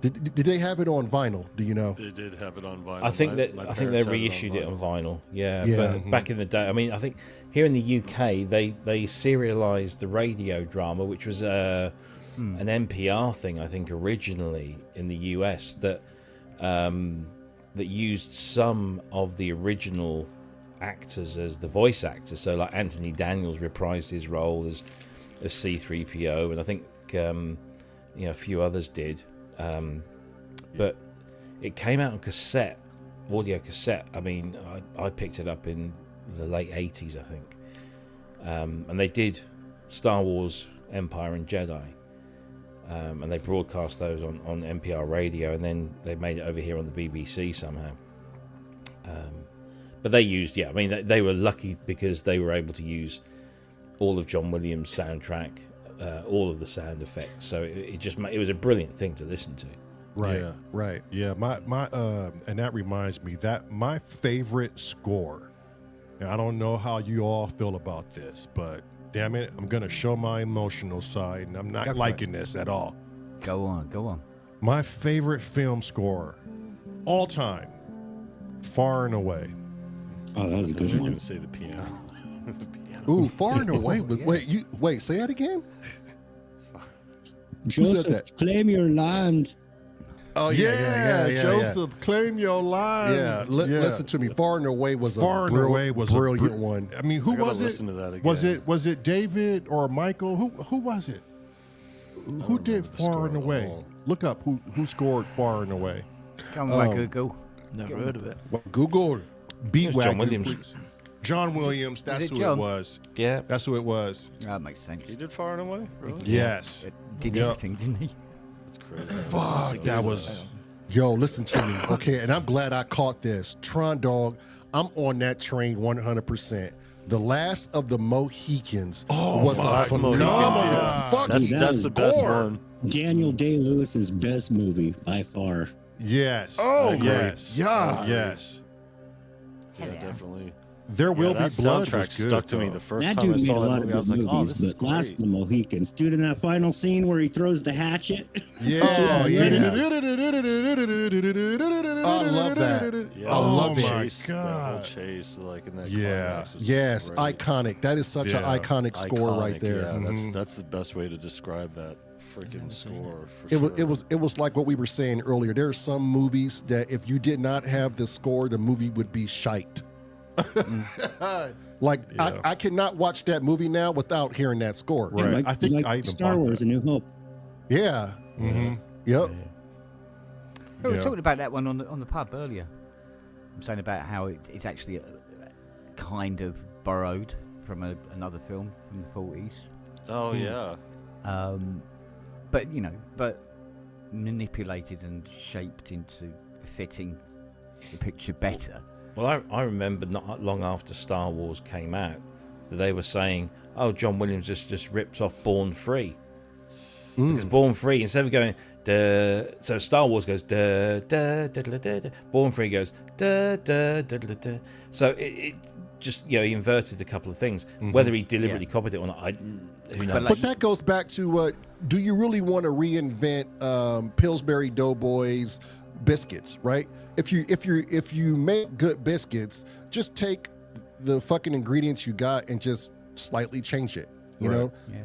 Did they have it on vinyl? Do you know? They did have it on vinyl. I think My they parents had it reissued it on vinyl. Yeah, Yeah. but back in the day, I mean, I think here in the UK they serialized the radio drama, which was an NPR thing, I think, originally in the US that that used some of the original actors as the voice actors. So like Anthony Daniels reprised his role as C-3PO, and I think a few others did. But it came out on cassette, audio cassette. I mean, I picked it up in the late 80s, I think. And they did Star Wars, Empire and Jedi. And they broadcast those on NPR radio, and then they made it over here on the BBC somehow. But they used, I mean, they were lucky because they were able to use all of John Williams' soundtrack, all of the sound effects. So it was a brilliant thing to listen to. Right, Yeah. right. Yeah, my and that reminds me that my favorite score, and I don't know how you all feel about this, but damn it, I'm gonna show my emotional side, and I'm Go not for liking this at all. go on. My favorite film score, all time, far and away. Oh, that was a I thought good you were one. going to say the piano. The piano. Ooh, Far and Away was. Yeah. Wait, say that again. said Joseph, that? claim your land. Oh Joseph, claim your line. Yeah, listen to me. Far and Away was Far a and Away was a brilliant one. I mean, who I gotta was it? listen to that Was again. it David or Michael? Who was it? Who did remember the Far score and at Away? all. Look up who scored Far and Away. Come on, Google. Never heard of it. Google. Beat It was John Wagyu, Williams. please. John Williams. That's it who John? it was. Yeah. That's who it was. That makes sense. He did Far and Away? Really? Yes. It did Yep. everything, didn't he? That's crazy. Fuck, that was. Yo, listen to me, okay? And I'm glad I caught this. Tron Dog, I'm on that train 100%. The Last of the Mohicans was a Last phenomenal Mohicans. fucking That's the best score. one. Daniel Day-Lewis's best movie by far. Yes. Oh, my yes. God. Yes. Yeah, Yeah. definitely. There will that be blood. soundtrack Was good, stuck to me though. the first That time I dude made a saw that lot of movie. I was good like, oh, movies, this is but Last of great. the Mohicans, dude, in that final scene where he throws the hatchet. Yeah. Oh, yeah. I love that. Yeah, I love the it. my chase, that whole God. chase, like in that Yeah. climax was Yes, great. iconic. That is such an Yeah. iconic score right Iconic, there. Yeah, that's the best way to describe that freaking score. For It was like what we were saying earlier. There are some movies that if you did not have the score, the movie would be shite. Like Yeah. I cannot watch that movie now without hearing that score. Right. Like, I think like I even Star bought Wars: that. A New Hope. Yeah. Mm-hmm. Yep. We were Yeah. talking about that one on the pub earlier. I'm saying about how it's actually kind of borrowed from another film from the 40s. Oh yeah. But manipulated and shaped into fitting the picture better. Well, I remember not long after Star Wars came out that they were saying, "Oh, John Williams just ripped off Born Free." Because Born Free, instead of going duh. So Star Wars goes duh, duh, duh, duh, duh, duh. Born Free goes duh, duh, duh, duh, duh. So it just, he inverted a couple of things. Whether he deliberately copied it or not, who knows? But that goes back to do you really want to reinvent Pillsbury Doughboys biscuits, right? If you make good biscuits, just take the fucking ingredients you got and just slightly change it. You know? Yeah.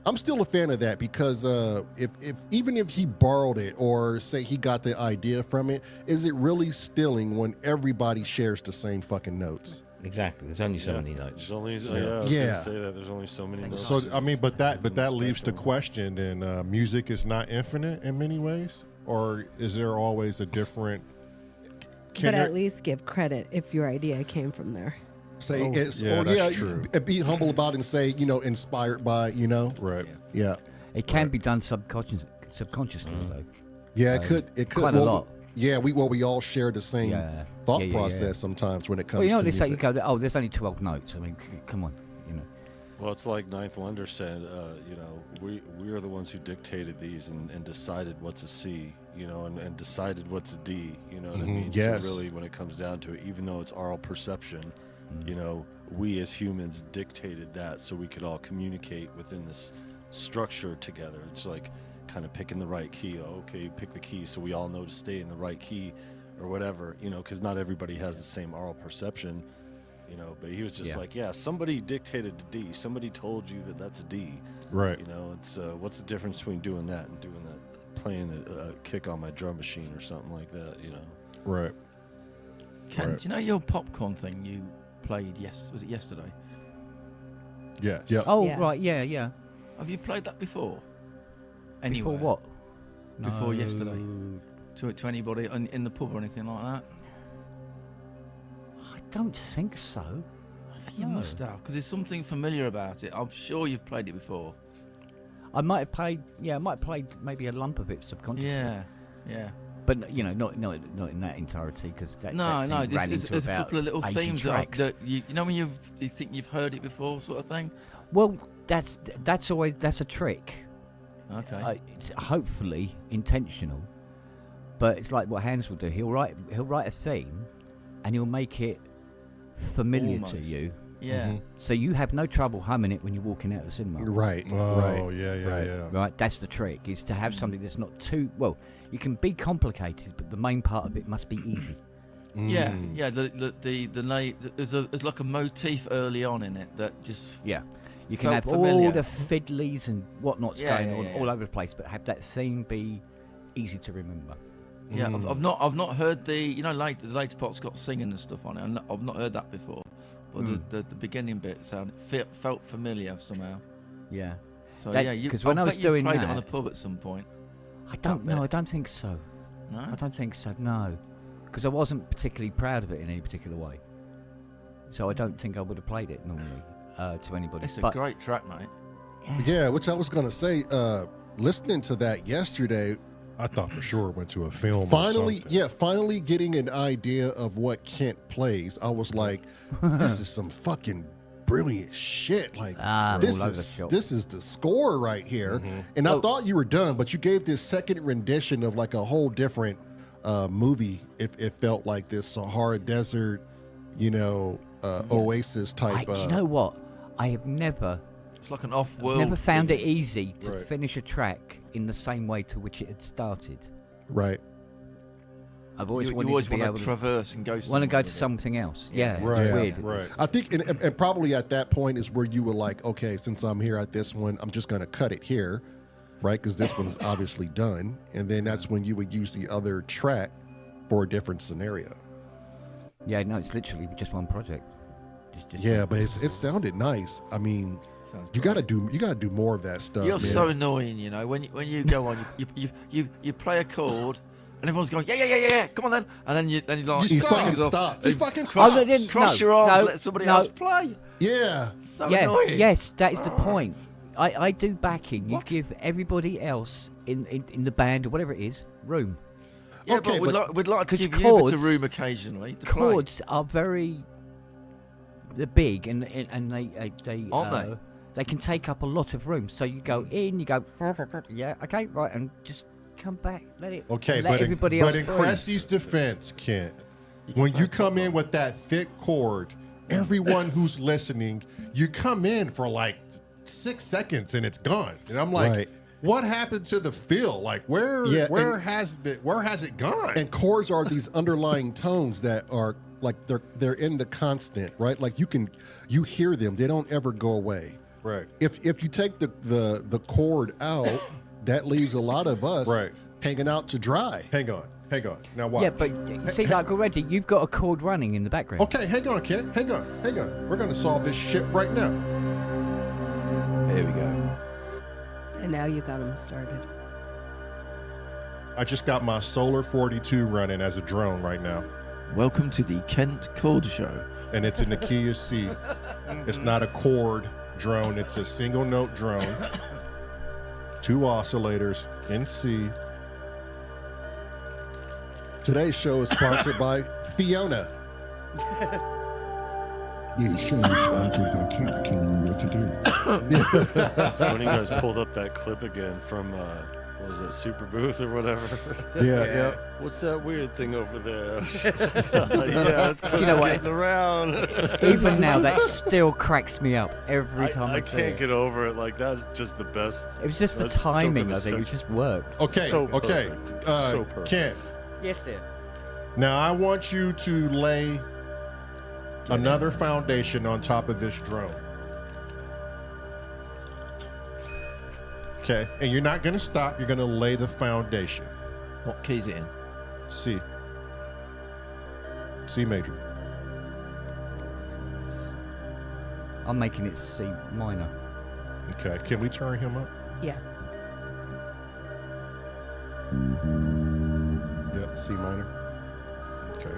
I'm still a fan of that because even if he borrowed it or say he got the idea from it, is it really stealing when everybody shares the same fucking notes? Exactly. There's only so many notes. There's only I was gonna say that there's only so many notes. So I mean, but that leaves the question: then music is not infinite in many ways, or is there always a different? But at least give credit if your idea came from there. Say true. Be humble about it and say, inspired by, Right. Yeah. It can be done subconsciously though. Yeah, it could quite a lot. Yeah, we all share the same thought Yeah. process sometimes when it comes Well, to they say, music. you go, oh, there's only 12 notes. I mean, come on, Well, it's like Ninth Wonder said, we are the ones who dictated these and decided what's a C, and decided what's a D, you know what I mean? Yes. So really, when it comes down to it, even though it's oral perception, we as humans dictated that so we could all communicate within this structure together. It's like kind of picking the right key. Oh, okay, you pick the key so we all know to stay in the right key or whatever, because not everybody has the same oral perception. But he was just like, somebody dictated the D. Somebody told you that that's a D. Right. It's what's the difference between doing that and doing that, playing the kick on my drum machine or something like that, Right. Ken, do you know your popcorn thing you played? Was it yesterday? Yes. Yep. Oh, Yeah. right, yeah. Have you played that before? Anywhere? Before what? Before No. yesterday? To anybody in the pub or anything like that? I don't think so. I think you must have, because there's something familiar about it. I'm sure you've played it before. I might have played, maybe a lump of it subconsciously. Yeah. But not in that entirety, because that No, thing ran there's into a about couple of little 80 themes tracks. that you know when you think you've heard it before, sort of thing. Well, that's a trick. Okay. It's hopefully intentional, but it's like what Hans will do. He'll write a theme, and he'll make it familiar Almost. to you. Yeah. So you have no trouble humming it when you're walking out of the cinema. Right. Oh, right. yeah. Right, that's the trick, is to have something that's not too, well, you can be complicated, but the main part of it must be easy. Yeah. There's like a motif early on in it that just Yeah. You can Felt have familiar. all the fiddlies and whatnot's Yeah, going yeah, on yeah. all over the place, but have that theme be easy to remember. yeah. I've not heard the the later parts got singing and stuff on it. I've not heard that before, but the beginning bit felt familiar somehow. Yeah. So That- yeah, you 'cause when I bet was you've doing played it on that- the pub at some point. I don't know. bet. I don't think so. No. I don't think so. No, because I wasn't particularly proud of it in any particular way. So I don't think I would have played it normally to anybody. It's a But great track, mate. Yeah, which I was gonna say. Listening to that yesterday, I thought for sure it went to a film. finally, or something. finally getting an idea of what Kent plays. I was like, this is some fucking brilliant shit. Like all this over the is shop. this is the score right here. And I thought you were done, but you gave this second rendition of like a whole different movie. It felt like this Sahara Desert, Oasis type. you know what? I have never It's like an off-world. never found it thing. easy to Right. finish a track in the same way to which it had started. Right. I've always You wanted always to be want able to to traverse and go. want to somewhere go to with it. something else. Yeah. Yeah, Right. it's weird. Right. I think, and probably at that point is where you were like, okay, since I'm here at this one, I'm just going to cut it here, right? Because this one's obviously done. And then that's when you would use the other track for a different scenario. Yeah, no, it's literally just one project. Just Yeah, but it sounded nice. I mean, Sounds you gotta do more of that stuff. You're man. so annoying, when you go on, you play a chord, and everyone's going, yeah, come on then, and then you like You stop. fucking Goes off, stop. and You fucking cross, stop. they didn't- cross no, your arms, no, let somebody no. else play. Yeah. So yeah, annoying. yes, that is the point. I do backing. You What? give everybody else in the band or whatever it is room. Yeah, Okay, but we'd like to 'cause give you a bit of chords- room occasionally to play. Chords are they're big and they Aren't they? They can take up a lot of room. So you go in, you go yeah, okay, right, and just come back. Let it. Okay, let everybody else but in through. Cressy's defense, Kent, when you come in with that thick cord, everyone who's listening, you come in for like 6 seconds and it's gone. And I'm like, Right. what happened to the feel? Like where has it gone? And chords are these underlying tones that are like they're in the constant, right? Like you hear them, they don't ever go away. Right. If you take the chord out, that leaves a lot of us hanging out to dry. Hang on. Now watch. Yeah, but see, like already, you've got a chord running in the background. Okay, hang on, Kent. Hang on. We're gonna solve this shit right now. Here we go. And now you got them started. I just got my Solar 42 running as a drone right now. Welcome to the Kent Chord Show. And it's in the key of C. It's not a chord drone, it's a single note drone. 2 oscillators in C. Today's show is sponsored by Fiona. The show is sponsored by Kent telling you what to do. So when you guys pulled up that clip again from what was that, Super Booth or whatever? Yeah. What's that weird thing over there? Yeah, it's You know what? getting around. Even now, that still cracks me up every time I I see can't it. get over it. Like that's just the best. It was just the That's timing. joke I of the think it just worked. Okay, So okay. perfect. So perfect. Kent, Yes, dear. now I want you to lay another foundation on top of this drone. Okay, and you're not gonna stop, you're gonna lay the foundation. What key's it in? C. C major. I'm making it C minor. Okay, can we turn him up? Yeah. Yep, C minor. Okay.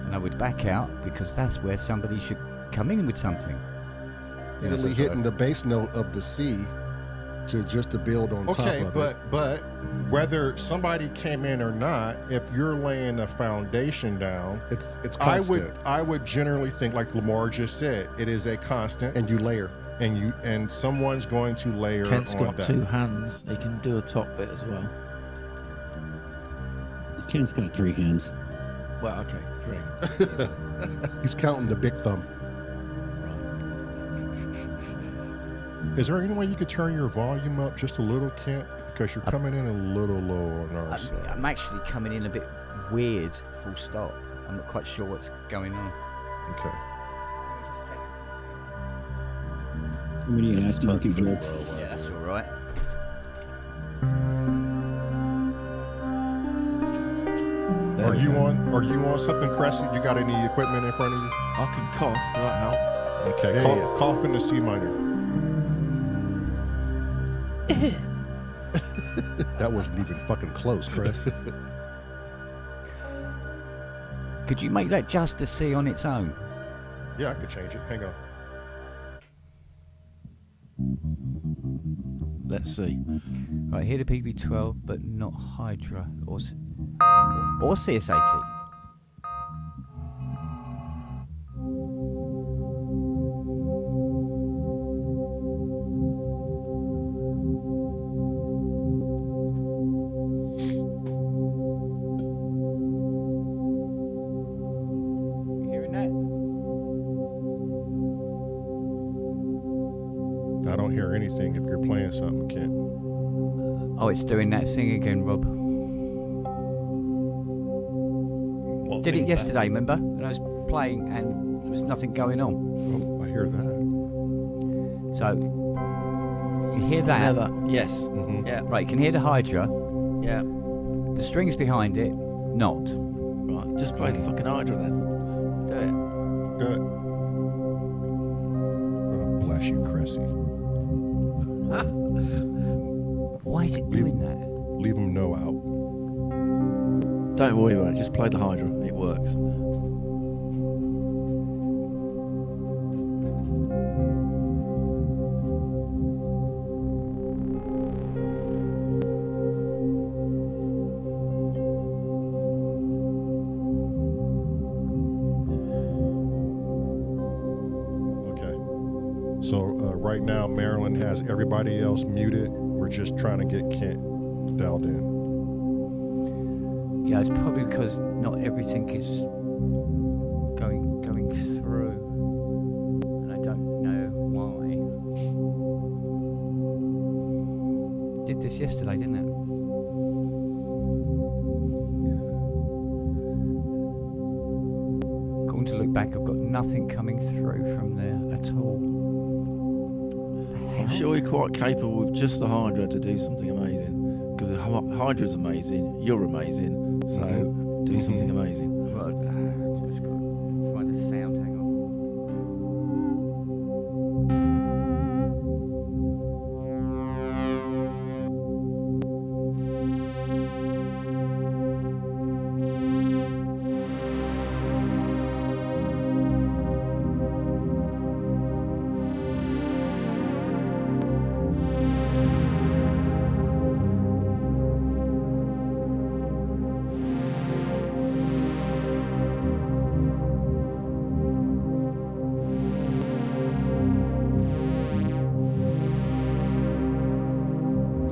And I would back out because that's where somebody should come in with something. You're only hitting the bass note of the C to build on top Okay, of it. but whether somebody came in or not, if you're laying a foundation down, It's constant. I would generally think, like Lamar just said, it is a constant, And you layer. and someone's going to layer Kent's on got that. 2 hands. He can do a top bit as well. Kent's got 3 hands. Well, okay, 3. He's counting the big thumb. Is there any way you could turn your volume up just a little, Kent? Because you're coming in a little low on our side. I'm actually coming in a bit weird, full stop. I'm not quite sure what's going on. Okay. How many ass monkey pretty jokes? well. Yeah, that's all right. There Are we you go. on something, Cressy? You got any equipment in front of you? I can cough. Will that help? Okay, Yeah, cough in the C minor. That wasn't even fucking close, Chris. Could you make that just a C on its own? Yeah, I could change it. Hang on. Let's see. Right, here the PB12, but not Hydra or CSAT. You hearing that? I don't hear anything if you're playing something, Kent. Oh, it's doing that thing again, Rob. What Did thing it was that? yesterday, remember? And I was playing and there was nothing going on. Oh, I hear that. So you hear that? Never. Yes. Mm-hmm. Yeah. Right, you can hear the Hydra. Yeah. The strings behind it, not. Right. Just play the fucking Hydra then. Do it. Good. Oh, bless you, Cressy. Why is it doing that? Leave them no out. Don't worry about it. Just play the Hydra. It works. Okay. So right now, Marilyn has everybody else muted. We're just trying to get Kent dialed in. Yeah, it's probably because not everything is going through, and I don't know why. Did this yesterday, didn't it? Going to look back, I've got nothing coming through from there at all. I'm sure you're quite capable with just the Hydra to do something amazing. Because the Hydra's amazing, you're amazing, so do something amazing. Right, just got to find a sound. Hang on.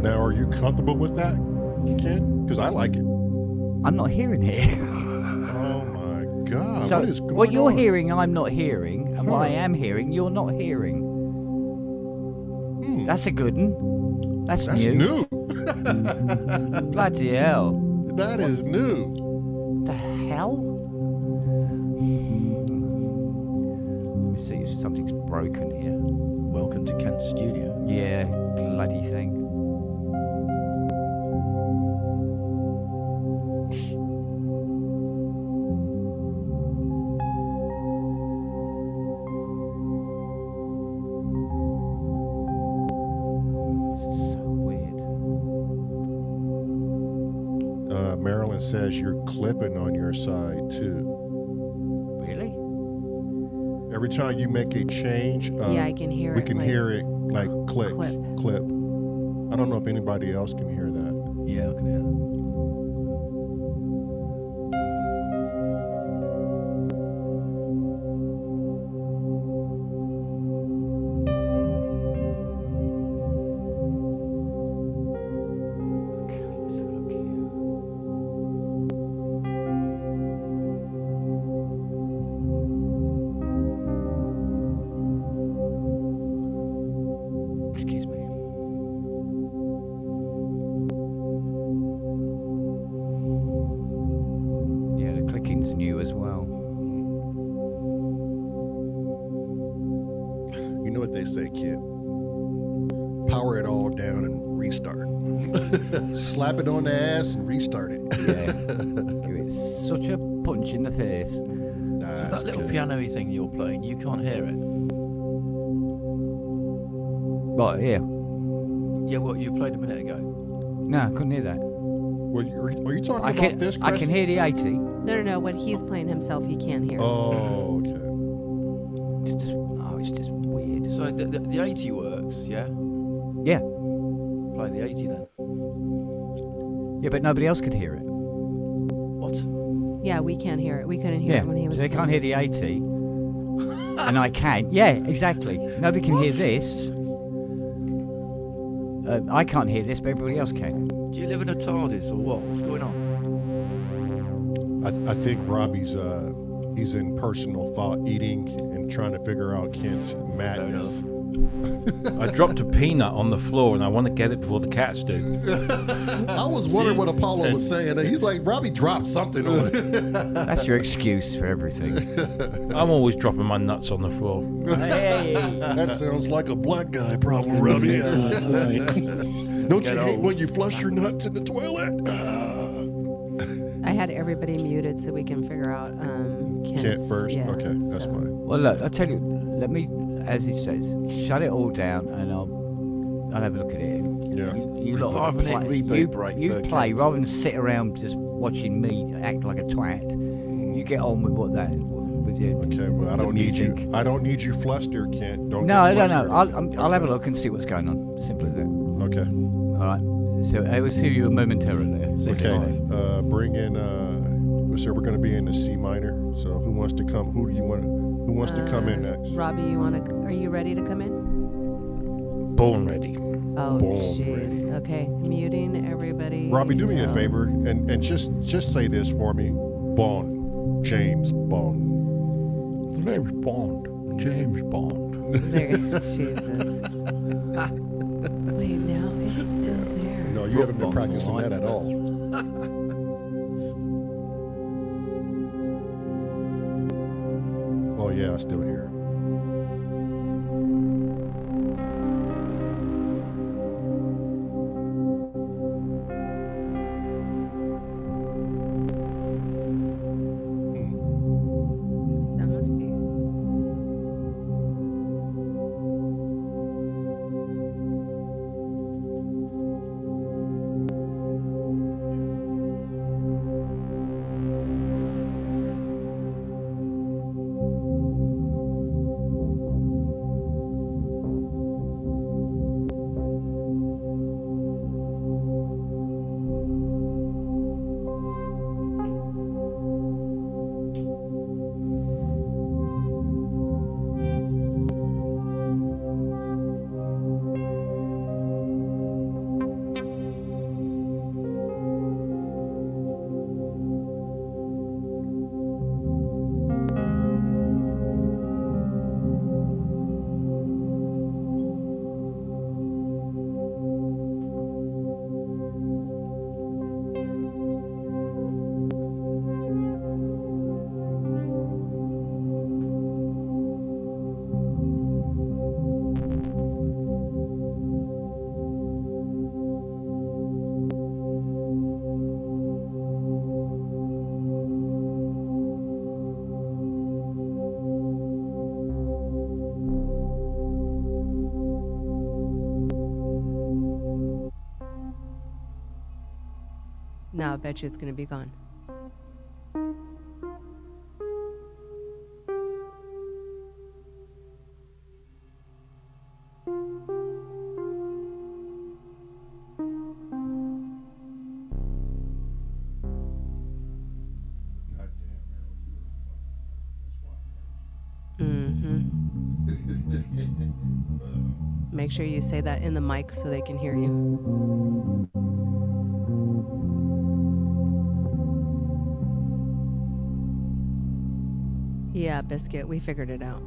Now, are you comfortable with that, Kent? Because I like it. I'm not hearing it. Oh my God! So what is going what you're on? hearing, I'm not hearing, and what I am hearing, you're not hearing. That's a good one. That's new. Bloody hell. That is new. The hell? Let me see if something's broken here. Welcome to Kent's studio. Yeah, bloody thing. Marilyn says you're clipping on your side too. Really? Every time you make a change, Yeah, I can hear we it, can like, hear it like click, clip. clip. I don't know if anybody else can hear that. Yeah, I can hear that. Okay, let's have a look here. Excuse me. Yeah, the clicking's new as well. You know what they say, kid? Power it all down and restart. Slap it on the ass and restart it. Yeah. Give it such a punch in the face. That's That little good. piano-y thing you're playing, you can't hear it. Right, here. Yeah, what you played a minute ago. No, I couldn't hear that. Are you talking I about can, this, I can Cressy? hear the 80. No. When he's playing himself, he can't hear. Oh, okay. It's just weird. So the 80 works, yeah? Yeah. Play the 80 then. Yeah, but nobody else could hear it. What? Yeah, we can't hear it. We couldn't hear Yeah, it when he was. so they can't hear playing. the 80. And I can. Yeah, exactly. Nobody can hear this. I can't hear this, but everybody else can. Do you live in a TARDIS or what? What's going on? I think Robbie's he's in personal thought eating and trying to figure out Kent's madness. I dropped a peanut on the floor, and I want to get it before the cats do. I was wondering what Apollo was saying. He's like, Robbie dropped something on it. That's your excuse for everything. I'm always dropping my nuts on the floor. Hey. That sounds like a black guy problem, Robbie. That's right. Don't you hate when you flush your nuts in the toilet? I had everybody muted so we can figure out Kent first? Yeah, Okay, that's so- fine. Well, look, I tell you, let me, as he says, shut it all down, and I'll have a look at it. Yeah. You lot 5 minute play, reboot break You for play Kent. rather than sit around just watching me act like a twat. You get on with what that with your Okay, well, I the don't need music. you. I don't need you flustered, Kent. Don't. No, get no, flustered. I'll have a look and see what's going on. Simple as that. Okay. All right. So I will see you momentarily. Okay. Bring in. So we're going to be in the C minor. So who wants to come? Who wants to come in next? Robbie, are you ready to come in? Born ready. Oh, Boom. jeez. Okay, muting everybody. Robbie, do me a else. favor and just say this for me. Bond. James Bond. The name's Bond. James Bond. There, Jesus. Wait, now it's still there. No, you haven't been practicing that at all. Oh yeah, I still hear. That must be. Now I bet you it's going to be gone. Make sure you say that in the mic so they can hear you. Yeah, Biscuit, we figured it out.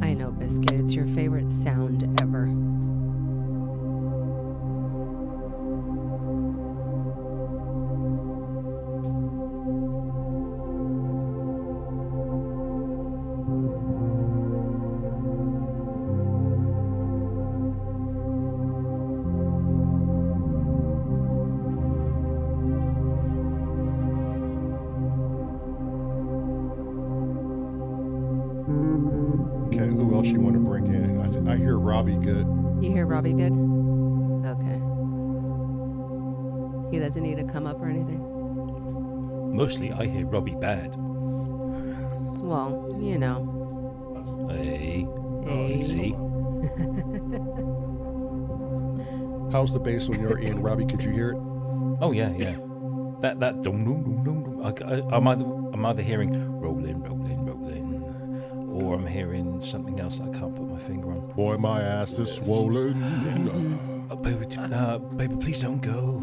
I know, Biscuit, it's your favorite sound ever. Okay, who else you want to bring in? I hear Robbie good. You hear Robbie good? Okay. He doesn't need to come up or anything? Mostly, I hear Robbie bad. Well, you know. Hey. Hey. See? How's the bass on your end, Robbie? Could you hear it? Oh yeah, yeah. That dum dum dum dum dum. I'm either hearing rolling, rolling, rolling, or I'm hearing something else that I can't put my finger on. Boy, my ass is swollen. Baby, please don't go.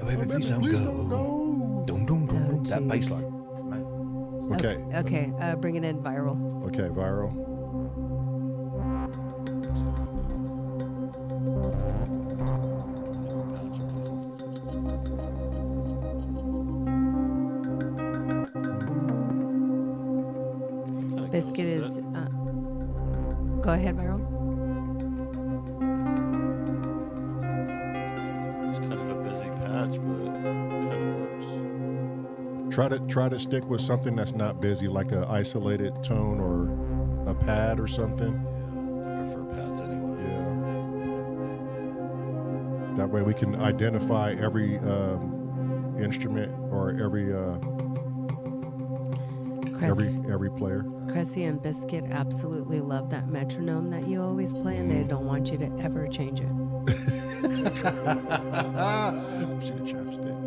Baby, please don't go. Dum dum dum dum. That bass line. Okay. Okay. Bring it in viral. Okay, viral. Biscuit is. Go ahead, viral. It's kind of a busy patch, but it kind of works. Try to stick with something that's not busy, like a isolated tone or a pad or something. Yeah, I prefer pads anyway. Yeah. That way we can identify every instrument or every player. Cressy and Biscuit absolutely love that metronome that you always play, and they don't want you to ever change it. See the chapstick.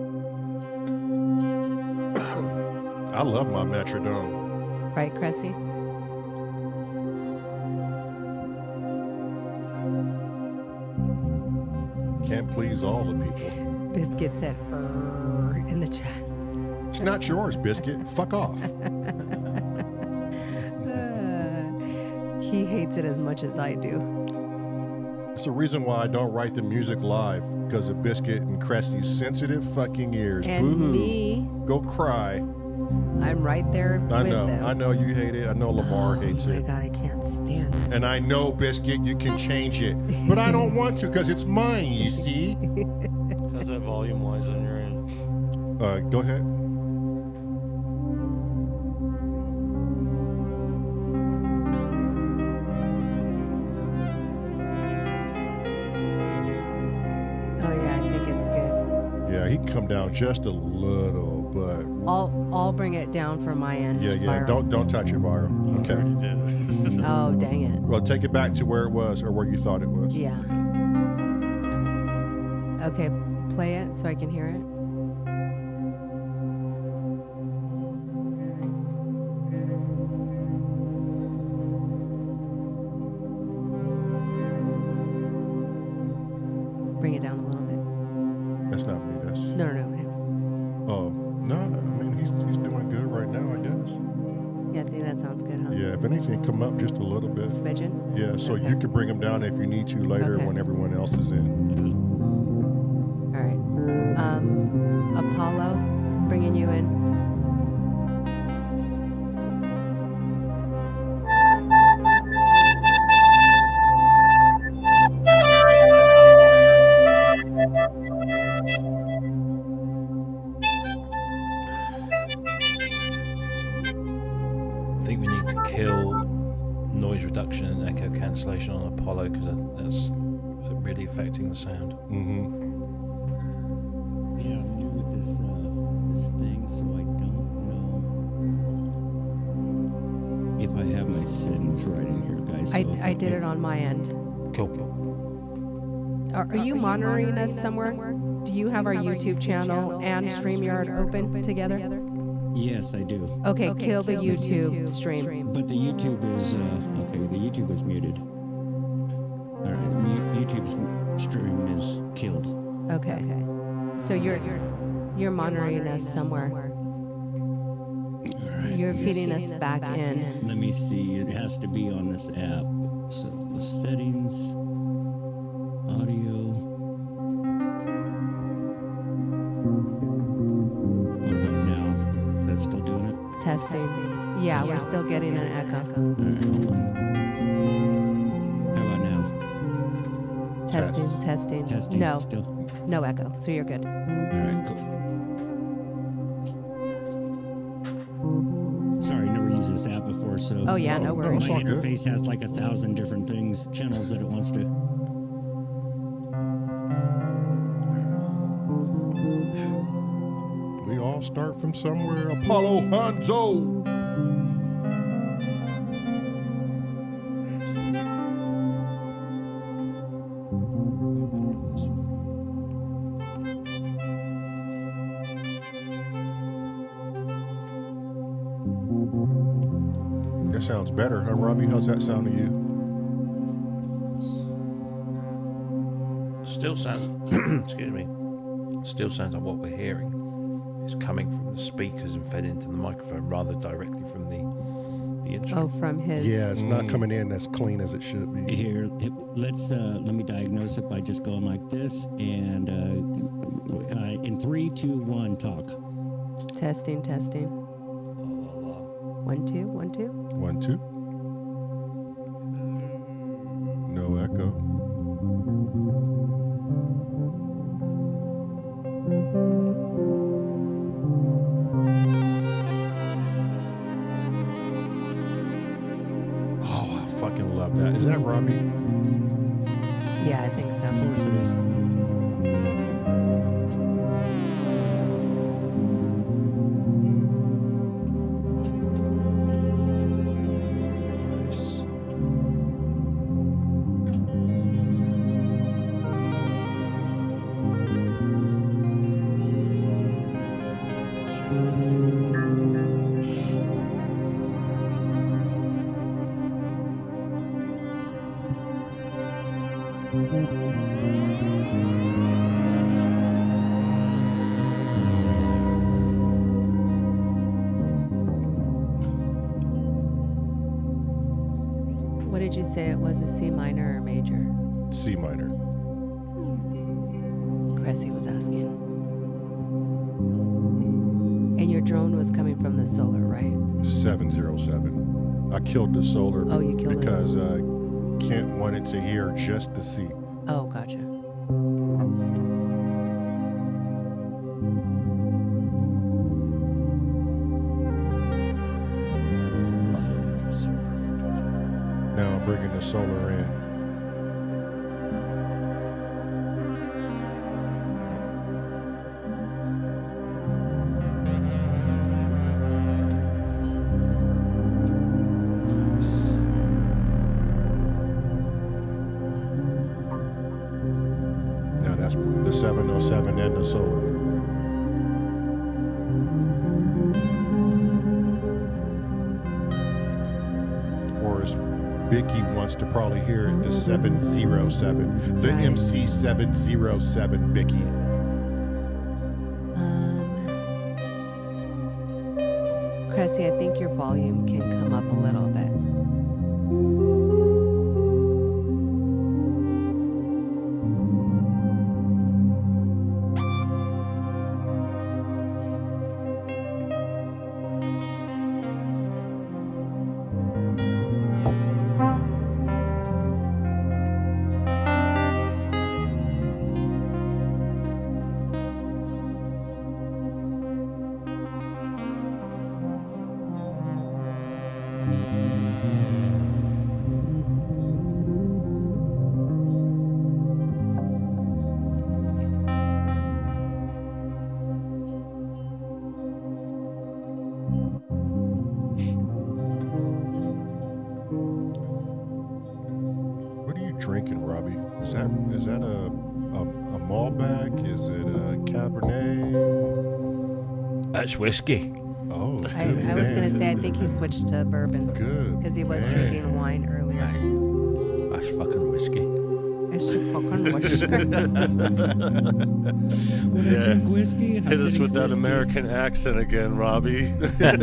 I love my metronome. Right, Cressy? Can't please all the people. Biscuit said in the chat. It's not yours, Biscuit. Fuck off. He hates it as much as I do. It's the reason why I don't write the music live, because of Biscuit and Cressy's sensitive fucking ears. And Boo-hoo. me, Go cry. I'm right there with them. I know you hate it. I know Lamar hates Oh my it. God, I can't stand it. And I know, Biscuit, you can change it. But I don't want to, because it's mine, you see? How's that volume-wise on your end? Go ahead. Oh yeah, I think it's good. Yeah, he can come down just a little, but I'll bring it down from my end. yeah. Viral. Don't touch it, Viral. Okay. Already did. Oh dang it. Well, take it back to where it was or where you thought it was. Yeah. Okay, play it so I can hear it. Bring it down a little bit. That's not me. That's No. oh no. I mean, he's doing good right now, I guess. Yeah, I think that sounds good, huh? Yeah. If anything, come up just a little bit. Smidgen? Yeah. So Okay. you can bring him down if you need to later Okay. when everyone else is in. All right. Apollo, bringing you in. I think we need to kill noise reduction and echo cancellation on Apollo because that's really affecting the sound. Mm-hmm. Yeah, I'm new with this this thing, so I don't know if I have my settings right in here, guys. So I did it on my end. Cool. Are you monitoring us somewhere? Do you have our YouTube channel and Streamyard open together? Yes, I do. Okay, kill the YouTube stream. But the YouTube is okay. The YouTube is muted. All right, the YouTube's stream is killed. Okay. So you're monitoring us somewhere. All right. You're feeding us back in. Let me see. It has to be on this app. So settings, audio. What about now? That's still doing it? Testing. Yeah, we're still getting an echo. All right, hold on. How about now? Testing. Testing. No, Still. no echo. So you're good. All right, cool. Sorry, never used this app before, so. Oh yeah, no worries. it's My all good. interface has like 1,000 different things, channels that it wants to. We all start from somewhere. Apollo Hanzo. That sounds better, huh, Robbie? How's that sound to you? Still sounds, excuse me, still sounds like what we're hearing is coming from the speakers and fed into the microphone rather directly from the instrument. Oh, from his. Yeah, it's not coming in as clean as it should be. Here, let me diagnose it by just going like this, and in 3, 2, 1, talk. Testing. 1, 2, 1, 2. 1, 2. No echo. Oh, I fucking love that. Is that Robbie? Yeah, I think so. Of course it is. What did you say it was, a C minor or major? C minor. Cressy was asking. And your drone was coming from the solar, right? 707. I killed the solar. Oh, you killed it. Because Kent wanted to hear just the C. Oh, gotcha. Now I'm bringing the solar in. Now that's the 707 and the solar. Or as Vicky wants to probably hear it, the 707. The Right. MC 707 Vicky. Cressy, I think your volume can come up a little bit. What are you drinking, Robbie? Is that a Malbec? Is it a Cabernet? That's whiskey. Oh, I was going to say, I think he switched to bourbon. Good. Because he was man. drinking wine earlier. That's fucking whiskey. It's fucking whiskey. When I drink whiskey, I'm Hit us getting with that frisky. American accent again, Robbie. I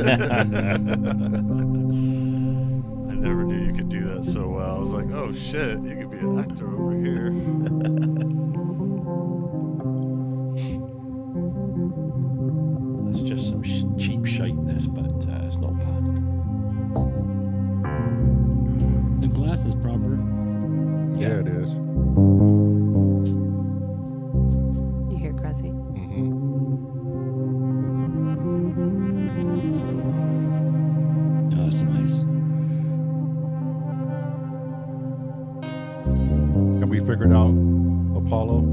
never knew you could do that so well. I was like, oh shit, you could be an actor over here. That's just some cheap shapeness, but it's not bad. The glass is proper. Yeah, it is. You hear Cressy? Mm-hmm. Oh, that's nice. Have we figured out Apollo?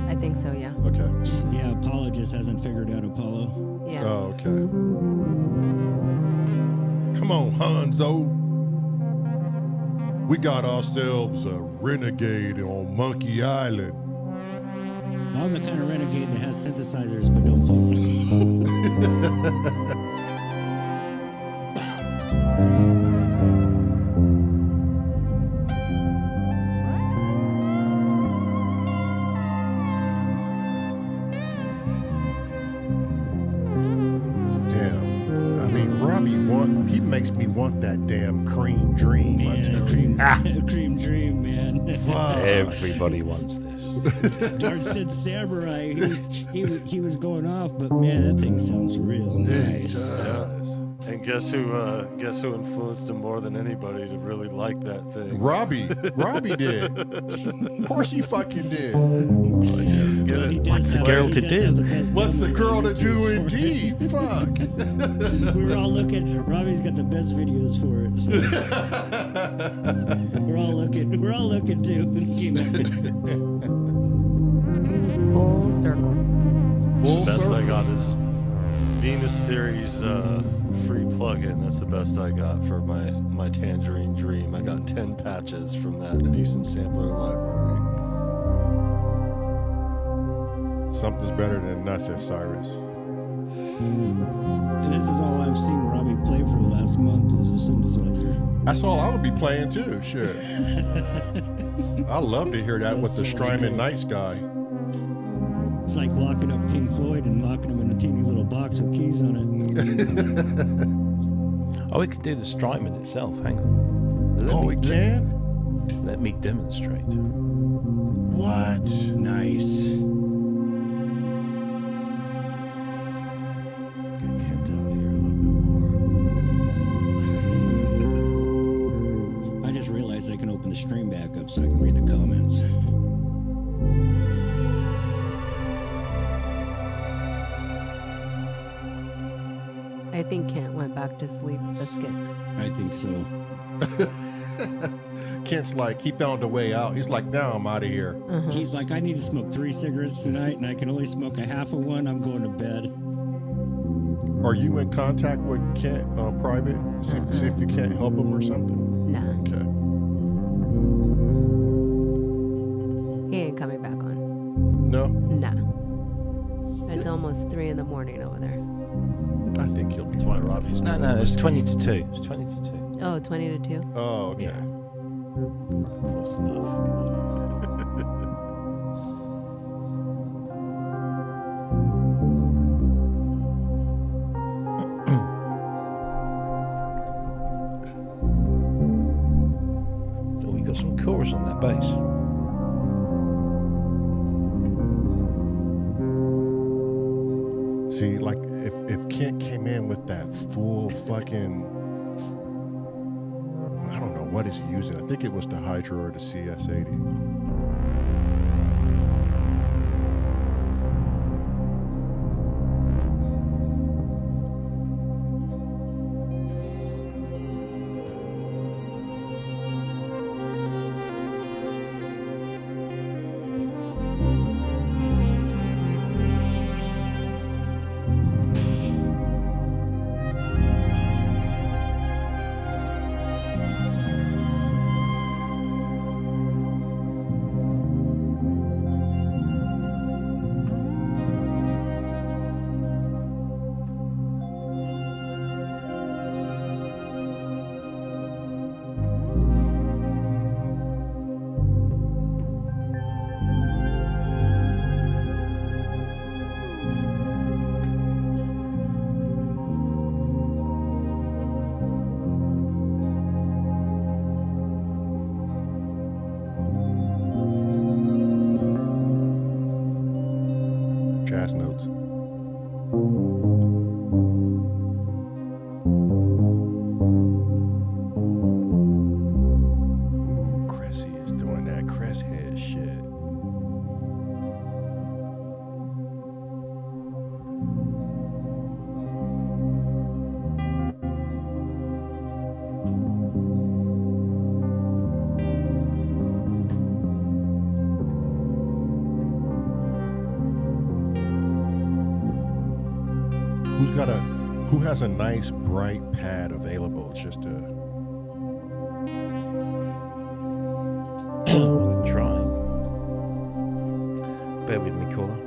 I think so, yeah. Okay. Yeah, Apollo just hasn't figured out Apollo. Yeah. Oh, okay. Come on, Hanzo. We got ourselves a renegade on Monkey Island. I'm the kind of renegade that has synthesizers but don't play. want that damn cream dream. I Man, tell you. cream dream, man. Fuck. Everybody wants this. Dark said samurai. He was going off, but man, that thing sounds real nice. And guess who influenced him more than anybody to really like that thing? Robbie did. Of course he fucking did. What's the girl to do? What's the girl to do indeed? Fuck. We were all looking. Robbie's got the best videos for it. So. We're all looking. We're all looking too. Full circle. Full Best circle. I got is Venus Theory's free plugin. That's the best I got for my Tangerine Dream. I got 10 patches from that decent sampler library. Something's better than nothing, Cyrus. And this is all I've seen Robbie play for the last month is a synthesizer. That's all I would be playing too. Shit. I love to hear that with the Strymon Nights guy. It's like locking up Pink Floyd and locking them in a teeny little box with keys on it. Oh, we could do the Strymon itself. Hang on. We can? Let me demonstrate. What? Nice. Get Kent out here a little bit more. I just realized I can open the stream back up so I can read the comments. I think Kent went back to sleep, Biscuit. I think so. Kent's like, he found a way out. He's like, now I'm out of here. He's like, I need to smoke 3 cigarettes tonight, and I can only smoke a half of one. I'm going to bed. Are you in contact with Kent private? See if you can't help him or something? Nah, Okay. he ain't coming back on. No? Nah. It's almost 3 in the morning over there. I think he'll be That's why Robbie's No, it's 20 to 2. It's 20 to 2. Oh, 20 to 2? Oh, okay. Yeah. close enough. Oh, we got some chorus on that bass. See, like, if Kent came in with that full fucking, I don't know what is he using. I think it was the Hydra or the CS80. Jazz notes. Ooh, Chrissy is doing that Chris head shit. Who has a nice bright pad available just to I can try. Bear with me, caller.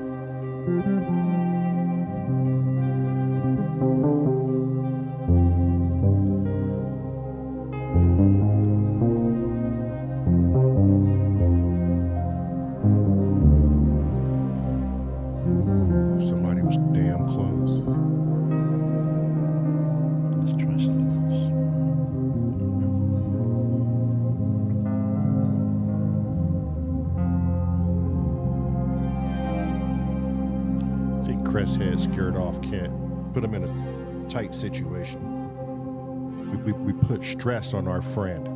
somebody was damn close. Let's try something else. crest head scared off, can't put them in a tight situation. We put stress on our friend.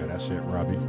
That's it, Robbie.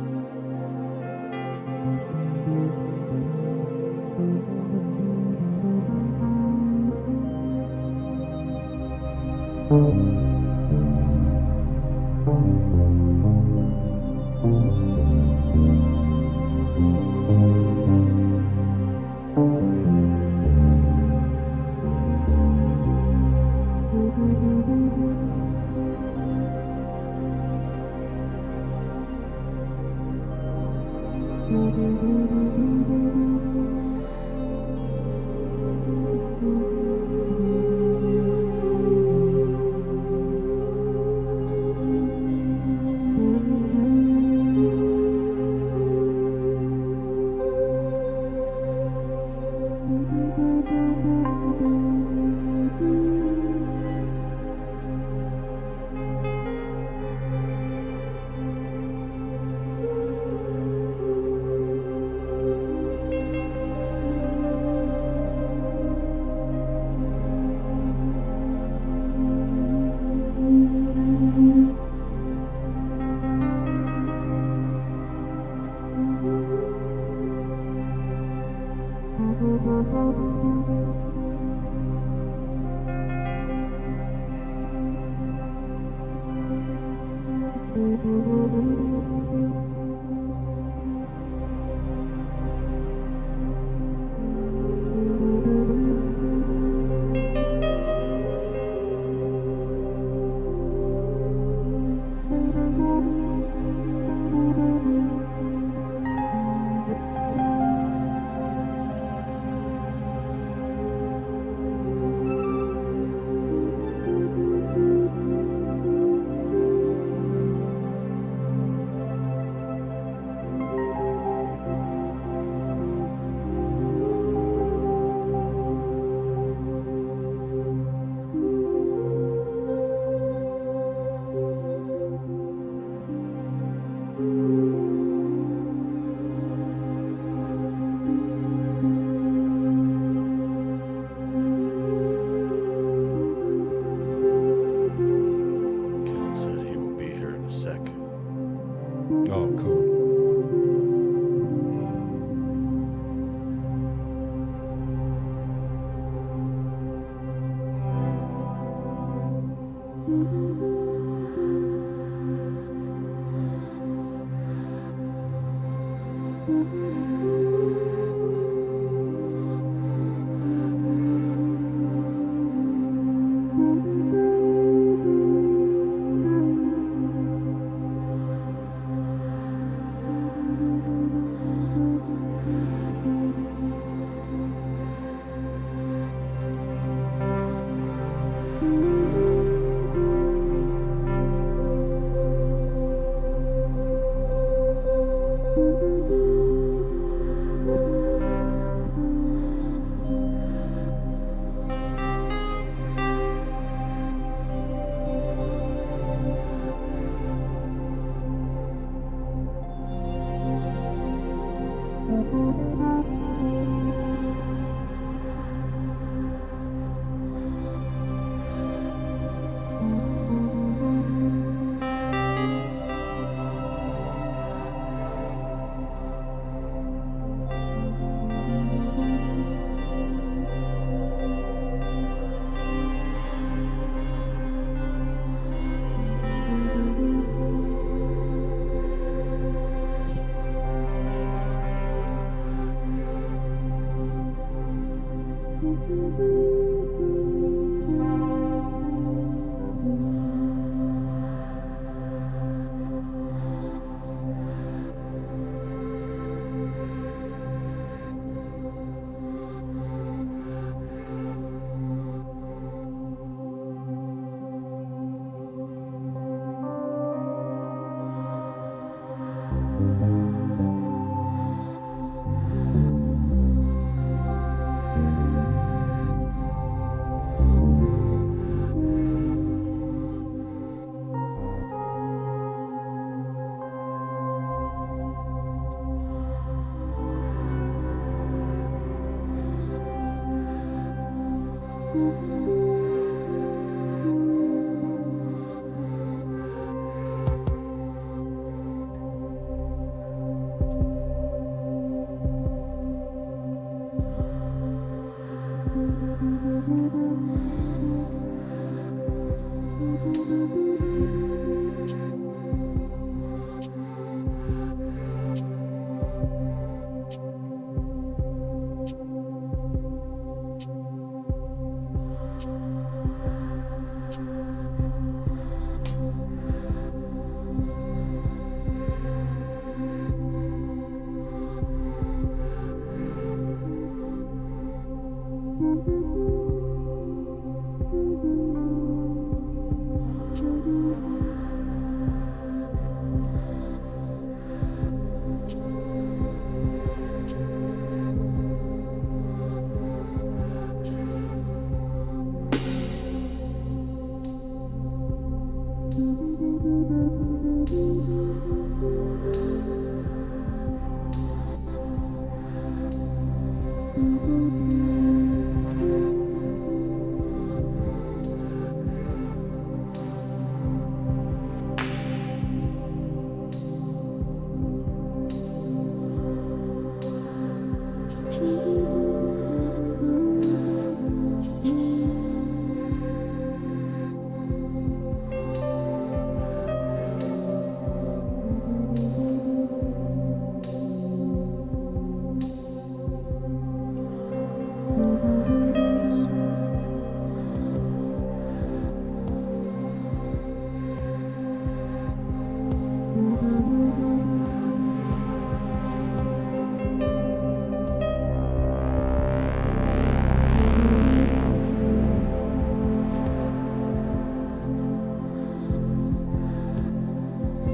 Oh, cool.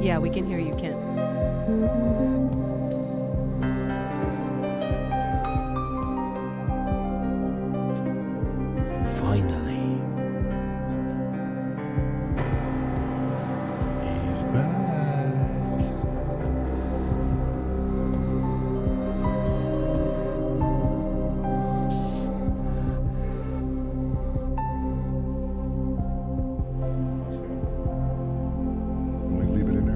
Yeah, we can hear you, Kent. Finally. He's back. Will we leave it in there?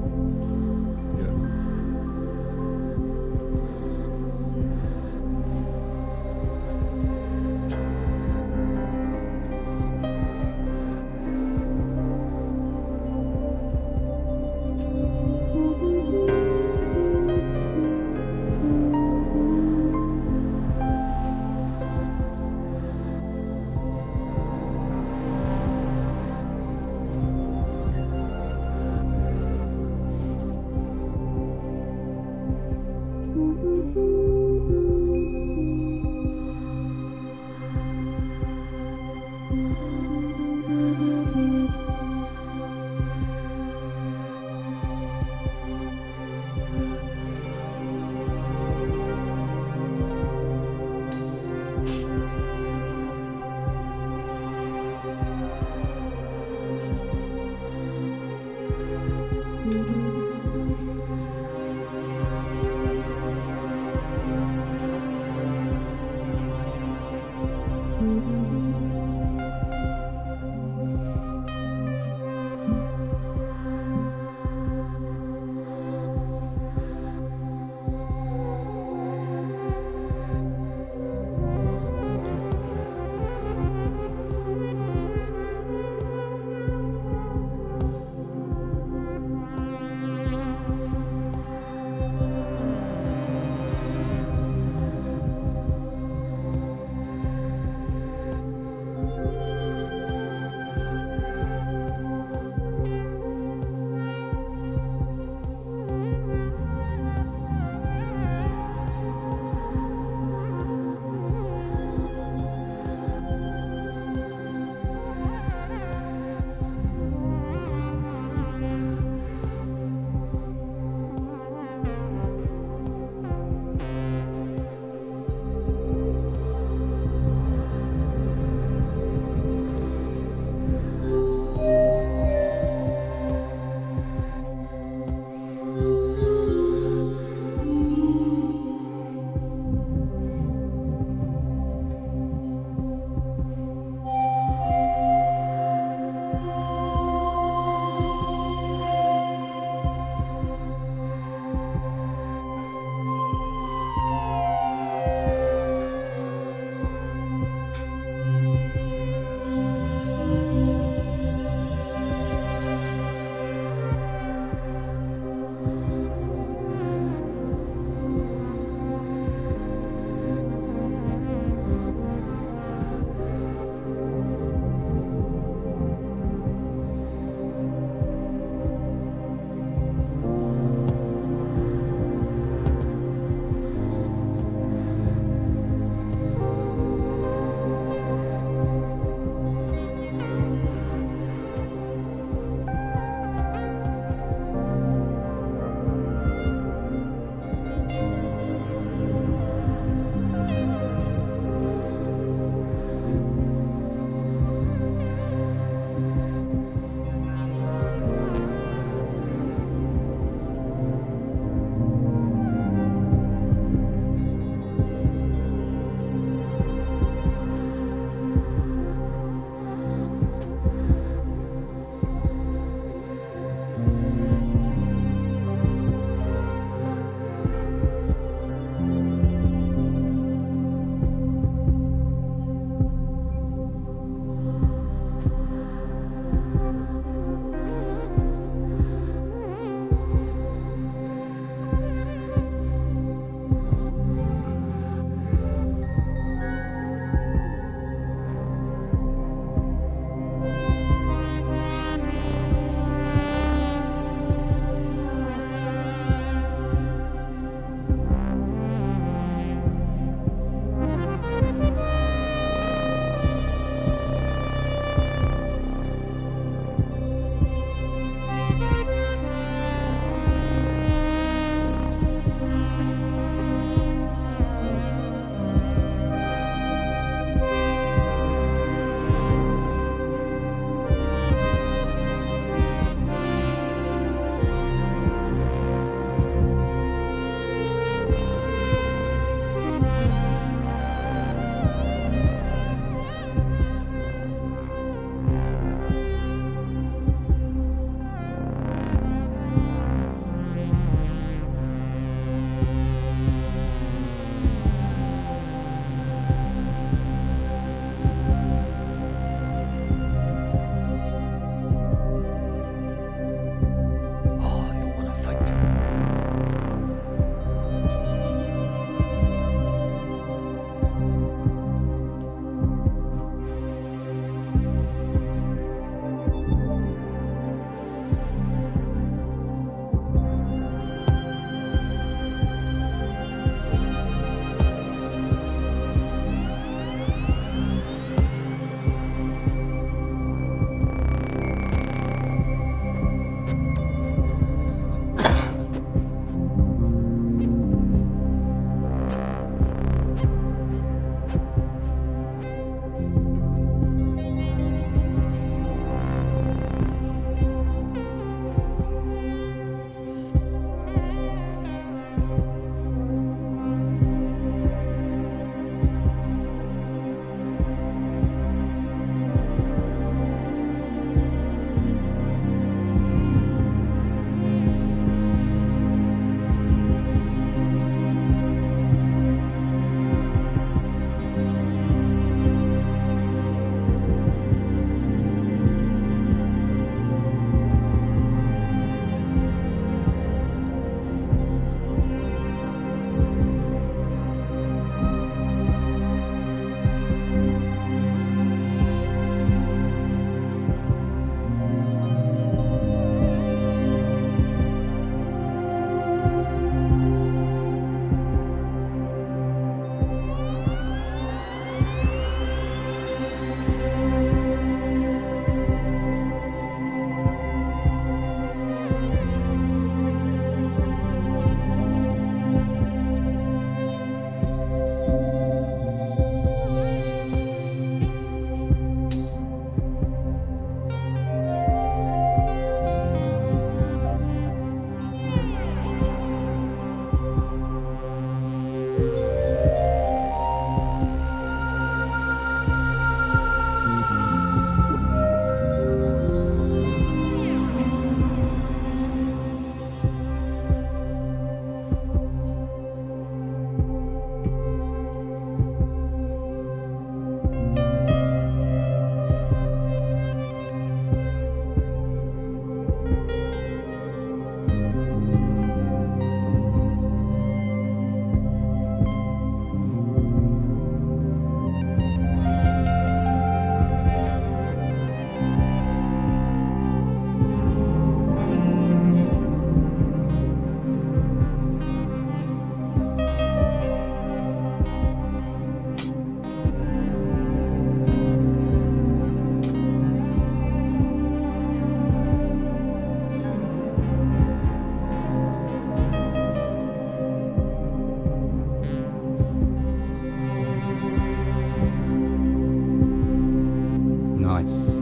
Nice.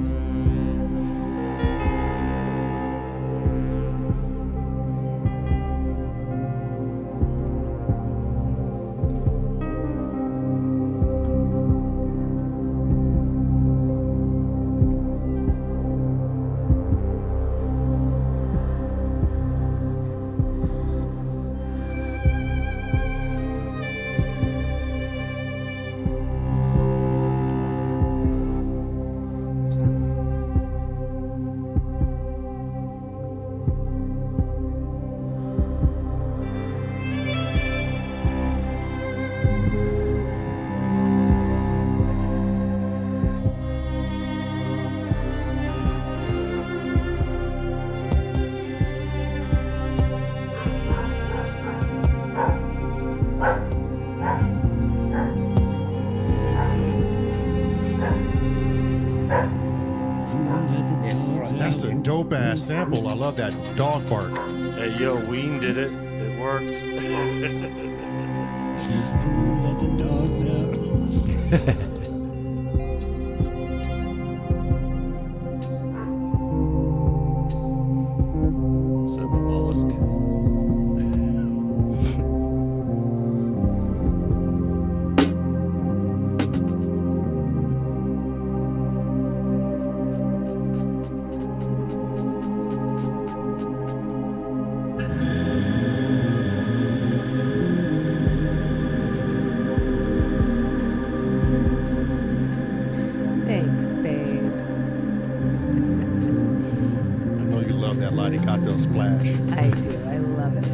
That's a dope ass sample. I love that dog bark. Hey, yo, Ween did it. It worked. Let the dogs out. Said the mollusk. Thanks, babe. I know you love that light. It got those splash. I do. I love it.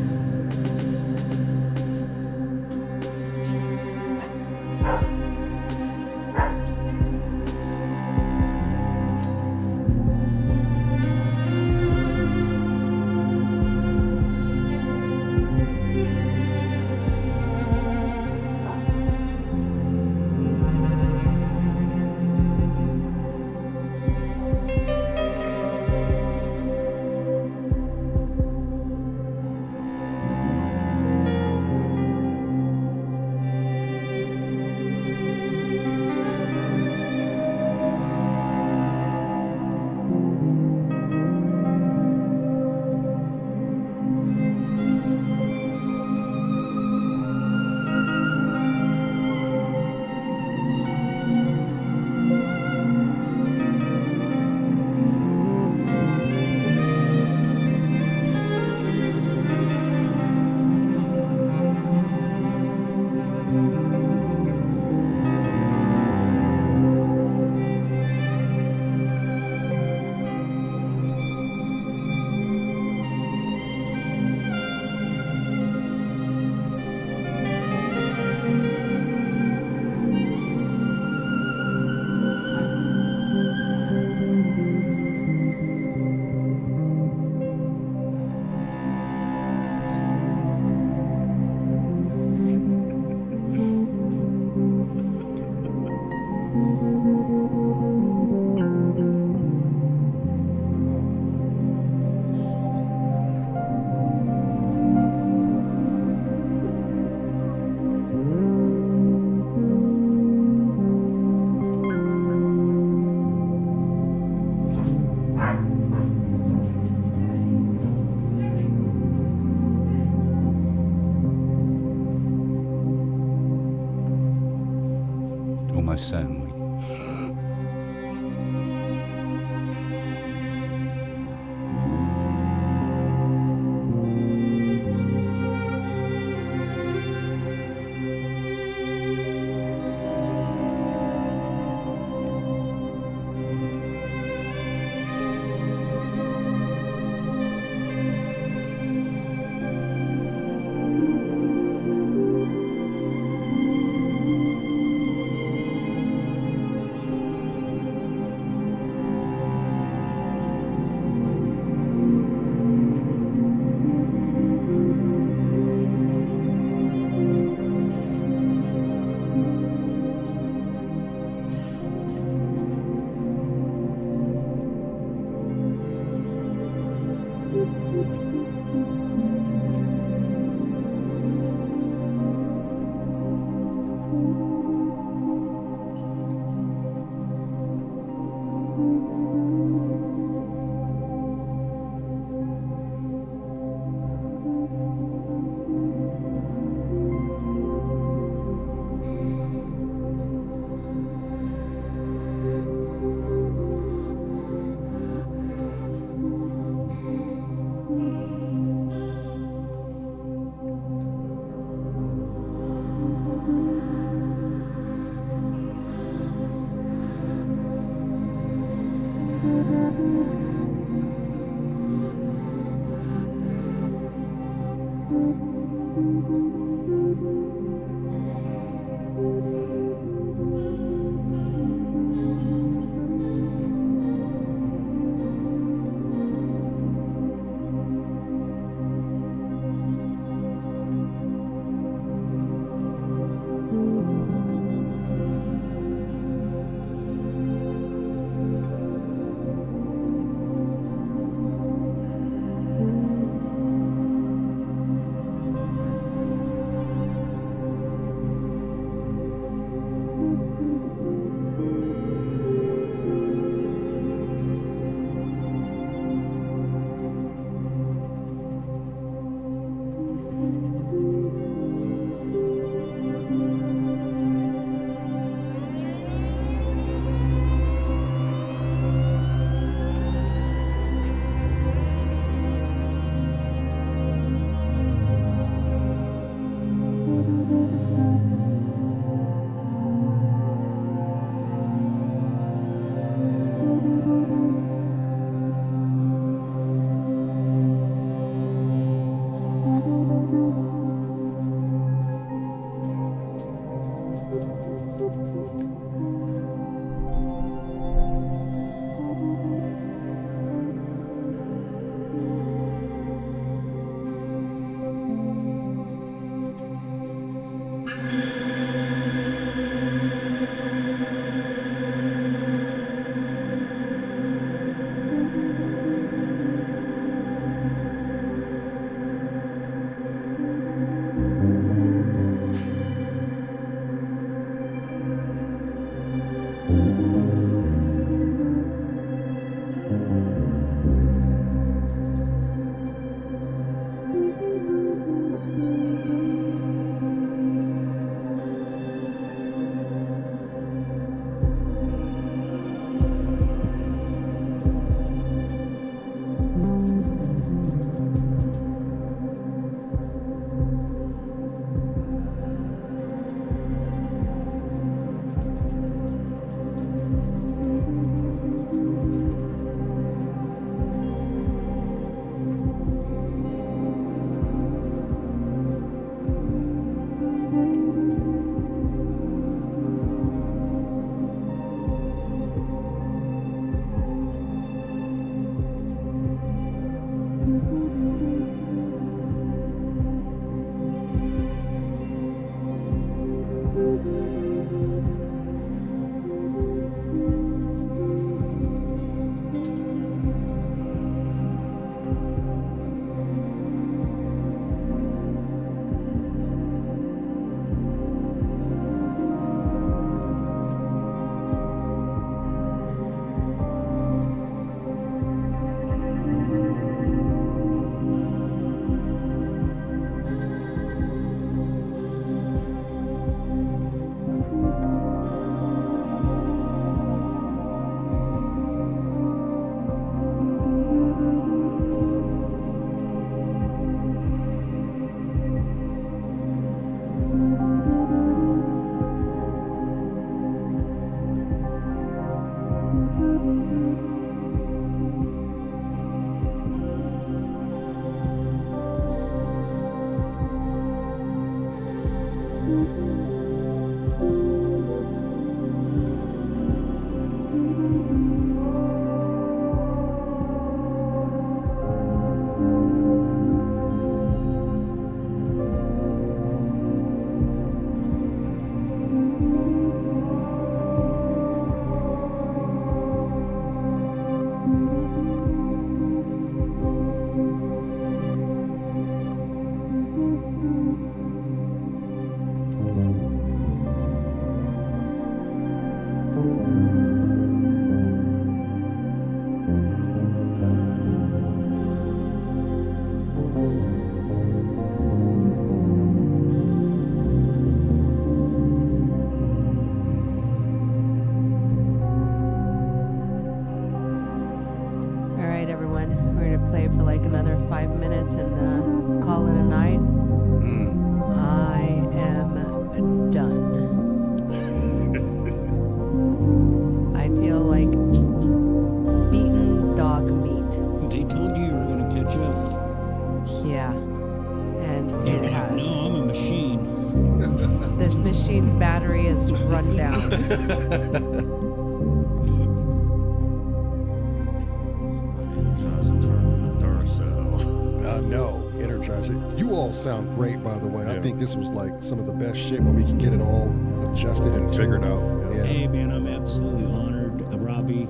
know, Energizer. You all sound great, by the way. I Yeah. think this was like some of the best shit when we can get it all adjusted and Figured out. Yeah. Hey, man, I'm absolutely honored. Robbie,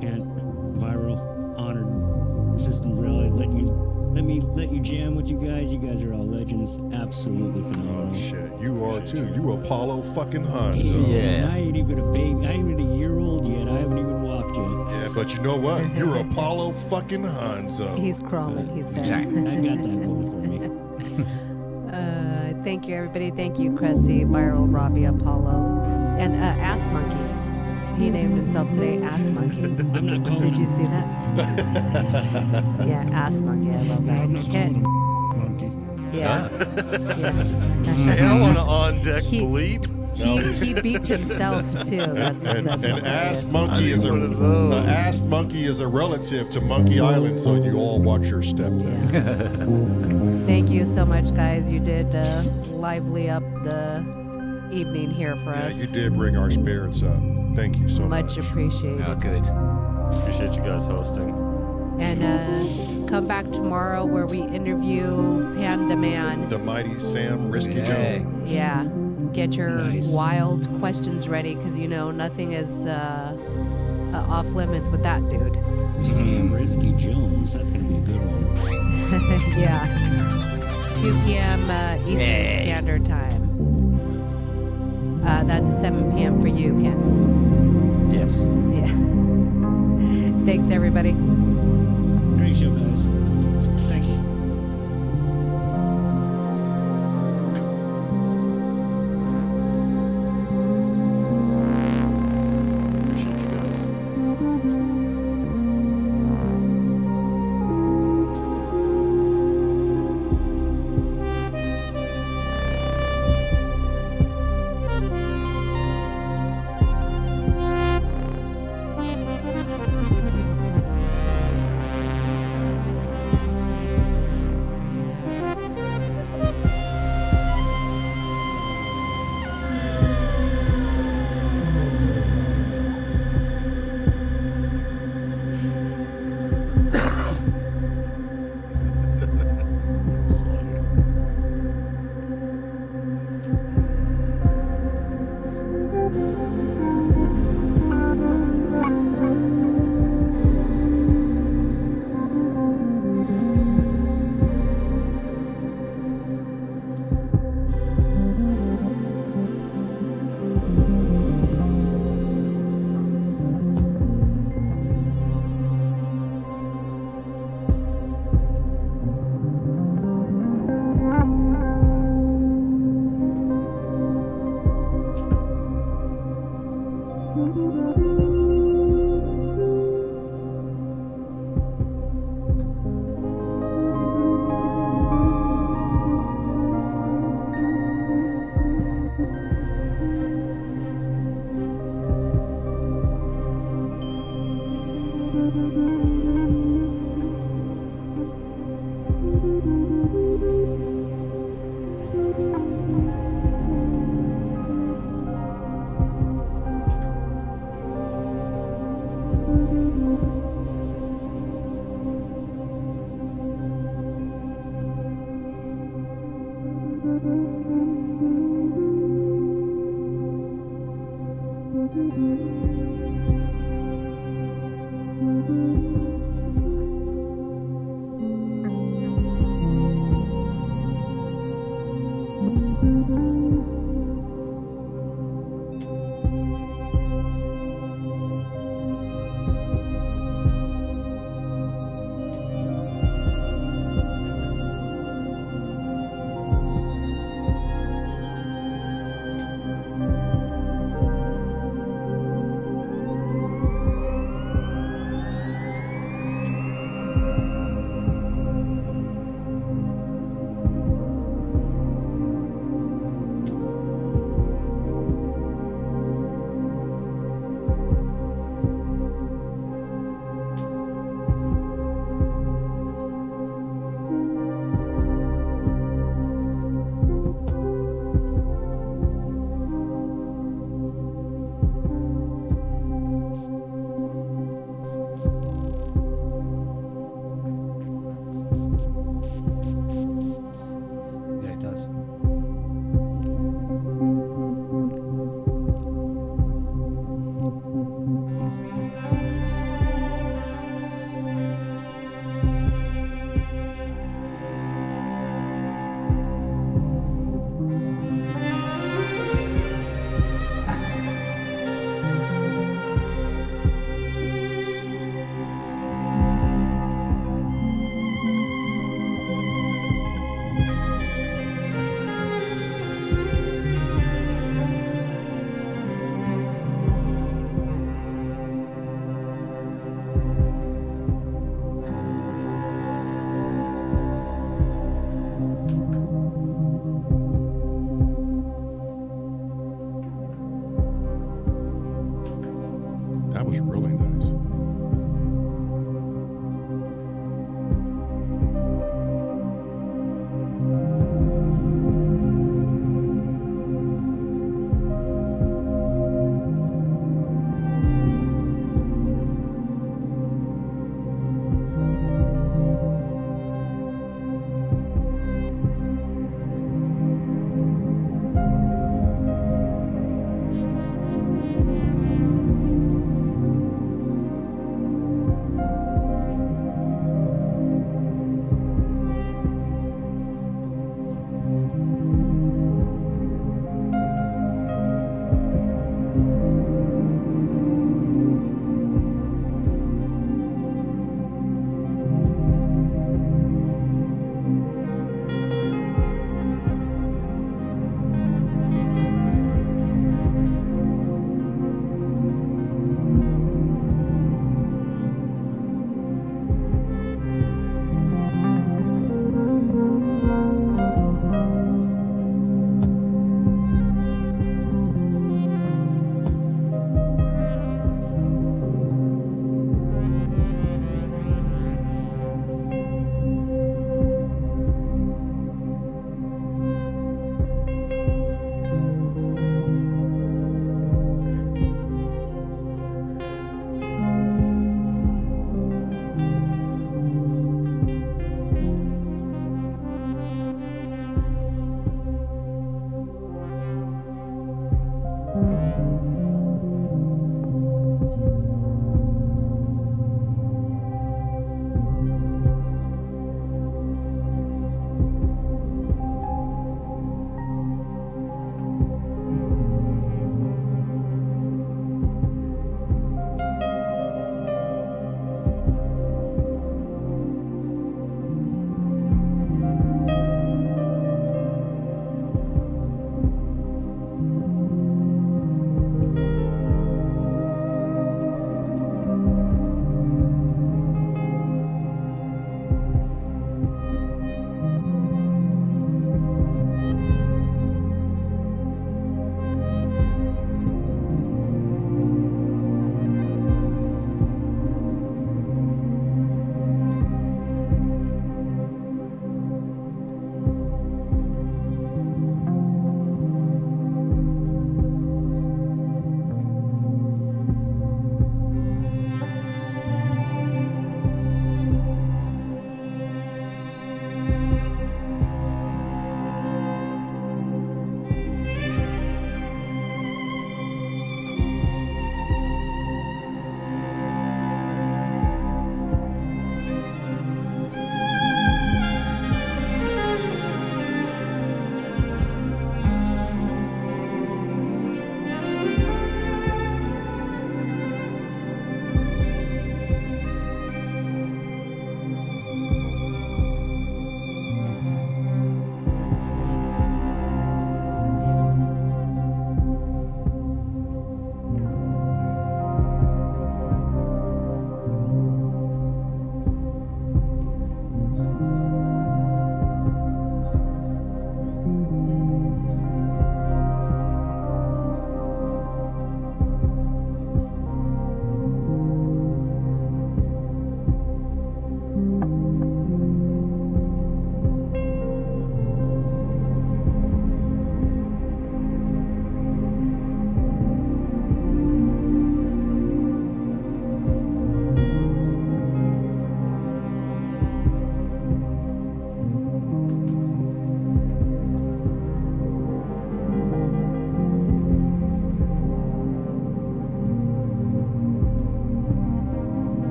Kent, Viral, honored. System really let you jam with you guys. You guys are all legends. Absolutely phenomenal. Oh shit, you are too. You Apollo fucking Hans. Hey, man, Yeah. I ain't even a baby. I ain't even a year old yet. I haven't even walked yet. Yeah, but you know what? You're Apollo fucking Hanzo. He's crawling, he said. I got that going for me. Thank you, everybody. Thank you, Cressy, Viral, Robbie, Apollo, and Ass Monkey. He named himself today Ass Monkey. I'm not calling Did you him. see that? Yeah, Ass Monkey. I love that. I'm not calling him monkey. Yeah. Hey, I want an on-deck He- bleep. He beeped himself too. That's And ass hilarious. monkey is one of those. ass monkey is a relative to Monkey Island, so you all watch your step there. Thank you so much, guys. You did lively up the evening here for Yeah, us. you did bring our spirits up. Thank you so much. Much appreciated. Oh, good. Appreciate you guys hosting. And come back tomorrow where we interview Panda Man. The mighty Sam Risky Yeah. Jones. Yeah. Get your Nice. wild questions ready because you know nothing is off limits with that dude. Sam Risky Jones. That's going to be a good one. Yeah. 2 p.m. Eastern Yay. Standard Time. That's 7 p.m. for you, Ken. Yes. Yeah. Thanks, everybody. Great show, guys. Thank you. Appreciate you guys.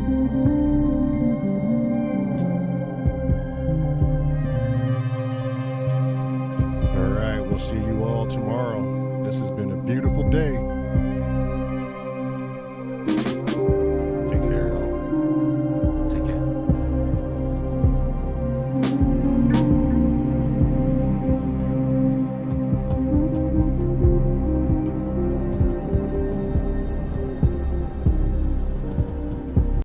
All right, we'll see you all tomorrow. This has been a beautiful day.